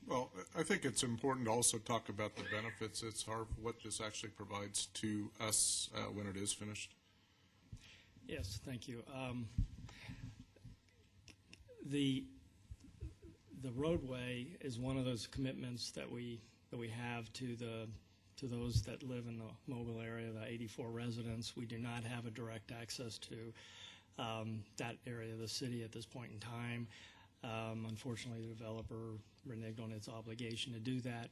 Well, I think it's important to also talk about the benefits it's what this actually provides to us when it is finished. Yes, thank you. The roadway is one of those commitments that we have to those that live in the mobile area, the 84 residents. We do not have a direct access to that area of the city at this point in time. Unfortunately, the developer reneged on its obligation to do that.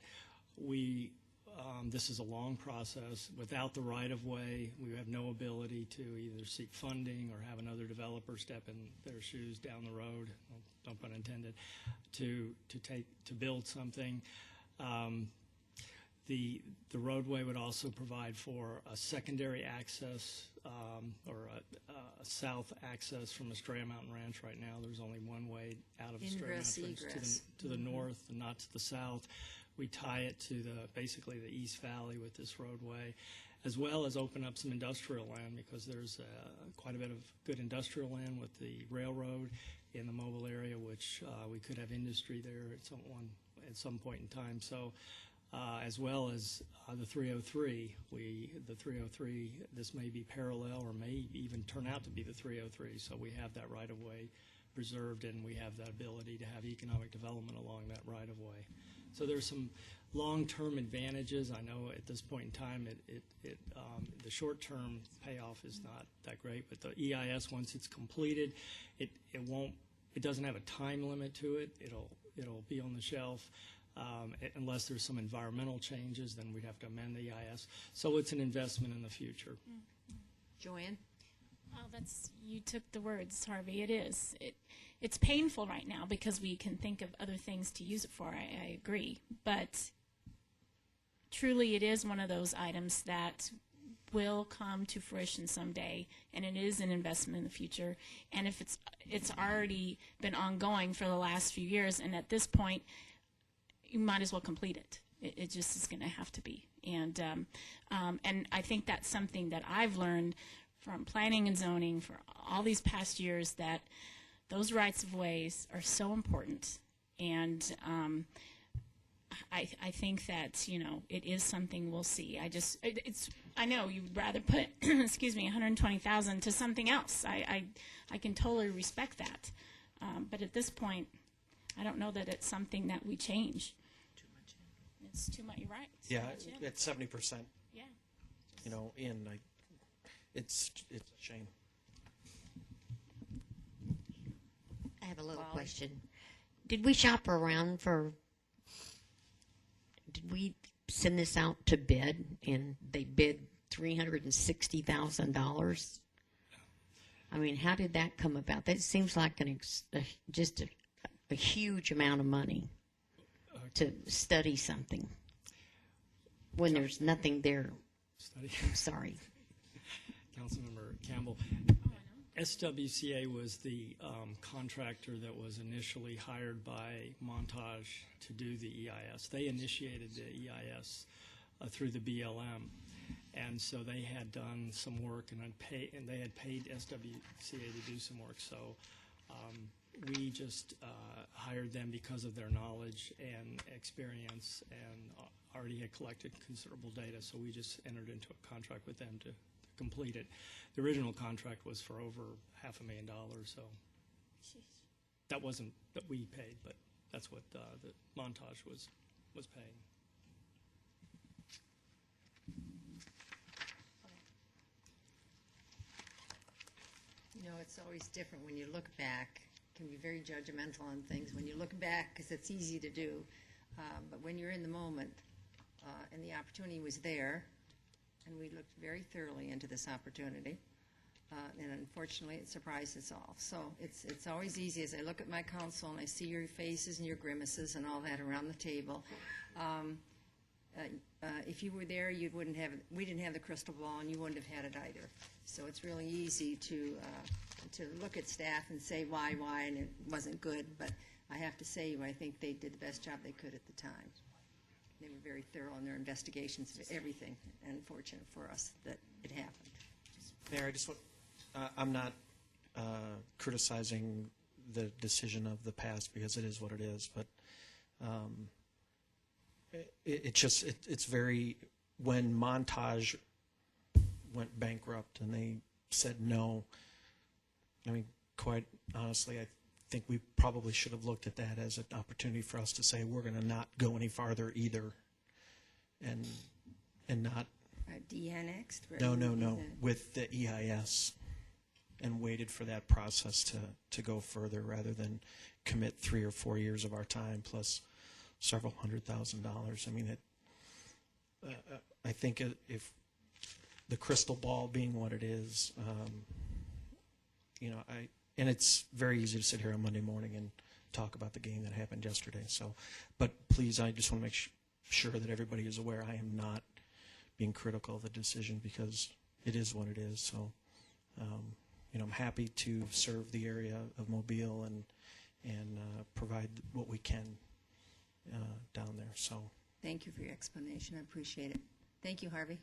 This is a long process. Without the right-of-way, we have no ability to either seek funding or have another developer step in their shoes down the road, no pun intended, to build something. The roadway would also provide for a secondary access or a south access from Estrella Mountain Ranch. Right now, there's only one way out of Estrella Mountain Ranch to the north and not to the south. We tie it to basically the East Valley with this roadway, as well as open up some industrial land because there's quite a bit of good industrial land with the railroad in the mobile area, which we could have industry there at some point in time. So. As well as the 303. The 303, this may be parallel or may even turn out to be the 303. So we have that right-of-way preserved, and we have that ability to have economic development along that right-of-way. So there's some long-term advantages. I know at this point in time, the short-term payoff is not that great, but the EIS, once it's completed, it doesn't have a time limit to it. It'll be on the shelf. Unless there's some environmental changes, then we'd have to amend the EIS. So it's an investment in the future. Joanne? Oh, you took the words, Harvey. It is. It's painful right now because we can think of other things to use it for. I agree. But truly it is one of those items that will come to fruition someday, and it is an investment in the future. And if it's already been ongoing for the last few years, and at this point, you might as well complete it. It just is going to have to be. And I think that's something that I've learned from planning and zoning for all these past years, that those rights of ways are so important. And I think that, it is something we'll see. I know you'd rather put, excuse me, 120,000 to something else. I can totally respect that. But at this point, I don't know that it's something that we change. It's too much. You're right. Yeah, it's 70%. Yeah. It's a shame. I have a little question. Did we shop around did we send this out to bid, and they bid $360,000? I mean, how did that come about? That seems like just a huge amount of money to study something when there's nothing there. I'm sorry. Councilmember Campbell. SWCA was the contractor that was initially hired by Montage to do the EIS. They initiated the EIS through the BLM, and so they had done some work, and they had paid SWCA to do some work. So we just hired them because of their knowledge and experience, and already had collected considerable data. So we just entered into a contract with them to complete it. The original contract was for over $500,000, so that wasn't that we paid, but that's what the Montage was paying. You know, it's always different when you look back. Can be very judgmental on things when you look back because it's easy to do. But when you're in the moment and the opportunity was there, and we looked very thoroughly into this opportunity, and unfortunately it surprised us all. So it's always easy as I look at my council and I see your faces and your grimaces and all that around the table. If you were there, we didn't have the crystal ball, and you wouldn't have had it either. So it's really easy to look at staff and say why, and it wasn't good. But I have to say, I think they did the best job they could at the time. They were very thorough in their investigations of everything, and fortunate for us that it happened. Mayor, I just want, I'm not criticizing the decision of the past because it is what it is, but it's very, when Montage went bankrupt and they said no, I mean, quite honestly, I think we probably should have looked at that as an opportunity for us to say we're going to not go any farther either, and not De-annexed? no with the EIS, and waited for that process to go further rather than commit 3 or 4 years of our time plus several $100,000. I mean, I think if the crystal ball being what it is, and it's very easy to sit here on Monday morning and talk about the game that happened yesterday. So, but please, I just want to make sure that everybody is aware I am not being critical of the decision because it is what it is. So, I'm happy to serve the area of Mobile and provide what we can down there. So, Thank you for your explanation. I appreciate it. Thank you, Harvey.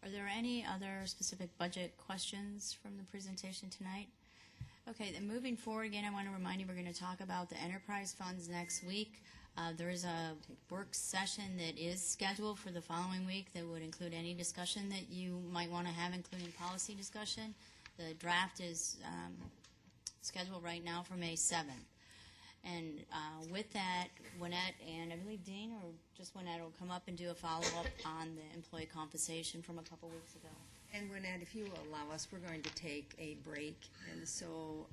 Are there any other specific budget questions from the presentation tonight? Okay, then moving forward again, I want to remind you we're going to talk about the enterprise funds next week. There is a work session that is scheduled for the following week that would include any discussion that you might want to have, including policy discussion. The draft is scheduled right now for May 7th. And with that, Winnette and I believe Dean or just Winnette will come up and do a follow-up on the employee compensation from a couple weeks ago. And Winnette, if you will allow us, we're going to take a break. And so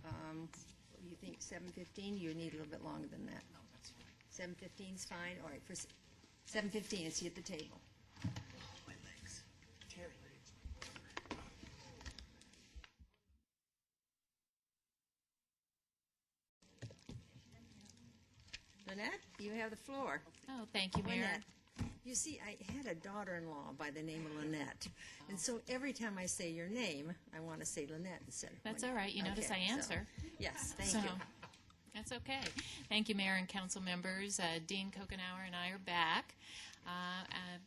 you think 7:15? You need a little bit longer than that. No, that's fine. 7:15 is fine? All right, for 7:15, it's you at the table. My legs. Terry. Lynette, you have the floor. Oh, thank you, Mayor. Lynette, you see, I had a daughter-in-law by the name of Lynette, and so every time I say your name, I want to say Lynette instead of That's Lynette. all right. You notice I answer. Yes, thank So, you. That's okay. Thank you, Mayor and council members. Dean Kokenauer and I are back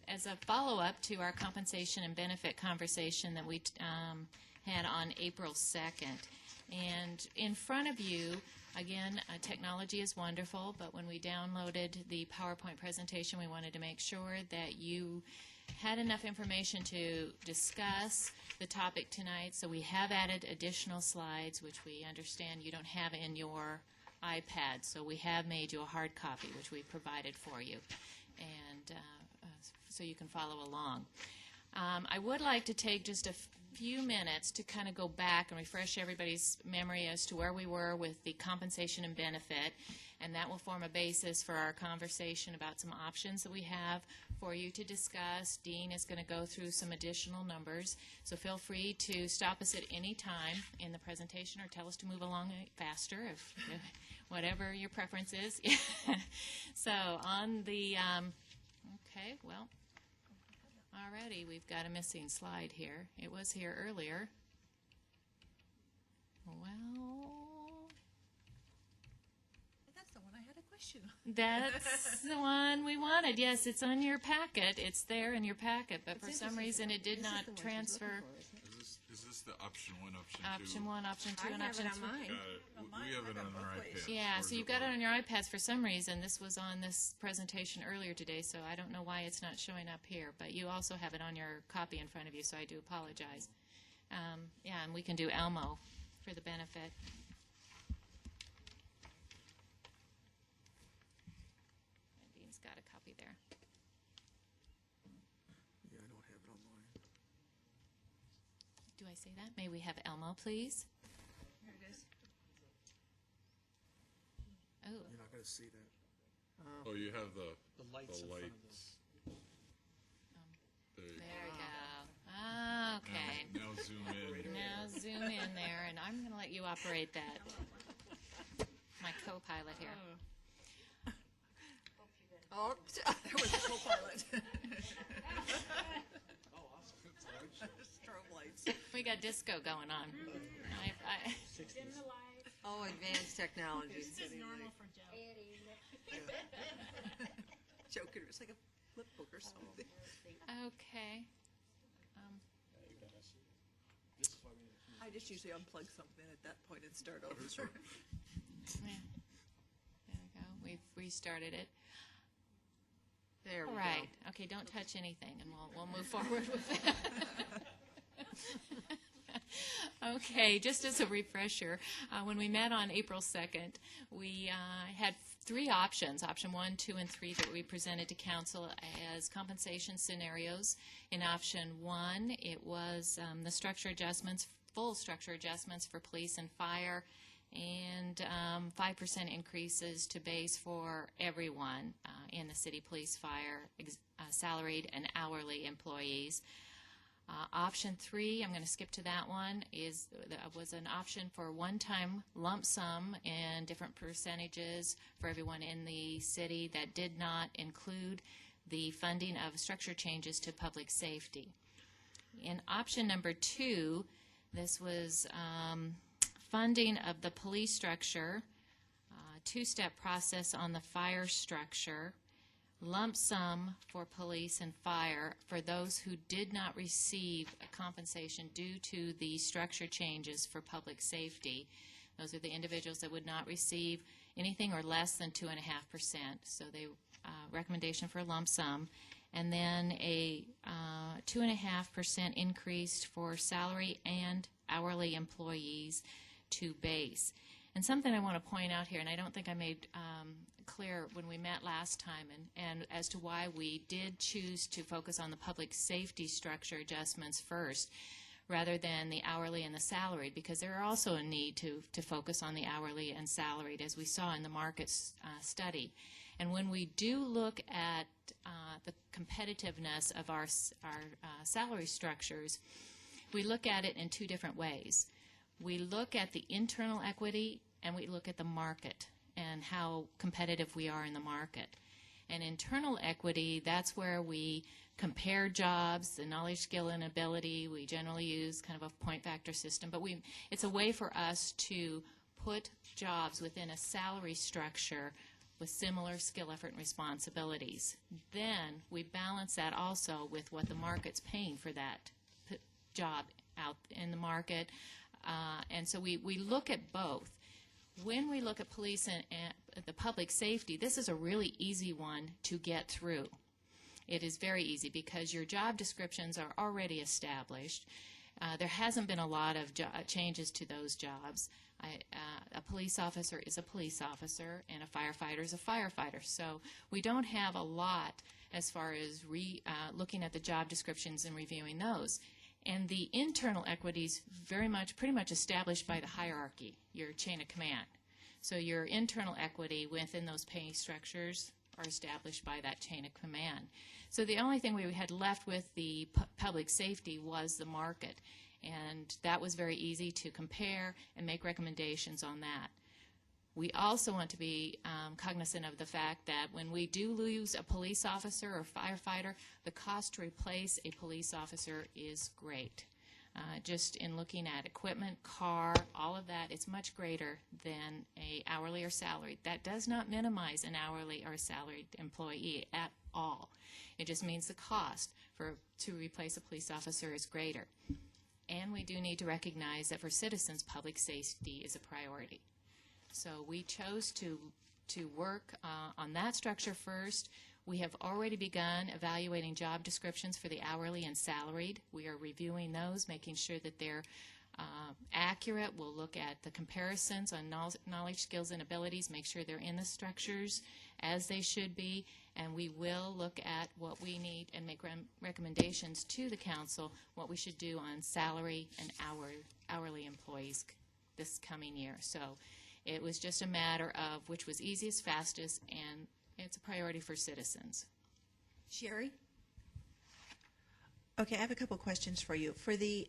as a follow-up to our compensation and benefit conversation that we had on April 2nd. And in front of you, again, technology is wonderful, but when we downloaded the PowerPoint presentation, we wanted to make sure that you had enough information to discuss the topic tonight. So we have added additional slides, which we understand you don't have in your iPad. So we have made you a hard copy, which we provided for you, and so you can follow along. I would like to take just a few minutes to kind of go back and refresh everybody's memory as to where we were with the compensation and benefit, and that will form a basis for our conversation about some options that we have for you to discuss. Dean is going to go through some additional numbers, so feel free to stop us at any time in the presentation or tell us to move along faster, if whatever your preference is. So on the, okay, well, alrighty, we've got a missing slide here. It was here earlier. Well, that's the one I had a question on. That's the one we wanted. Yes, it's on your packet. It's there in your packet, but for some reason it did not transfer. Is this the option 1, option 2? Option 1, option 2, and I have option it 3. on mine. Got it. We have it on our iPad. Yeah, so you've got it on your iPads for some reason. This was on this presentation earlier today, so I don't know why it's not showing up here. But you also have it on your copy in front of you, so I do apologize. Yeah, and we can do Elmo for the benefit. And Dean's got a copy there. Yeah, I don't have it on mine. Do I say that? May we have Elmo, please? Here it is. Oh. You're not going to see that. Oh, you have the lights in front of lights. There we go. Okay. Now zoom in. Now zoom in there, and I'm going to let you operate that. My co-pilot here. Oh, there was a co-pilot. Strobe lights. We got disco going on. Oh, advanced technology. This is normal for Joe. Joking, it's like a flip book or something. Okay. I just usually unplug something at that point and start over. Yeah. There we go. We've restarted it. There we All go. right. Okay, don't touch anything, and we'll move forward with that. Okay, just as a refresher, when we met on April 2nd, we had 3 options, option 1, 2, and 3, that we presented to council as compensation scenarios. In option 1, it was the structure adjustments, full structure adjustments for police and fire, and 5% increases to base for everyone in the city, police, fire, salaried and hourly employees. Option 3, I'm going to skip to that one, was an option for one-time lump sum and different percentages for everyone in the city that did not include the funding of structure changes to public safety. In option number 2, this was funding of the police structure, 2-step process on the fire structure, lump sum for police and fire for those who did not receive a compensation due to the structure changes for public safety. Those are the individuals that would not receive anything or less than 2.5%. So they recommendation for a lump sum. And then a 2.5% increase for salary and hourly employees to base. And something I want to point out here, and I don't think I made clear when we met last time, and as to why we did choose to focus on the public safety structure adjustments first rather than the hourly and the salaried, because there are also a need to focus on the hourly and salaried, as we saw in the market study. And when we do look at the competitiveness of our salary structures, we look at it in 2 different ways. We look at the internal equity and we look at the market and how competitive we are in the market. And internal equity, that's where we compare jobs, the knowledge, skill, and ability. We generally use kind of a point factor system, but it's a way for us to put jobs within a salary structure with similar skill, effort, and responsibilities. Then we balance that also with what the market's paying for that job out in the market. And so we look at both. When we look at police and the public safety, this is a really easy one to get through. It is very easy because your job descriptions are already established. There hasn't been a lot of changes to those jobs. A police officer is a police officer and a firefighter is a firefighter. So we don't have a lot as far as looking at the job descriptions and reviewing those. And the internal equities pretty much established by the hierarchy, your chain of command. So your internal equity within those pay structures are established by that chain of command. So the only thing we had left with the public safety was the market. And that was very easy to compare and make recommendations on that. We also want to be cognizant of the fact that when we do lose a police officer or firefighter, the cost to replace a police officer is great. Just in looking at equipment, car, all of that, it's much greater than a hourly or salaried. That does not minimize an hourly or salaried employee at all. It just means the cost to replace a police officer is greater. And we do need to recognize that for citizens, public safety is a priority. So we chose to work on that structure first. We have already begun evaluating job descriptions for the hourly and salaried. We are reviewing those, making sure that they're accurate. We'll look at the comparisons on knowledge, skills, and abilities, make sure they're in the structures as they should be, and we will look at what we need and make recommendations to the council, what we should do on salary and hourly employees this coming year. So it was just a matter of which was easiest, fastest, and it's a priority for citizens. Sherry? Okay, I have a couple questions for you. For the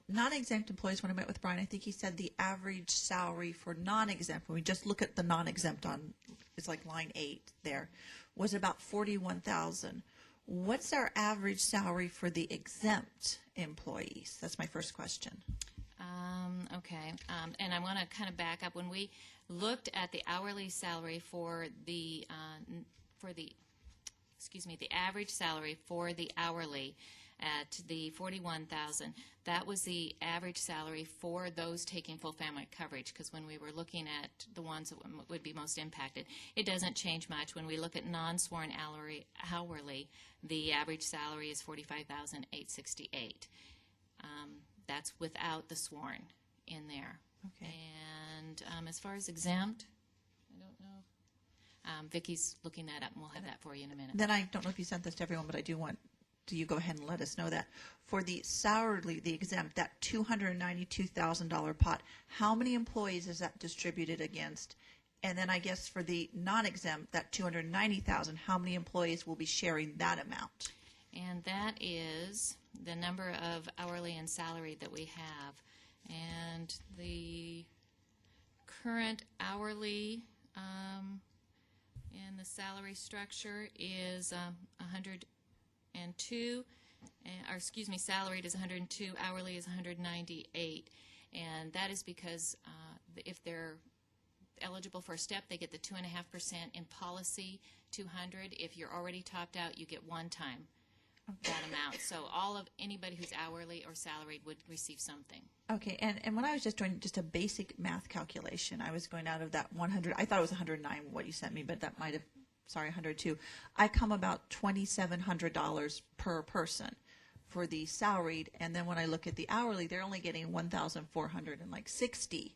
non-exempt employees, when I met with Brian, I think he said the average salary for non-exempt, when we just look at the non-exempt on, it's like line 8 there, was about $41,000. What's our average salary for the exempt employees? That's my first question. Okay, and I want to kind of back up. When we looked at the hourly salary for the average salary for the hourly at the $41,000, that was the average salary for those taking full family coverage, because when we were looking at the ones that would be most impacted, it doesn't change much. When we look at non-sworn hourly, the average salary is $45,868. That's without the sworn in there. Okay. And as far as exempt, I don't know. Vicky's looking that up, and we'll have that for you in a minute. Then I don't know if you sent this to everyone, but I do want you go ahead and let us know that. For the salary, the exempt, that $292,000 pot, how many employees is that distributed against? And then I guess for the non-exempt, that $290,000, how many employees will be sharing that amount? And that is the number of hourly and salaried that we have. And the current hourly in the salary structure is 102, or excuse me, salaried is 102, hourly is 198. And that is because if they're eligible for a step, they get the 2.5% in policy, 200. If you're already topped out, you get one time that amount. So anybody who's hourly or salaried would receive something. Okay, and when I was just doing just a basic math calculation, I was going out of that 100, I thought it was 109 what you sent me, but that might have, 102. I come about $2,700 per person for the salaried, and then when I look at the hourly, they're only getting $1,460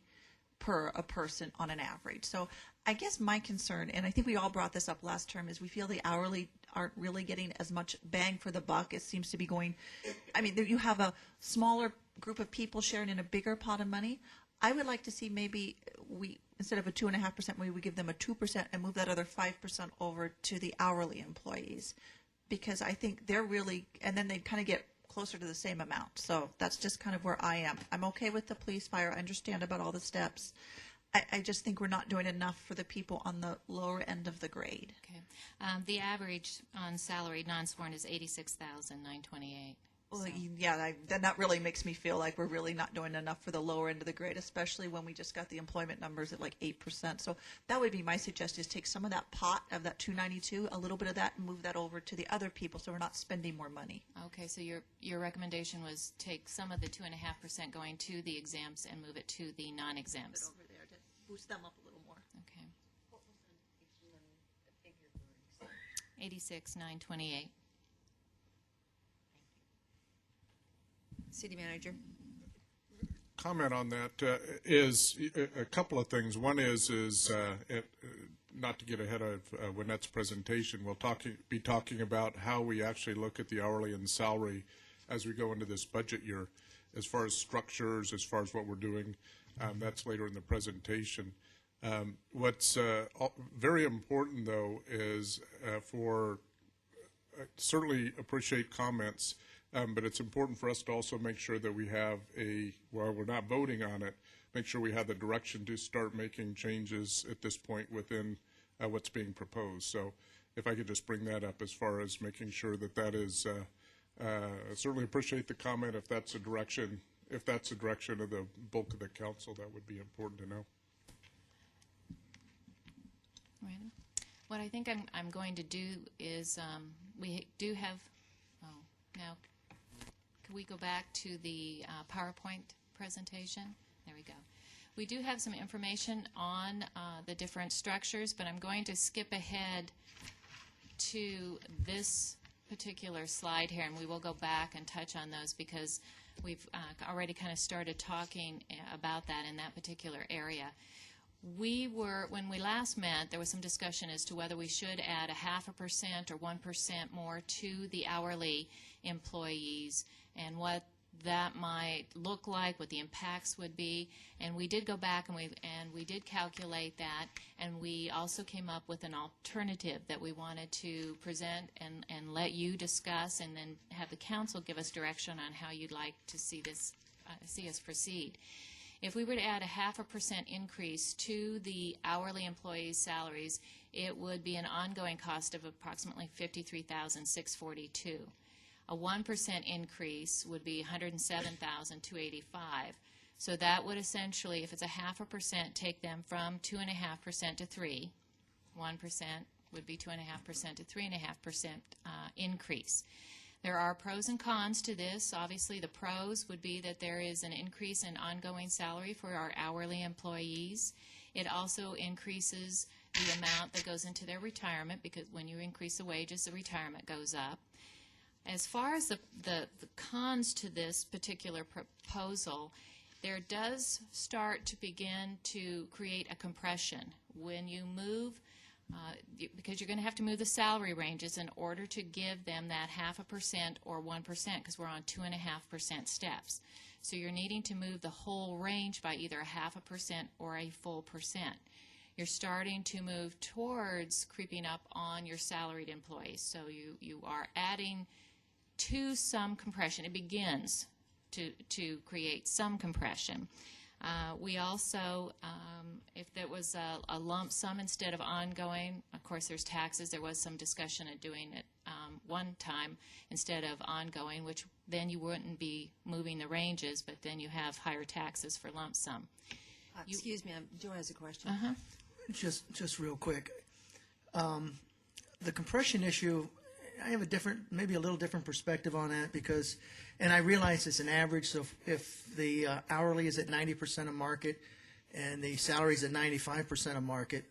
per a person on an average. So I guess my concern, and I think we all brought this up last term, is we feel the hourly aren't really getting as much bang for the buck. It seems to be going, I mean, you have a smaller group of people sharing in a bigger pot of money. I would like to see maybe we, instead of a 2.5%, maybe we give them a 2% and move that other 5% over to the hourly employees, because I think they're really, and then they kind of get closer to the same amount. So that's just kind of where I am. I'm okay with the police, fire. I understand about all the steps. I just think we're not doing enough for the people on the lower end of the grade. Okay. The average on salaried non-sworn is $86,928. Well, yeah, then that really makes me feel like we're really not doing enough for the lower end of the grade, especially when we just got the employment numbers at like 8%. So that would be my suggestion, is take some of that pot of that 292, a little bit of that, and move that over to the other people so we're not spending more money. Okay, so your recommendation was take some of the 2.5% going to the exempts and move it to the non-exempts. Over there to boost them up a little more. Okay. 86,928. City Manager. Comment on that is a couple of things. One is not to get ahead of Wynette's presentation, we'll be talking about how we actually look at the hourly and salary as we go into this budget year, as far as structures, as far as what we're doing. That's later in the presentation. What's very important, though, is certainly appreciate comments, but it's important for us to also make sure that we have while we're not voting on it, make sure we have the direction to start making changes at this point within what's being proposed. So if I could just bring that up as far as making sure that is, certainly appreciate the comment. If that's a direction of the bulk of the council, that would be important to know. Right. What I think I'm going to do is we do have, now Could we go back to the PowerPoint presentation? There we go. We do have some information on the different structures, but I'm going to skip ahead to this particular slide here, and we will go back and touch on those because we've already kind of started talking about that in that particular area. When we last met, there was some discussion as to whether we should add 0.5% or 1% more to the hourly employees and what that might look like, what the impacts would be. And we did go back and we did calculate that, and we also came up with an alternative that we wanted to present and let you discuss, and then have the council give us direction on how you'd like to see this, see us proceed. If we were to add 0.5% increase to the hourly employees' salaries, it would be an ongoing cost of approximately $53,642. A 1% increase would be $107,285. So that would essentially, if it's 0.5%, take them from 2.5% to 3%. 1% would be 2.5% to 3.5% increase. There are pros and cons to this. Obviously, the pros would be that there is an increase in ongoing salary for our hourly employees. It also increases the amount that goes into their retirement, because when you increase the wages, the retirement goes up. As far as the cons to this particular proposal, there does start to begin to create a compression. When you move, because you're going to have to move the salary ranges in order to give them that 0.5% or 1%, because we're on 2.5% steps. So you're needing to move the whole range by either 0.5% or a full percent. You're starting to move towards creeping up on your salaried employees. So you are adding to some compression. It begins to create some compression. We also, if there was a lump sum instead of ongoing, of course there's taxes. There was some discussion of doing it one time instead of ongoing, which then you wouldn't be moving the ranges, but then you have higher taxes for lump sum. Excuse me, Joe has a question. Just real quick. The compression issue, I have maybe a little different perspective on that, because, and I realize it's an average, so if the hourly is at 90% of market and the salary is at 95% of market,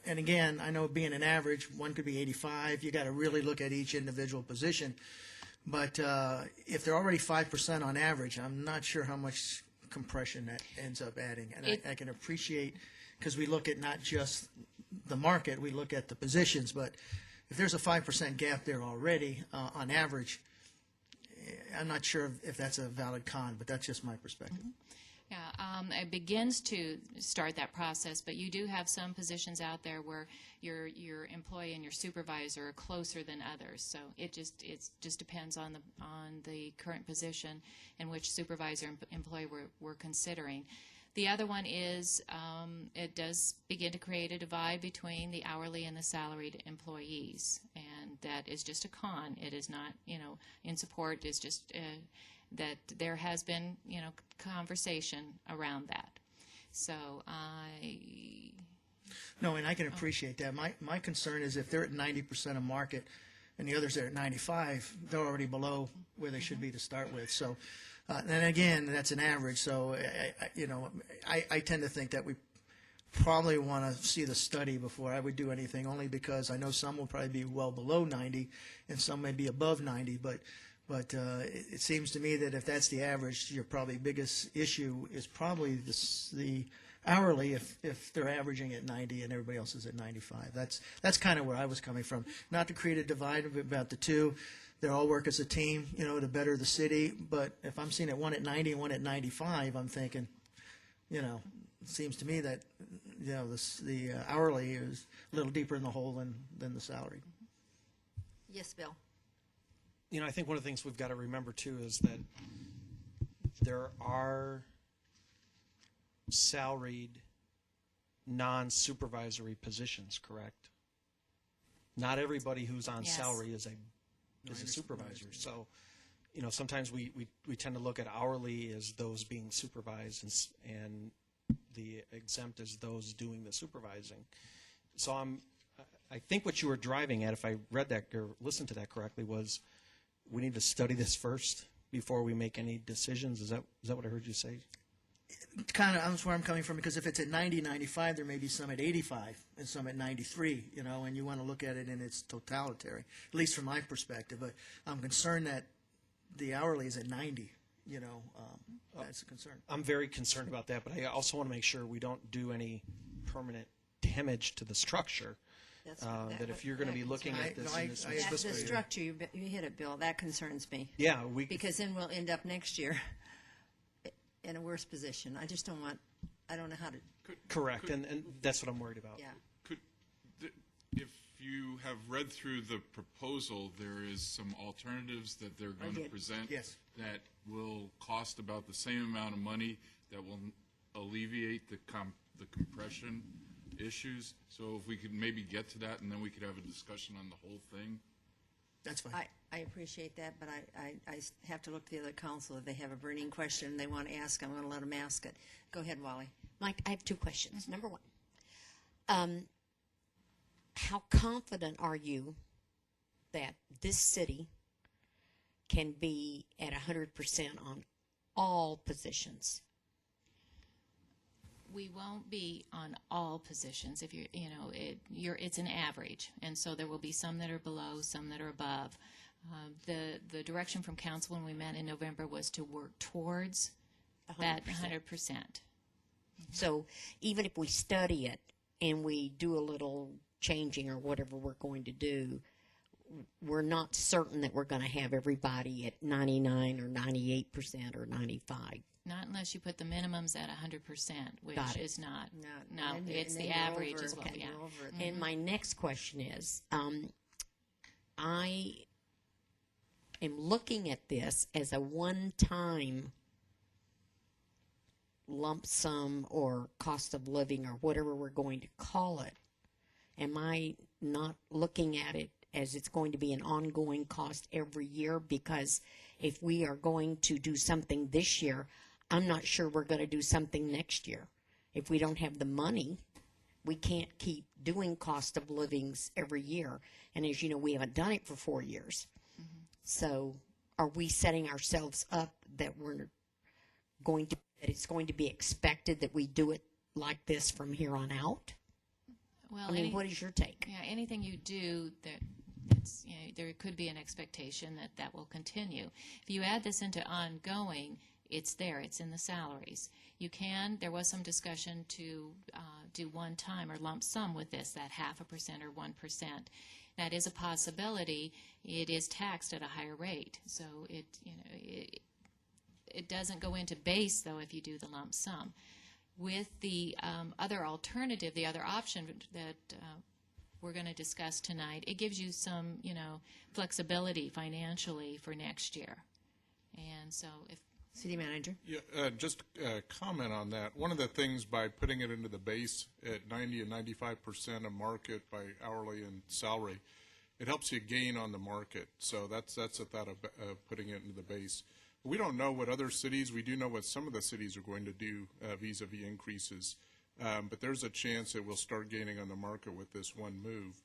and again, I know being an average, one could be 85, you got to really look at each individual position, but if they're already 5% on average, I'm not sure how much compression that ends up adding, and I can appreciate, because we look at not just the market, we look at the positions, but if there's a 5% gap there already on average, I'm not sure if that's a valid con, but that's just my perspective. Yeah, it begins to start that process, but you do have some positions out there where your employee and your supervisor are closer than others. So it just depends on the current position and which supervisor and employee we're considering. The other one is it does begin to create a divide between the hourly and the salaried employees, and that is just a con. It is not, in support. It's just that there has been, conversation around that. So No, and I can appreciate that. My concern is if they're at 90% of market and the others are at 95, they're already below where they should be to start with. So. And again, that's an average, so I tend to think that we probably want to see the study before I would do anything, only because I know some will probably be well below 90 and some may be above 90, but it seems to me that if that's the average, your probably biggest issue is probably the hourly if they're averaging at 90 and everybody else is at 95. That's kind of where I was coming from. Not to create a divide about the two. They all work as a team, to better the city. But if I'm seeing it one at 90 and one at 95, I'm thinking, it seems to me that, the hourly is a little deeper in the hole than the salary. Yes, Bill. I think one of the things we've got to remember, too, is that there are salaried, non-supervisory positions, correct? Not everybody who's on salary is a supervisor. So, sometimes we tend to look at hourly as those being supervised and the exempt as those doing the supervising. So I think what you were driving at, if I read that or listened to that correctly, was we need to study this first before we make any decisions. Is that what I heard you say? Kind of, that's where I'm coming from, because if it's at 90, 95, there may be some at 85 and some at 93, you know, and you want to look at it in its totality, at least from my perspective. But I'm concerned that the hourly is at 90, you know, that's a concern. I'm very concerned about that, but I also want to make sure we don't do any permanent damage to the structure. That if you're going to be looking at this in this next That's fiscal the year. structure, you hit it, Bill, that concerns me. Yeah, Because then we'll end up next year in a worse position. I just don't know how to. Correct, and that's what I'm worried about. Yeah. If you have read through the proposal, there is some alternatives that they're going to present that will cost about the same amount of money, that will alleviate the compression issues. So if we could maybe get to that, and then we could have a discussion on the whole thing. That's fine. I appreciate that, but I have to look to the other council. If they have a burning question they want to ask, I'm going to let them ask it. Go ahead, Wally. Mike, I have two questions. Number one, how confident are you that this city can be at 100% on all positions? We won't be on all positions. If it's an average, and so there will be some that are below, some that are above. The direction from council when we met in November was to work towards 100%. that 100%. So even if we study it and we do a little changing or whatever we're going to do, we're not certain that we're going to have everybody at 99 or 98% or 95. Not unless you put the minimums at 100%, which is not. No, and it's then the you're average over is it. what we You're have. over it. And my next question is, I am looking at this as a one-time lump sum or cost of living or whatever we're going to call it. Am I not looking at it as it's going to be an ongoing cost every year? Because if we are going to do something this year, I'm not sure we're going to do something next year. If we don't have the money, we can't keep doing cost of livings every year. And as you know, we haven't done it for 4 years. Mm-hmm. So are we setting ourselves up that it's going to be expected that we do it like this from here on out? Well, I mean, what is your take? Yeah, anything you do there could be an expectation that will continue. If you add this into ongoing, it's there. It's in the salaries. There was some discussion to do one time or lump sum with this, that 0.5% or 1%. That is a possibility. It is taxed at a higher rate, so it doesn't go into base though if you do the lump sum. With the other alternative, the other option that we're going to discuss tonight, it gives you some, flexibility financially for next year. And so if City Manager? Yeah, just a comment on that. One of the things by putting it into the base at 90 and 95% of market by hourly and salary, it helps you gain on the market. So that's the thought of putting it into the base. We don't know what other cities, we do know what some of the cities are going to do vis-a-vis increases. But there's a chance that we'll start gaining on the market with this one move.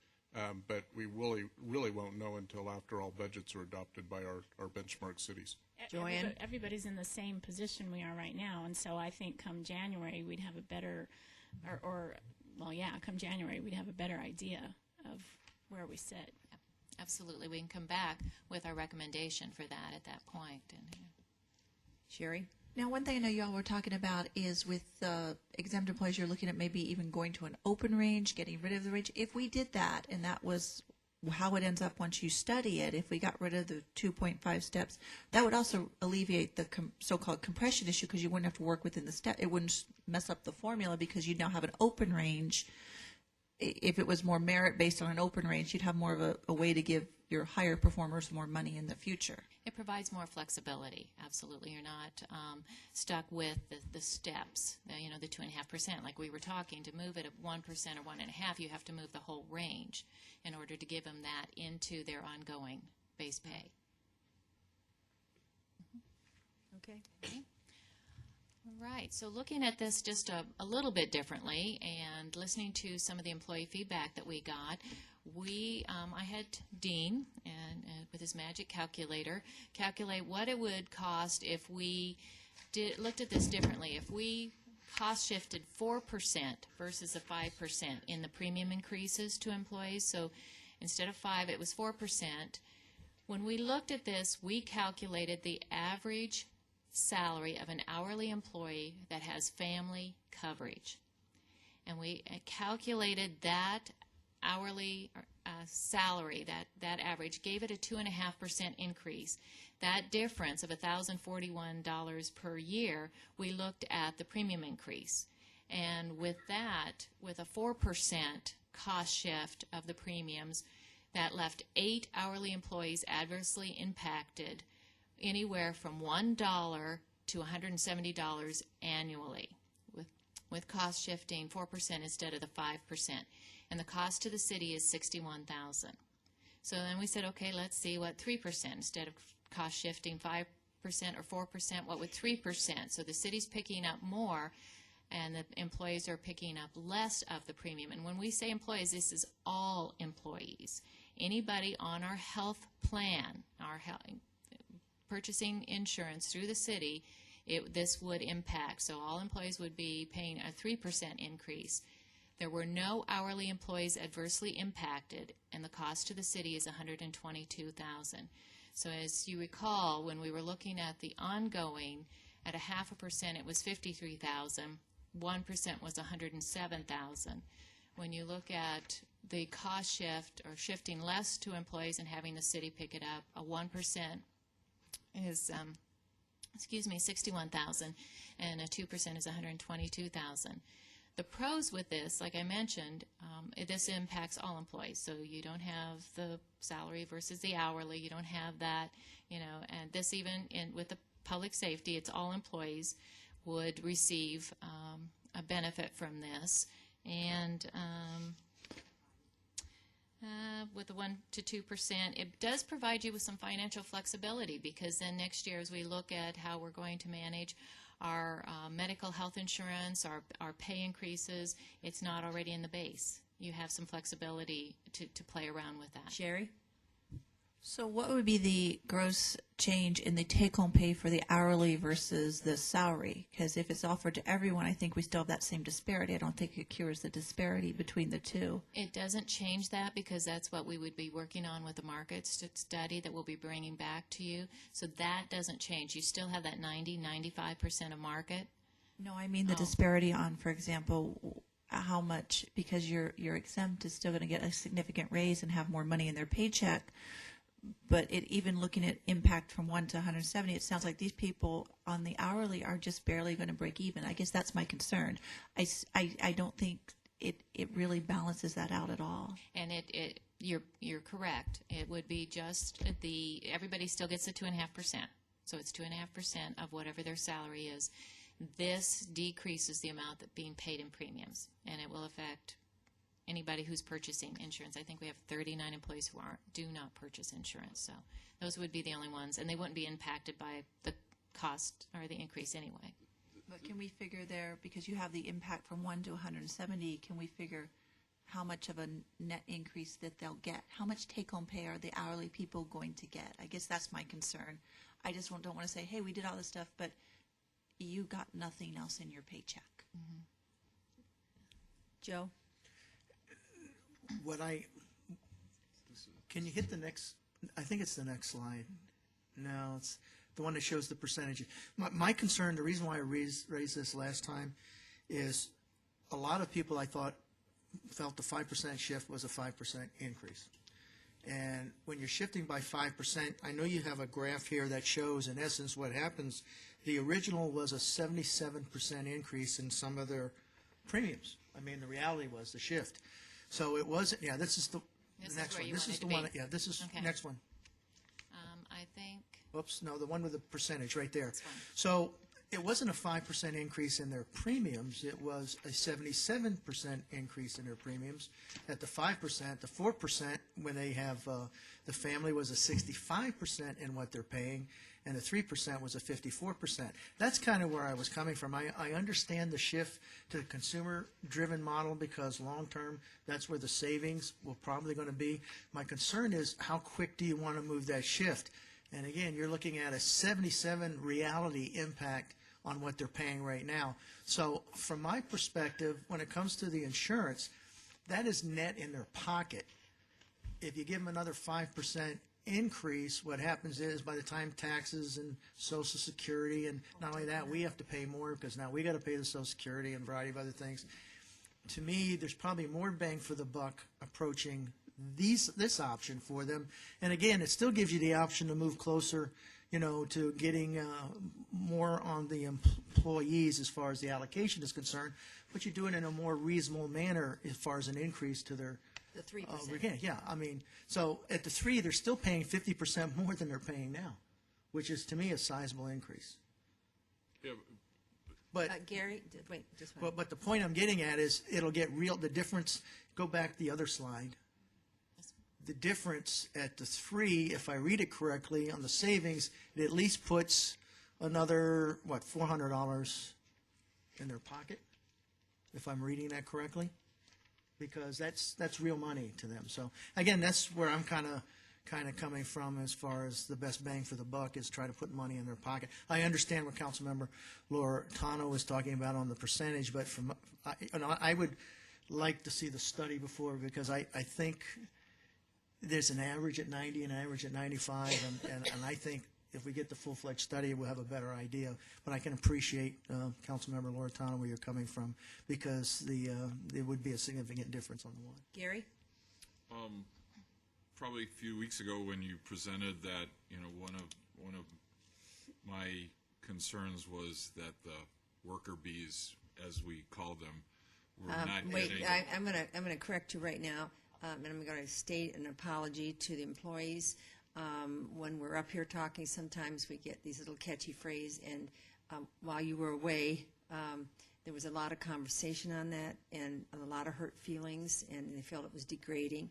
But we really won't know until after all budgets are adopted by our benchmark cities. Joanne? Everybody's in the same position we are right now, and so I think come January we'd have a better, come January we'd have a better idea of where we sit. absolutely, we can come back with our recommendation for that at that point. Sherry? Now, one thing I know you all were talking about is with exempt employees, you're looking at maybe even going to an open range, getting rid of the range. If we did that, and that was how it ends up once you study it, if we got rid of the 2.5 steps, that would also alleviate the so-called compression issue because you wouldn't have to work within the step. It wouldn't mess up the formula because you'd now have an open range. If it was more merit based on an open range, you'd have more of a way to give your higher performers more money in the future. It provides more flexibility. Absolutely, you're not stuck with the steps. The 2.5%, like we were talking. To move it at 1% or 1.5%, you have to move the whole range in order to give them that into their ongoing base pay. Okay. All right, so looking at this just a little bit differently and listening to some of the employee feedback that we got, I had Dean and with with his magic calculator, calculate what it would cost if we looked at this differently. If we cost shifted 4% versus a 5% in the premium increases to employees, so instead of 5, it was 4%. When we looked at this, we calculated the average salary of an hourly employee that has family coverage. And we calculated that hourly salary, that average, gave it a 2.5% increase. That difference of $1,041 per year, we looked at the premium increase. And with that, with a 4% cost shift of the premiums, that left 8 hourly employees adversely impacted, anywhere from $1 to $170 annually, with cost shifting 4% instead of the 5%. And the cost to the city is $61,000. So then we said, okay, let's see what 3%, instead of cost shifting 5% or 4%, what would 3%? So the city's picking up more, and the employees are picking up less of the premium. And when we say employees, this is all employees. Anybody on our health plan, purchasing insurance through the city, this would impact. So all employees would be paying a 3% increase. There were no hourly employees adversely impacted, and the cost to the city is $122,000. So as you recall, when we were looking at the ongoing, at a 0.5%, it was $53,000. 1% was $107,000. When you look at the cost shift, or shifting less to employees and having the city pick it up, a 1% is $61,000, and a 2% is $122,000. The pros with this, like I mentioned, this impacts all employees. So you don't have the salary versus the hourly. You don't have that, and this even with the public safety, it's all employees would receive a benefit from this. And with the 1 to 2%, it does provide you with some financial flexibility, because then next year, as we look at how we're going to manage our medical health insurance, our pay increases, it's not already in the base. You have some flexibility to play around with that. Sherry? So what would be the gross change in the take-home pay for the hourly versus the salary? Because if it's offered to everyone, I think we still have that same disparity. I don't think it cures the disparity between the two. It doesn't change that, because that's what we would be working on with the market study that we'll be bringing back to you. So that doesn't change. You still have that 95% of market. No, I mean the disparity on, for example, how much, because you're exempt is still going to get a significant raise and have more money in their paycheck. But even looking at impact from 1 to 170, it sounds like these people on the hourly are just barely going to break even. I guess that's my concern. I don't think it really balances that out at all. And you're correct. It would be just everybody still gets the 2.5%. So it's 2.5% of whatever their salary is. This decreases the amount that's being paid in premiums, and it will affect anybody who's purchasing insurance. I think we have 39 employees who do not purchase insurance. So those would be the only ones, and they wouldn't be impacted by the cost or the increase anyway. But can we figure there, because you have the impact from 1 to 170, can we figure how much of a net increase that they'll get? How much take-home pay are the hourly people going to get? I guess that's my concern. I just don't want to say, hey, we did all this stuff, but you got nothing else in your paycheck. Mm-hmm. Joe? Can you hit the next, I think it's the next slide. No, it's the one that shows the percentage. My concern, the reason why I raised this last time, is a lot of people, I thought, felt the 5% shift was a 5% increase. And when you're shifting by 5%, I know you have a graph here that shows, in essence, what happens. The original was a 77% increase in some of their premiums. I mean, the reality was the shift. So it wasn't, yeah, this is the next one. This is the one, yeah, this is next one. I think. Oops, no, the one with the percentage right there. So it wasn't a 5% increase in their premiums, it was a 77% increase in their premiums. At the 5%, the 4%, when they have, the family was a 65% in what they're paying, and the 3% was a 54%. That's kind of where I was coming from. I understand the shift to the consumer-driven model because long-term, that's where the savings will probably going to be. My concern is how quick do you want to move that shift? And again, you're looking at a 77 reality impact on what they're paying right now. So from my perspective, when it comes to the insurance, that is net in their pocket. If you give them another 5% increase, what happens is by the time taxes and Social Security, and not only that, we have to pay more because now we got to pay the Social Security and a variety of other things. To me, there's probably more bang for the buck approaching this option for them. And again, it still gives you the option to move closer, to getting more on the employees as far as the allocation is concerned, but you do it in a more reasonable manner as far as an increase to their The 3%. yeah, I mean, so at the 3, they're still paying 50% more than they're paying now, which is to me a sizable increase. Yeah, But Gary, wait, just one. but the point I'm getting at is it'll get real. The difference. Go back the other slide. The difference at the 3, if I read it correctly, on the savings, it at least puts another $400 in their pocket, if I'm reading that correctly, because that's real money to them. So again, that's where I'm kind of coming from as far as the best bang for the buck is try to put money in their pocket. I understand what Councilmember Loretano was talking about on the percentage, but I would like to see the study before because I think there's an average at 90 and an average at 95, and I think if we get the full-fledged study, we'll have a better idea. But I can appreciate, Councilmember Loretano, where you're coming from, because there would be a significant difference on the one. Gary? Probably a few weeks ago when you presented that, one of my concerns was that the worker bees, as we call them, were not Wait, getting. I'm gonna correct you right now, and I'm gonna state an apology to the employees. When we're up here talking, sometimes we get these little catchy phrases, and while you were away, there was a lot of conversation on that and a lot of hurt feelings, and they felt it was degrading.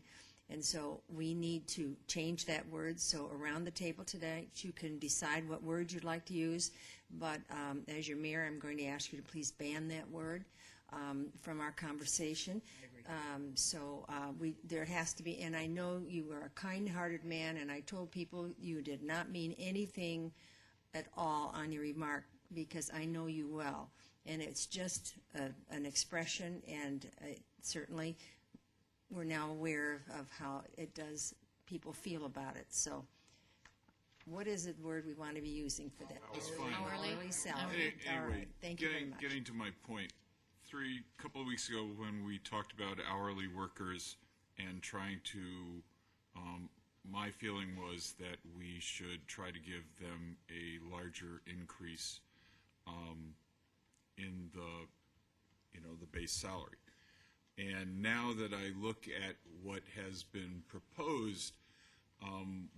And so we need to change that word. So around the table today, you can decide what word you'd like to use. But as your mayor, I'm going to ask you to please ban that word from our conversation. There has to be, and I know you are a kind-hearted man, and I told people you did not mean anything at all on your remark because I know you well. And it's just an expression, and certainly we're now aware of how it does people feel about it. So what is the word we want to be using for that? That's fine. Hourly salary. All Anyway, right. Thank you very much. Getting to my point, a couple of weeks ago when we talked about hourly workers and trying to, my feeling was that we should try to give them a larger increase in the base salary. And now that I look at what has been proposed,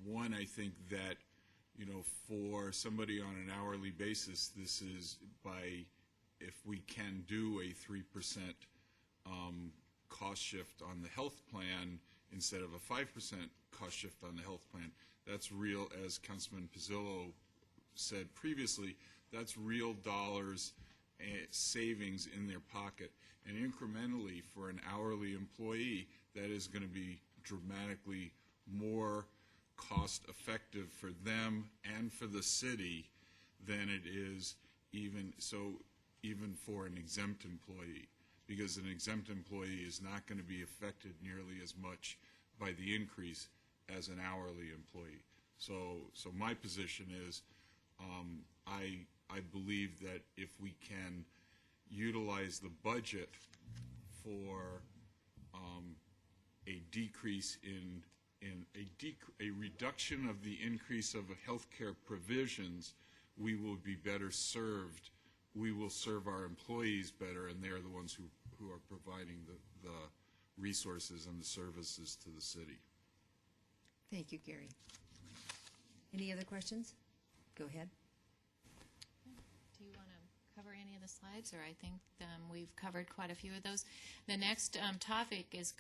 one, I think that, for somebody on an hourly basis, this is if we can do a 3% cost shift on the health plan instead of a 5% cost shift on the health plan, that's real, as Councilman Pizzillo said previously, that's real dollars savings in their pocket. And incrementally for an hourly employee, that is going to be dramatically more cost effective for them and for the city than it is even for an exempt employee, because an exempt employee is not going to be affected nearly as much by the increase as an hourly employee. So my position is I believe that if we can utilize the budget for a decrease a reduction of the increase of health care provisions, we will be better served. We will serve our employees better, and they're the ones who are providing the resources and the services to the city. Thank you, Gary. Any other questions? Go ahead. Do you want to cover any of the slides, or I think we've covered quite a few of those. The next topic is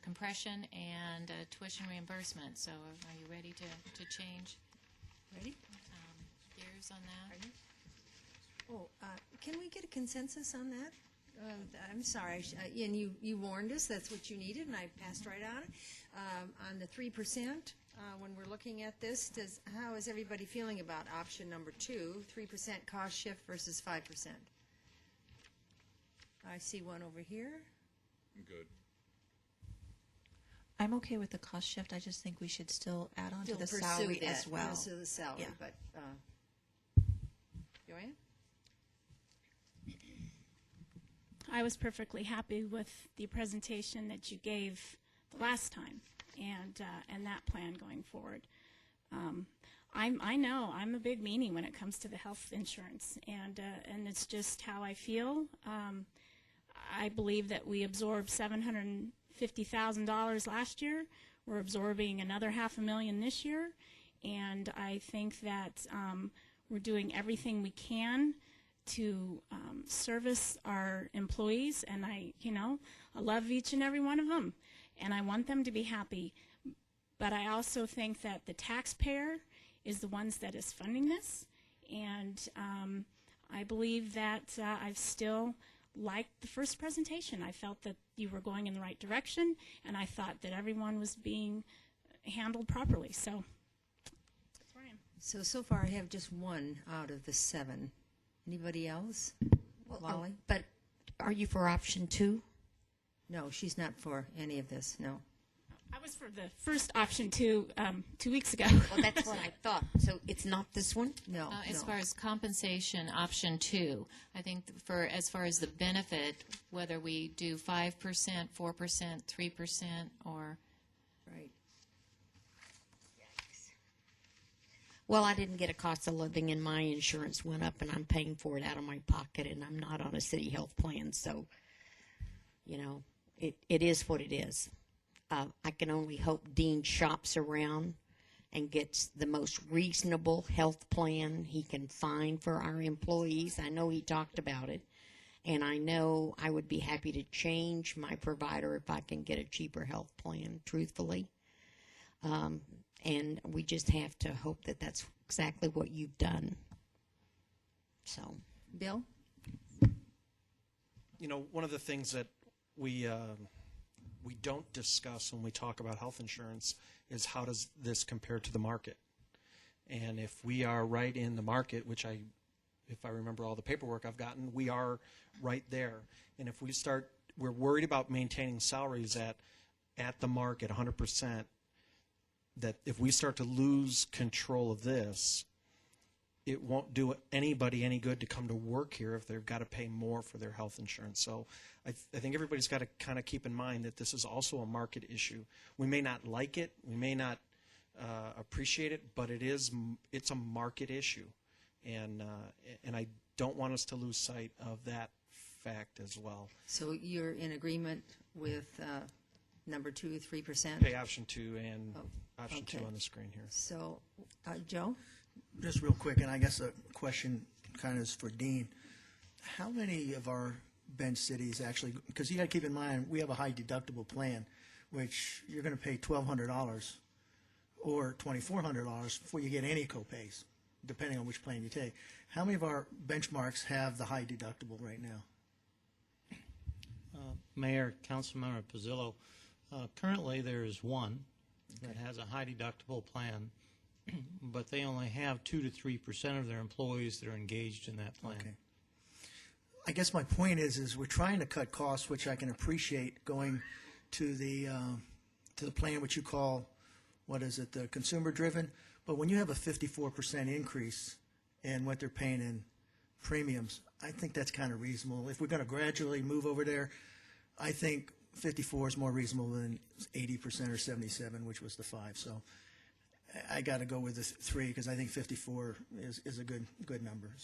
compression and tuition reimbursement. So are you ready to change Ready? gears on that? Oh, can we get a consensus on that? I'm sorry, and you warned us, that's what you needed, and I passed right on it. On the 3%, when we're looking at this, how is everybody feeling about option number 2, 3% cost shift versus 5%? I see one over here. I'm good. I'm okay with the cost shift. I just think we should still add on to Still the pursue salary that, as well. Pursue the salary, Yeah. but, Joanne? I was perfectly happy with the presentation that you gave the last time, and that plan going forward. I know I'm a big meanie when it comes to the health insurance, and it's just how I feel. I believe that we absorbed $750,000 last year. We're absorbing another $500,000 this year, and I think that we're doing everything we can to service our employees, and I love each and every one of them, and I want them to be happy. But I also think that the taxpayer is the ones that is funding this, and I believe that I've still liked the first presentation. I felt that you were going in the right direction, and I thought that everyone was being handled properly. So that's where I am. So far I have just one out of the 7. Anybody else? Wally? But are you for option 2? No, she's not for any of this, no. I was for the first option 2 weeks ago. Well, that's what I thought. So it's not this one? No. As far as compensation, option 2, I think as far as the benefit, whether we do 5%, 4%, 3%, or Right. Well, I didn't get a cost of living, and my insurance went up, and I'm paying for it out of my pocket, and I'm not on a city health plan, so, it is what it is. I can only hope Dean shops around and gets the most reasonable health plan he can find for our employees. I know he talked about it, and I know I would be happy to change my provider if I can get a cheaper health plan, truthfully. And we just have to hope that that's exactly what you've done. So, Bill? One of the things that we don't discuss when we talk about health insurance is how does this compare to the market. And if we are right in the market, which if I remember all the paperwork I've gotten, we are right there. And if we're worried about maintaining salaries at the market 100%, that if we start to lose control of this, it won't do anybody any good to come to work here if they've got to pay more for their health insurance. So I think everybody's got to kind of keep in mind that this is also a market issue. We may not like it, we may not appreciate it, but it's a market issue, and I don't want us to lose sight of that fact as well. So you're in agreement with number 2, 3%? Pay option 2 and option 2 on the screen here. So, Joe? Just real quick, and I guess a question kind of is for Dean. How many of our bench cities actually, because you got to keep in mind, we have a high deductible plan, which you're going to pay $1,200 or $2,400 before you get any copays, depending on which plan you take. How many of our benchmarks have the high deductible right now? Mayor, Councilmember Pizzillo, currently there is one that has a high deductible plan, but they only have 2 to 3% of their employees that are engaged in that plan. Okay. I guess my point is we're trying to cut costs, which I can appreciate, going to the plan which you call, what is it, the consumer driven. But when you have a 54% increase in what they're paying in premiums, I think that's kind of reasonable. If we're going to gradually move over there, I think 54 is more reasonable than 80% or 77, which was the 5. So I got to go with the 3 because I think 54 is a good number.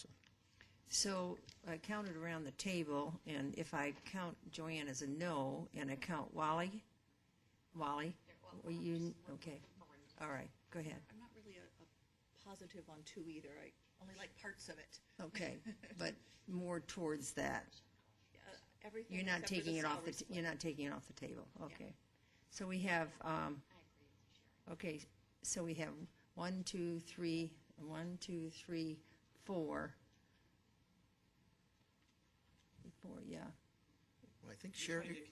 So I counted around the table, and if I count Joanne as a no, and I count Wally, were you, okay, all right, go ahead. I'm not really a positive on 2 either. only like parts of it. Okay, but more towards that. Everything You're not except for taking it off salary the, split. you're not taking it off the table, okay. So we have, okay, so we have 1, 2, 3, 1, 2, 3, 4. 4, yeah. Well, I think Sherry,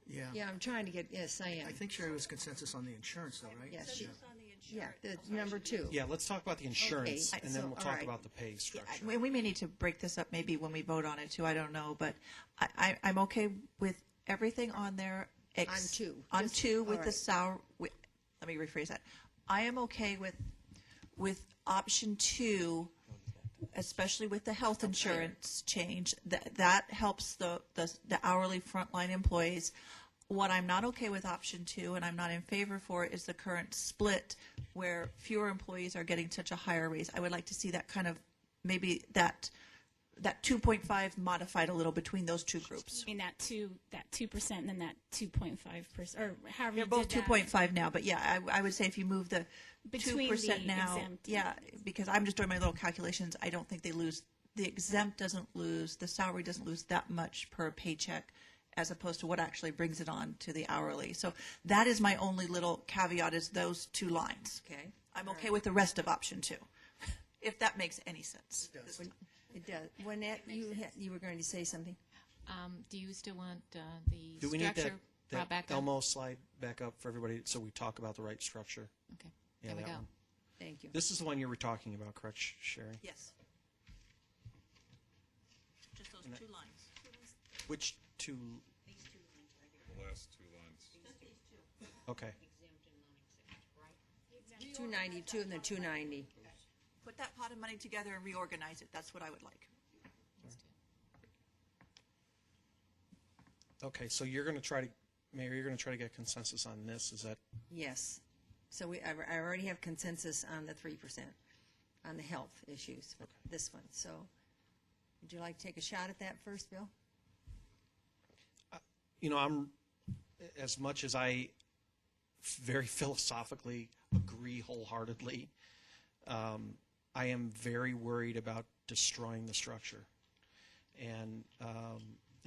yeah. Yeah, I'm trying to get, yes, I am. I think Sherry was consensus on the insurance though, right? Yes, Consensus on the yeah, insurance. the number 2. Yeah, let's talk about the insurance, Okay, and then so, we'll all talk right. about the pay structure. And we may need to break this up maybe when we vote on it too. I don't know, but I'm okay with everything on there. On 2. On Just- 2 with all the right. salary. Let me rephrase that. I am okay with option 2, especially with the health insurance change. That helps the hourly frontline employees. What I'm not okay with option 2, and I'm not in favor for, is the current split where fewer employees are getting such a higher raise. I would like to see that kind of, maybe that 2.5 modified a little between those two groups. I mean, that 2% and then that 2.5%, or however They're you both did that. 2.5 now, but yeah, I would say if you move the Between 2% the now, exempt. yeah, because I'm just doing my little calculations. I don't think they lose. The exempt doesn't lose. The salary doesn't lose that much per paycheck, as opposed to what actually brings it on to the hourly. So that is my only little caveat, is those 2 lines. Okay. I'm okay with the rest of option 2, if that makes any sense. It does. Lynette, you were going to say something? Do you still want the Do we need structure brought back up? Elmo slide back up for everybody so we talk about the right structure? Okay, Yeah, there we that go. one. Thank you. This is the one you were talking about, correct, Sherry? Yes. Just those 2 lines. Which 2? The last 2 lines. Okay. 292 and then 290. Put that pot of money together and reorganize it. That's what I would like. Okay, so you're going to try to, Mayor, you're going to try to get consensus on this, is that? Yes. So I already have consensus on the 3%, on the health issues, for this one. So would you like to take a shot at that first, Bill? You know, I'm, as much as I very philosophically agree wholeheartedly, I am very worried about destroying the structure. And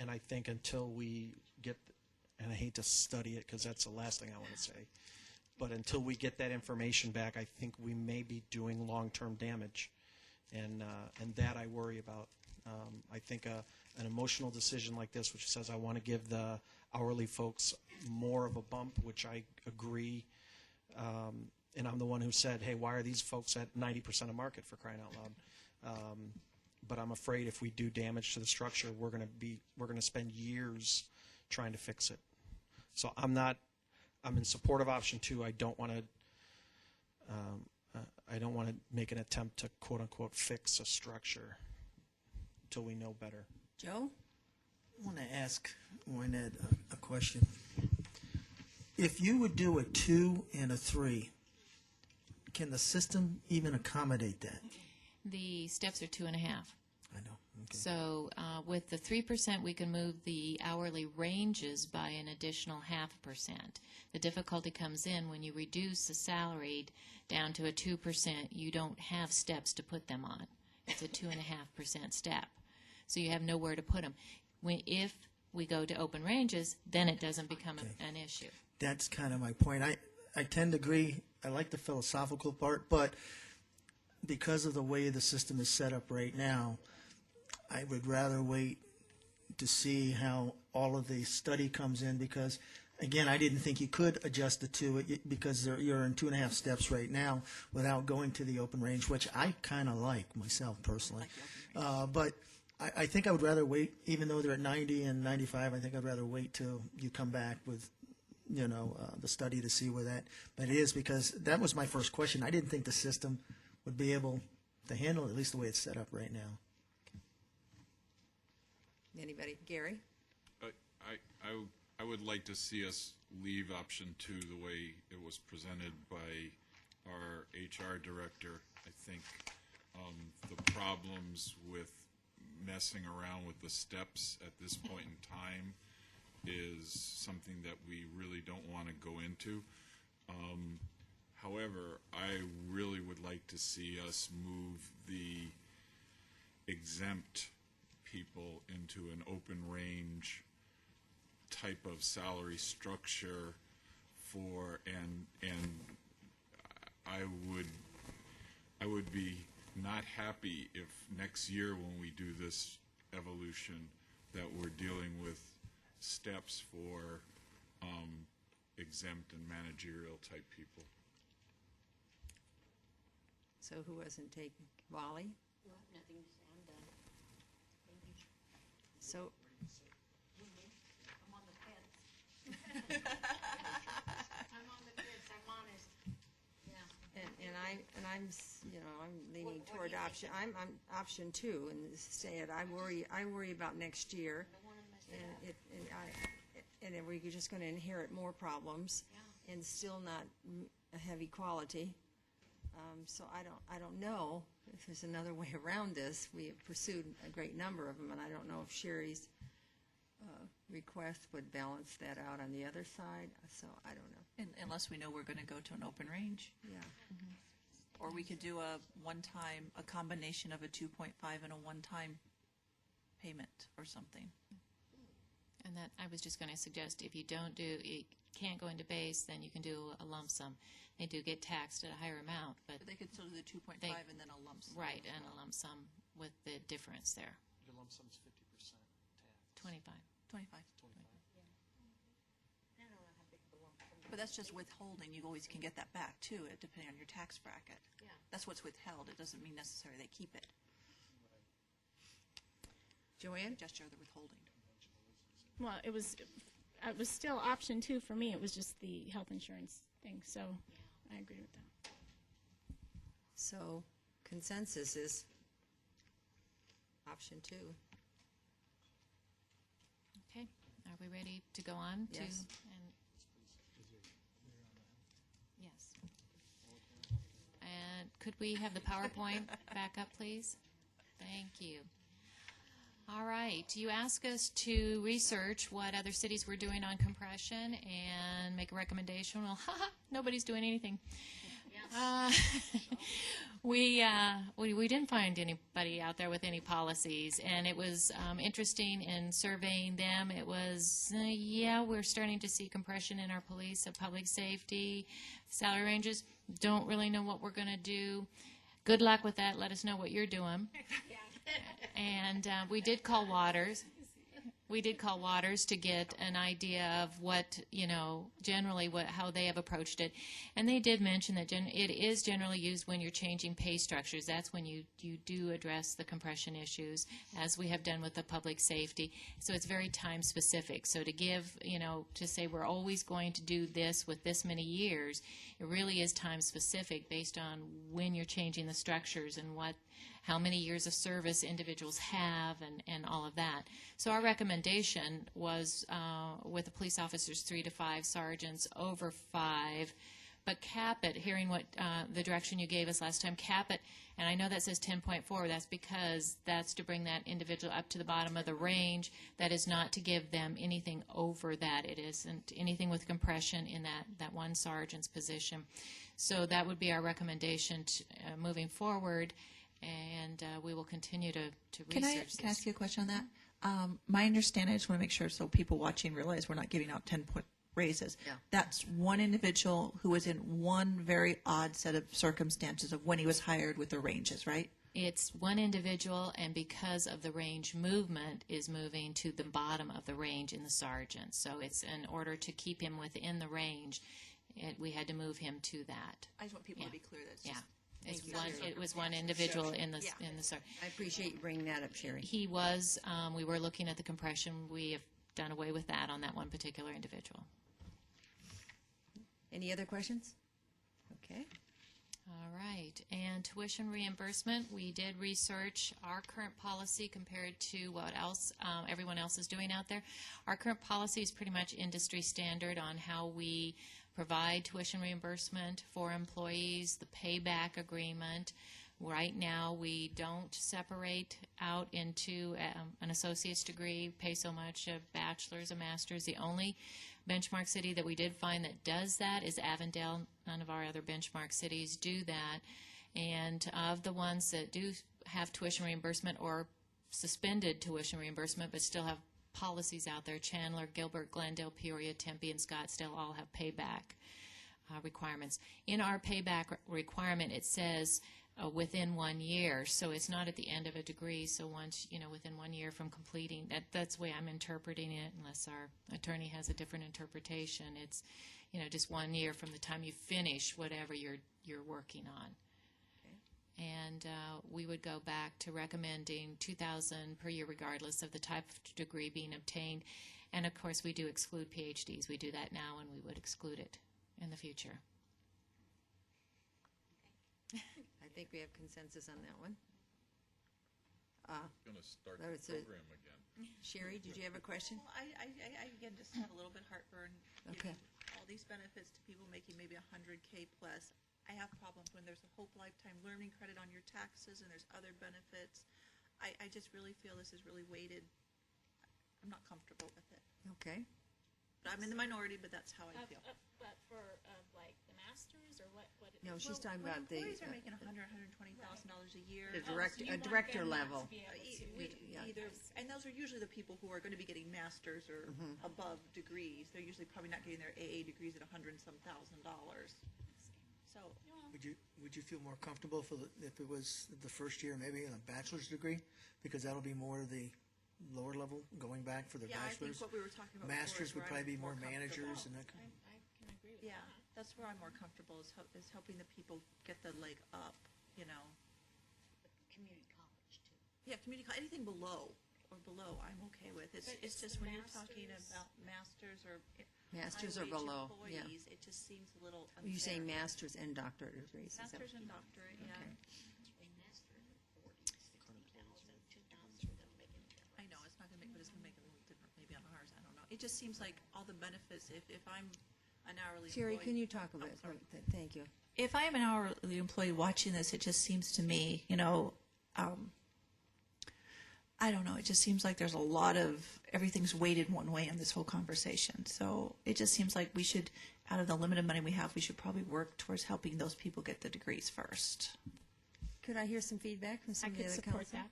I think until we get, and I hate to study it because that's the last thing I want to say, but until we get that information back, I think we may be doing long-term damage. And that I worry about. I think an emotional decision like this, which says I want to give the hourly folks more of a bump, which I agree, and I'm the one who said, hey, why are these folks at 90% of market, for crying out loud? But I'm afraid if we do damage to the structure, we're going to spend years trying to fix it. So I'm in support of option 2. I don't want to make an attempt to quote unquote fix a structure until we know better. Joe? I want to ask Lynette a question. If you would do a 2 and a 3, can the system even accommodate that? The steps are 2.5. I know. Okay. So with the 3%, we can move the hourly ranges by an additional 0.5%. The difficulty comes in when you reduce the salaried down to a 2%, you don't have steps to put them on. It's a 2.5% step. So you have nowhere to put them. If we go to open ranges, then it doesn't become an issue. That's kind of my point. I tend to agree. I like the philosophical part, but because of the way the system is set up right now, I would rather wait to see how all of the study comes in because, again, I didn't think you could adjust the 2 because you're in 2.5 steps right now without going to the open range, which I kind of like myself personally. But I think I would rather wait, even though they're at 90 and 95, I think I'd rather wait till you come back with, the study to see where that is, because that was my first question. I didn't think the system would be able to handle it, at least the way it's set up right now. Anybody? Gary? I would like to see us leave option 2 the way it was presented by our HR director. I think the problems with messing around with the steps at this point in time is something that we really don't want to go into. However, I really would like to see us move the exempt people into an open range type of salary structure for, and I would be not happy if next year when we do this evolution that we're dealing with steps for exempt and managerial type people. So who wasn't taking, Wally? Nothing to say, I'm done. So, I'm on the fence. I'm on the fence, I'm honest. Yeah. and I'm, I'm leaning toward option, I'm option 2, and instead, I worry about next year. And then we're just gonna inherit more problems and still not have equality. So I don't know if there's another way around this. We have pursued a great number of them, and I don't know if Sherry's request would balance that out on the other side, so I don't know. Unless we know we're going to go to an open range. Yeah. Or we could do a combination of a 2.5 and a one-time payment or something. And that, I was just going to suggest, if you can't go into base, then you can do a lump sum. They do get taxed at a higher amount, but They could still do the 2.5 and then a lump sum. right, and a lump sum with the difference there. Your lump sum's 50% tax. 25. 25. But that's just withholding. You always can get that back, too, depending on your tax bracket. Yeah. That's what's withheld. It doesn't mean necessarily they keep it. Joanne? Gesture of the withholding. Well, it was still option 2 for me. It was just the health insurance thing, so I agree with that. So consensus is option 2. Okay, are we ready to go on? Yes. Yes. And could we have the PowerPoint back up, please? Thank you. All right, you asked us to research what other cities were doing on compression and make a recommendation. Well, nobody's doing anything. We didn't find anybody out there with any policies, and it was interesting in surveying them. It was, we're starting to see compression in our police, public safety, salary ranges. Don't really know what we're going to do. Good luck with that. Let us know what you're doing. And we did call Waters. We did call Waters to get an idea of what, generally how they have approached it. And they did mention that it is generally used when you're changing pay structures. That's when you do address the compression issues, as we have done with the public safety. So it's very time specific. So to give, to say we're always going to do this with this many years, it really is time specific based on when you're changing the structures and how many years of service individuals have and all of that. So our recommendation was with the police officers 3 to 5, sergeants over 5, but cap it, hearing what the direction you gave us last time, cap it, and I know that says 10.4, that's because that's to bring that individual up to the bottom of the range. That is not to give them anything over that. It isn't anything with compression in that one sergeant's position. So that would be our recommendation moving forward. And we will continue to research Can I ask you a question on that? My understanding, I just want to make sure so people watching realize we're not giving out 10-point raises. Yeah. That's one individual who was in one very odd set of circumstances of when he was hired with the ranges, right? It's one individual, and because of the range movement, is moving to the bottom of the range in the sergeant. So it's in order to keep him within the range, we had to move him to that. I just want people to be clear that it's just It was one individual in the I appreciate you bringing that up, Sherry. He was. We were looking at the compression. We have done away with that on that one particular individual. Any other questions? Okay. All right. And tuition reimbursement, we did research our current policy compared to what else everyone else is doing out there. Our current policy is pretty much industry standard on how we provide tuition reimbursement for employees, the payback agreement. Right now, we don't separate out into an associate's degree, pay so much, a bachelor's, a master's. The only benchmark city that we did find that does that is Avondale. None of our other benchmark cities do that. And of the ones that do have tuition reimbursement or suspended tuition reimbursement but still have policies out there, Chandler, Gilbert, Glendale, Peoria, Tempe, and Scottsdale all have payback requirements. In our payback requirement, it says within 1 year, so it's not at the end of a degree. So once, within 1 year from completing, that's the way I'm interpreting it, unless our attorney has a different interpretation. It's, just 1 year from the time you finish whatever you're working on. And we would go back to recommending $2,000 per year regardless of the type of degree being obtained. And of course, we do exclude PhDs. We do that now, and we would exclude it in the future. I think we have consensus on that one. Going to start the program again. Sherry, did you have a question? Well, I again just have a little bit heartburn. Okay. All these benefits to people making maybe $100K plus. I have problems when there's a Hope Lifetime Learning Credit on your taxes and there's other benefits. I just really feel this is really weighted. I'm not comfortable with it. Okay. But I'm in the minority, but that's how I feel. But for like the masters or what? No, she's talking about the Employees are making $120,000 a year. the director level. Either, and those are usually the people who are going to be getting masters or above degrees. They're usually probably not getting their AA degrees at $100 and some $1,000. So Would you feel more comfortable if it was the first year, maybe a bachelor's degree? Because that'll be more the lower level, going back for their yeah, I bachelor's. think what we were talking about Masters before would is probably be where more I'm managers and comfortable. that kind of. I can agree with Yeah, that. that's where I'm more comfortable is helping the people get the leg up, Community college, too. Yeah, anything below, I'm okay with. It's just when you're talking about masters or Masters or high-wage below, yeah. employees, it just seems a little unfair. You say masters and doctorate degrees. is that Masters what and you- doctorate, yeah. Okay. I know, it's not gonna make, but it's gonna make it a little different maybe on ours, I don't know. It just seems like all the benefits, if I'm an hourly employee. Sherry, can you talk a bit? Thank you. If I am an hourly employee watching this, it just seems to me, I don't know, it just seems like there's a lot of, everything's weighted one way in this whole conversation. So it just seems like we should, out of the limited money we have, we should probably work towards helping those people get the degrees first. Could I hear some feedback from some I of the could other support council? that.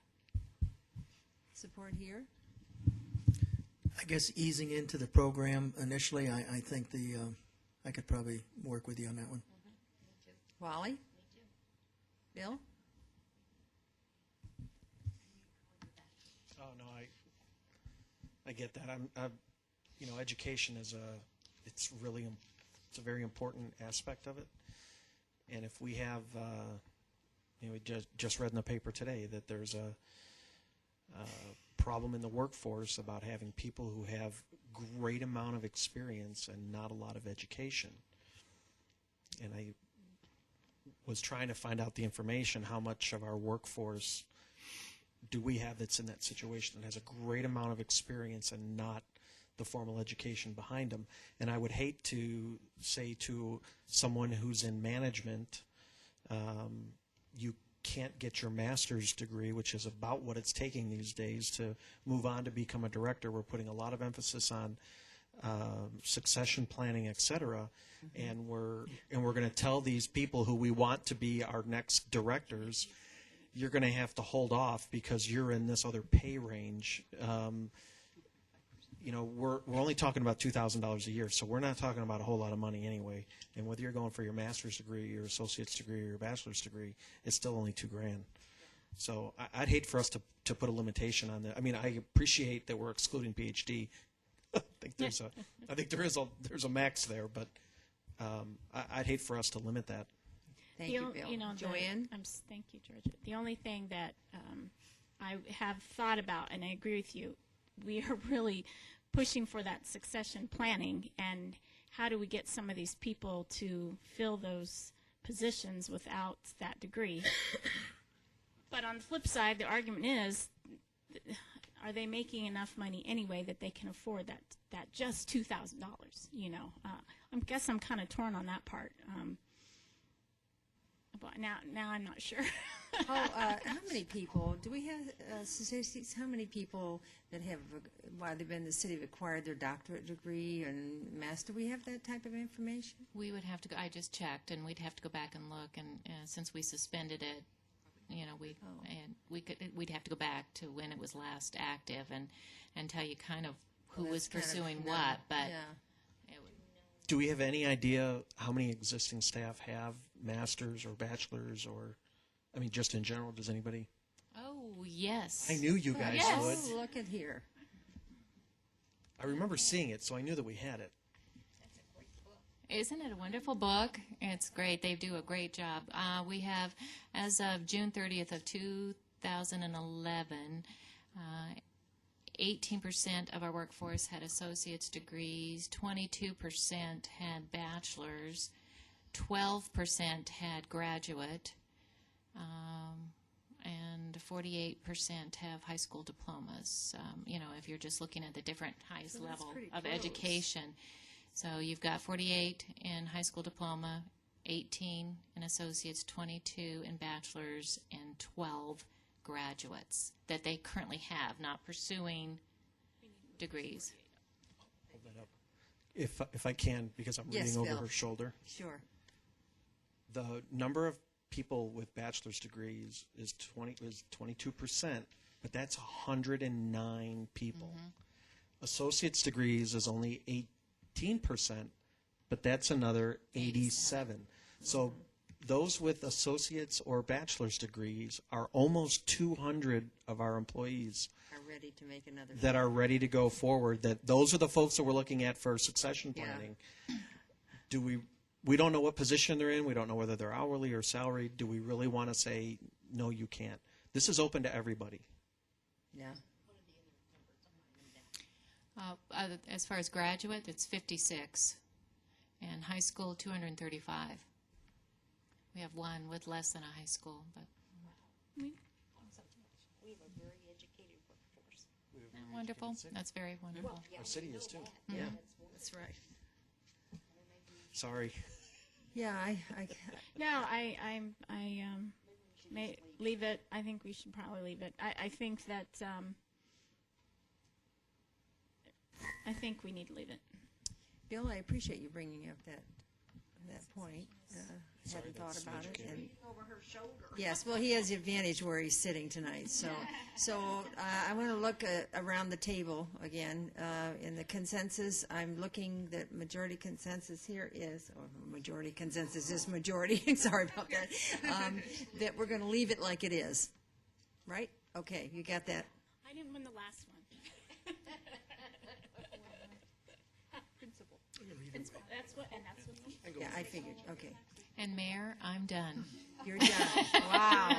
Support here? I guess easing into the program initially, I think I could probably work with you on that one. Wally? Bill? Oh, no, I get that. Education is it's a very important aspect of it. And if we have, we just read in the paper today that there's a problem in the workforce about having people who have great amount of experience and not a lot of education. And I was trying to find out the information, how much of our workforce do we have that's in that situation that has a great amount of experience and not the formal education behind them. And I would hate to say to someone who's in management, you can't get your master's degree, which is about what it's taking these days to move on to become a director. We're putting a lot of emphasis on succession planning, et cetera, and we're going to tell these people who we want to be our next directors, you're going to have to hold off because you're in this other pay range. We're only talking about $2,000 a year, so we're not talking about a whole lot of money anyway. And whether you're going for your master's degree, your associate's degree, or your bachelor's degree, it's still only $2,000. So I'd hate for us to put a limitation on that. I mean, I appreciate that we're excluding PhD. I think there's a max there, but I'd hate for us to limit that. Thank you, Bill. Joanne? Thank you, Georgia. The only thing that I have thought about, and I agree with you, we are really pushing for that succession planning, and how do we get some of these people to fill those positions without that degree? But on the flip side, the argument is, are they making enough money anyway that they can afford that just $2,000? I guess I'm kind of torn on that part. But now I'm not sure. How many people, do we have statistics, how many people that have, while they've been in the city, have acquired their doctorate degree and master? Do we have that type of information? We would have to go, I just checked, and we'd have to go back and look, and since we suspended it, we'd have to go back to when it was last active and tell you kind of who was pursuing what, but Do we have any idea how many existing staff have masters or bachelors, or, I mean, just in general, does anybody? Oh, yes. I knew you guys Yes. would. Oh, look at here. I remember seeing it, so I knew that we had it. Isn't it a wonderful book? It's great. They do a great job. We have, as of June 30th of 2011, 18% of our workforce had associate's degrees, 22% had bachelor's, 12% had graduate, and 48% have high school diplomas. If you're just looking at the different highest level of education. So you've got 48 in high school diploma, 18 in associates, 22 in bachelor's, and 12 graduates that they currently have, not pursuing degrees. Hold that up. If I can, because I'm Yes, reading over Bill. her shoulder. Sure. The number of people with bachelor's degrees is 22%, but that's 109 people. Associate's degrees is only 18%, but that's another 87. So those with associate's or bachelor's degrees are almost 200 of our employees Are ready to make another. that are ready to go forward. That those are the folks that we're looking at for succession Yeah. planning. We don't know what position they're in. We don't know whether they're hourly or salaried. Do we really want to say, no, you can't? This is open to everybody. Yeah. As far as graduate, it's 56, and high school, 235. We have one with less than a high school, but We have a very educated workforce. wonderful. That's very wonderful. Our city is too. Yeah, that's right. Sorry. Yeah, I No, I may leave it. I think we should probably leave it. I think that I think we need to leave it. Bill, I appreciate you bringing up that point. Hadn't thought about it. And Over her shoulder. yes, well, he has the advantage where he's sitting tonight. So I want to look around the table again. In the consensus, I'm looking that majority consensus here is, or majority consensus is majority. Sorry about that. That we're going to leave it like it is, right? Okay, you got that. I didn't win the last one. Principal. That's what. Yeah, I figured. Okay, And Mayor, I'm done. you're done. Wow.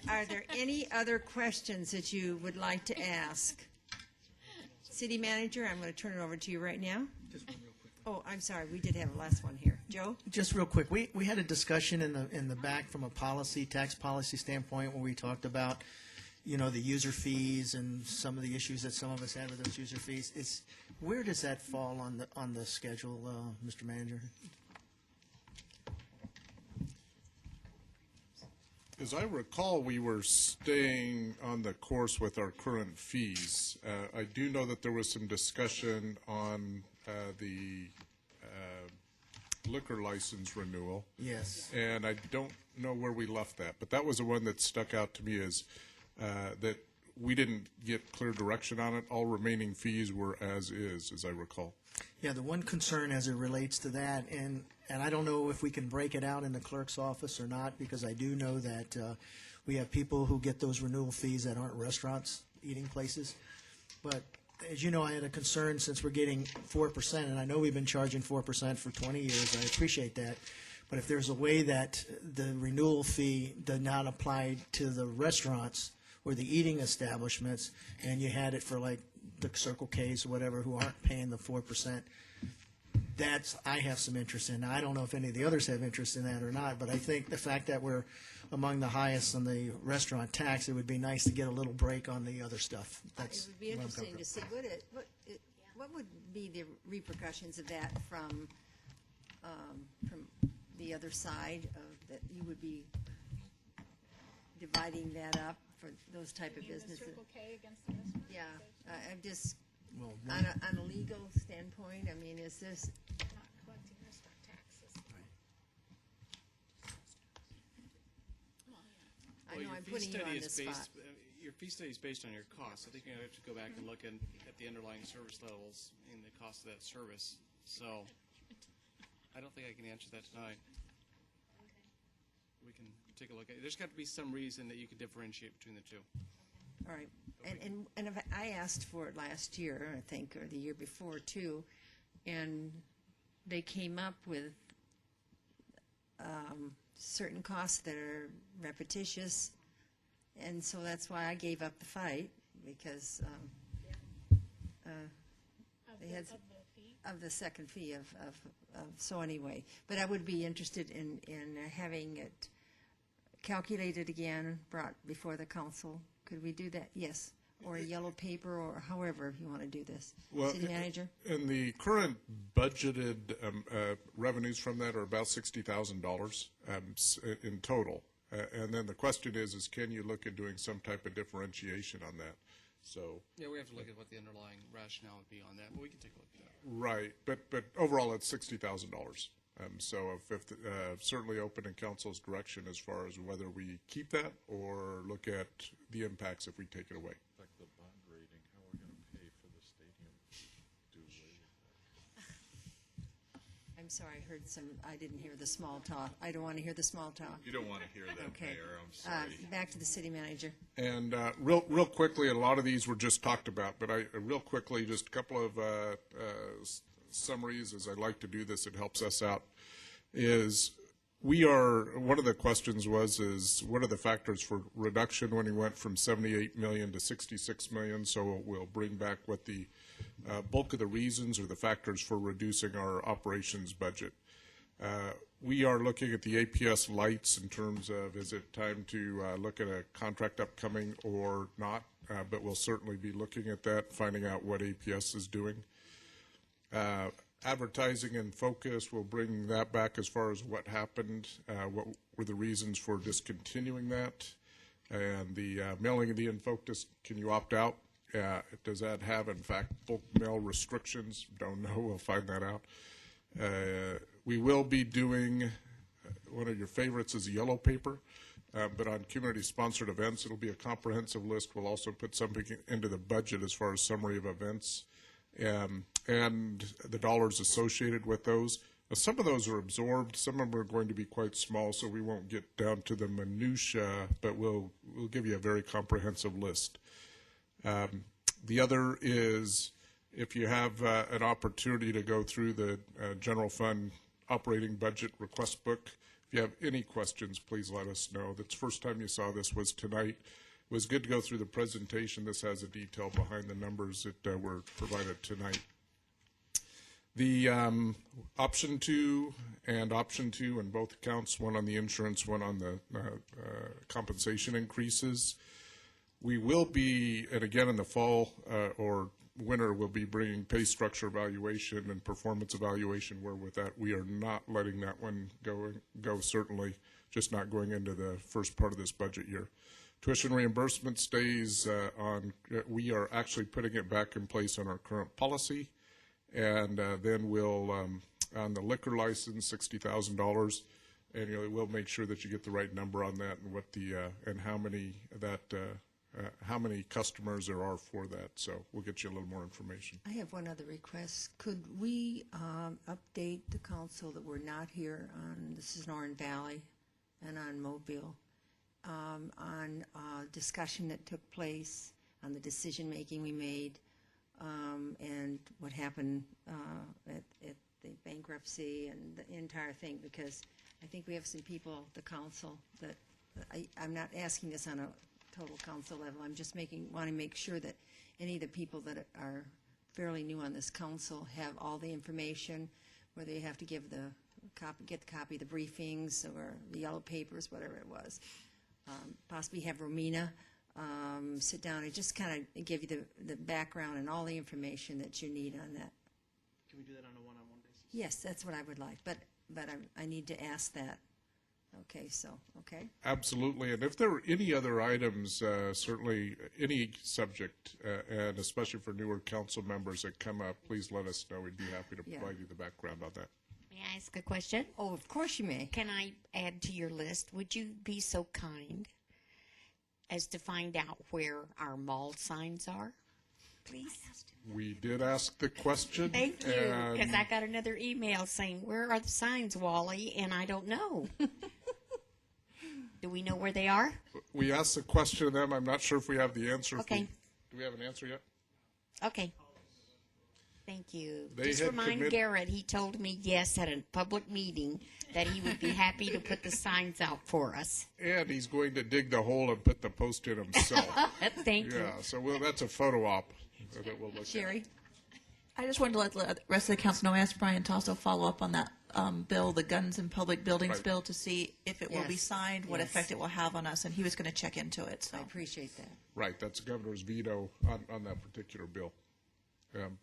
Are there any other questions that you would like to ask? City Manager, I'm going to turn it over to you right now. Just one real quick. Oh, I'm sorry, we did have a last one here. Joe? Just real quick, we had a discussion in the back from a tax policy standpoint where we talked about, the user fees and some of the issues that some of us had with those user fees. Where does that fall on the schedule, Mr. Manager? As I recall, we were staying on the course with our current fees. I do know that there was some discussion on the liquor license renewal. Yes. And I don't know where we left that, but that was the one that stuck out to me as that we didn't get clear direction on it. All remaining fees were as is, as I recall. Yeah, the one concern as it relates to that, and I don't know if we can break it out in the clerk's office or not, because I do know that we have people who get those renewal fees that aren't restaurants, eating places. But as you know, I had a concern since we're getting 4%, and I know we've been charging 4% for 20 years. I appreciate that. But if there's a way that the renewal fee does not apply to the restaurants or the eating establishments, and you had it for like the Circle K's or whatever who aren't paying the 4%, I have some interest in. Now, I don't know if any of the others have interest in that or not, but I think the fact that we're among the highest on the restaurant tax, it would be nice to get a little break on the other stuff. It would be interesting to see, what would be the repercussions of that from the other side of that you would be dividing that up for those type of businesses. Circle K against the restaurant? Yeah, I'm just, Well, on a legal standpoint, I mean, is this, Not collecting restaurant taxes. I Well, know your I'm fee putting you study on is the spot. based- Your fee study is based on your costs. I think you have to go back and look at the underlying service levels and the cost of that service. So I don't think I can answer that tonight. We can take a look at it. There's got to be some reason that you can differentiate between the two. All right, and if I asked for it last year, I think, or the year before too, and they came up with certain costs that are repetitious, and so that's why I gave up the fight, because they had of the second fee of so anyway. But I would be interested in having it calculated again, brought before the council. Could we do that? Yes. Or a yellow paper, or however you want to do this. Well, City manager? And the current budgeted revenues from that are about $60,000 in total. And then the question is can you look at doing some type of differentiation on that? So Yeah, we have to look at what the underlying rationale would be on that, but we can take a look at that. right, but overall it's $60,000. So if certainly open in council's direction as far as whether we keep that or look at the impacts if we take it away. Like the bond rating, how we're going to pay for the stadium do away with that. I'm sorry, I heard I didn't hear the small talk. I don't want to hear the small talk. You don't want to hear that, Okay. Mayor, I'm sorry. Back to the city manager. And real quickly, a lot of these were just talked about, but real quickly, just a couple of summaries, as I like to do this, it helps us out, is one of the questions is what are the factors for reduction when we went from 78 million to 66 million? So we'll bring back what the bulk of the reasons or the factors for reducing our operations budget. We are looking at the APS lights in terms of is it time to look at a contract upcoming or not, but we'll certainly be looking at that, finding out what APS is doing. Advertising and focus, we'll bring that back as far as what happened, what were the reasons for discontinuing that, and the mailing of the in-focus, can you opt out? Does that have, in fact, bulk mail restrictions? Don't know, we'll find that out. We will be doing, one of your favorites is yellow paper, but on community-sponsored events, it'll be a comprehensive list. We'll also put something into the budget as far as summary of events and the dollars associated with those. Now, some of those are absorbed. Some of them are going to be quite small, so we won't get down to the minutia, but we'll give you a very comprehensive list. The other is if you have an opportunity to go through the general fund operating budget request book. If you have any questions, please let us know. The first time you saw this was tonight. It was good to go through the presentation. This has a detail behind the numbers that were provided tonight. The option 2 and option 2 in both accounts, one on the insurance, one on the compensation increases. We will be, and again in the fall or winter, we'll be bringing pay structure evaluation and performance evaluation, where with that we are not letting that one go certainly, just not going into the first part of this budget year. Tuition reimbursement stays on, we are actually putting it back in place on our current policy. And then we'll, on the liquor license, $60,000, and we'll make sure that you get the right number on that and what the, and how many customers there are for that. So we'll get you a little more information. I have one other request. Could we update the council that we're not here on, this is Norton Valley and on Mobile, on discussion that took place, on the decision-making we made, and what happened at the bankruptcy and the entire thing, because I think we have some people, the council, that I'm not asking this on a total council level. I'm just want to make sure that any of the people that are fairly new on this council have all the information, whether you have to get the copy of the briefings or the yellow papers, whatever it was. Possibly have Romina sit down and just kind of give you the background and all the information that you need on that. Can we do that on a one-on-one basis? Yes, that's what I would like, but I need to ask that Okay, so, okay. Absolutely, and if there are any other items, certainly any subject, and especially for newer council members that come up, please let us know. We'd be happy to Yeah. provide you the background on that. May I ask a question? Oh, of course you may. Can I add to your list? Would you be so kind as to find out where our mall signs are, please? We did ask the question. Thank you, and because I got another email saying, "Where are the signs, Wally?" And I don't know. Do we know where they are? We asked the question of them. I'm not sure if we have the answer. Okay. Do we have an answer yet? Okay. Thank you. They Just had remind Garrett, he told me yes at a public meeting that he would be happy to put the signs out for us. And he's going to dig the hole and put the post in himself. Thank you. Yeah, so that's a photo op that we'll look Sherry? I just wanted to let the rest of the council know, I asked Brian to also follow up on that bill, the Guns in Public Buildings Right. bill, to see if it will be Yes. signed, what Yes. effect it will have on us, and he was going to check into it, so. I appreciate that. Right, that's the governor's veto on that particular bill.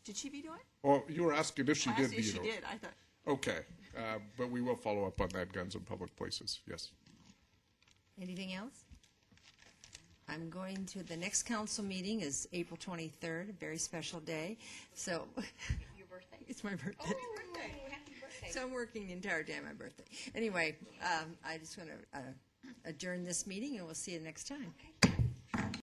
Did she veto it? Oh, you were asking if she I did asked if veto she it. did, I thought. Okay, but we will follow up on that, guns in public places, yes. Anything else? I'm going to, the next council meeting is April 23rd, a very special day. So, Your birthday? it's my birthday. Oh, birthday. Happy birthday. So I'm working the entire day on my birthday. Anyway, I just want to adjourn this meeting and we'll see you next time.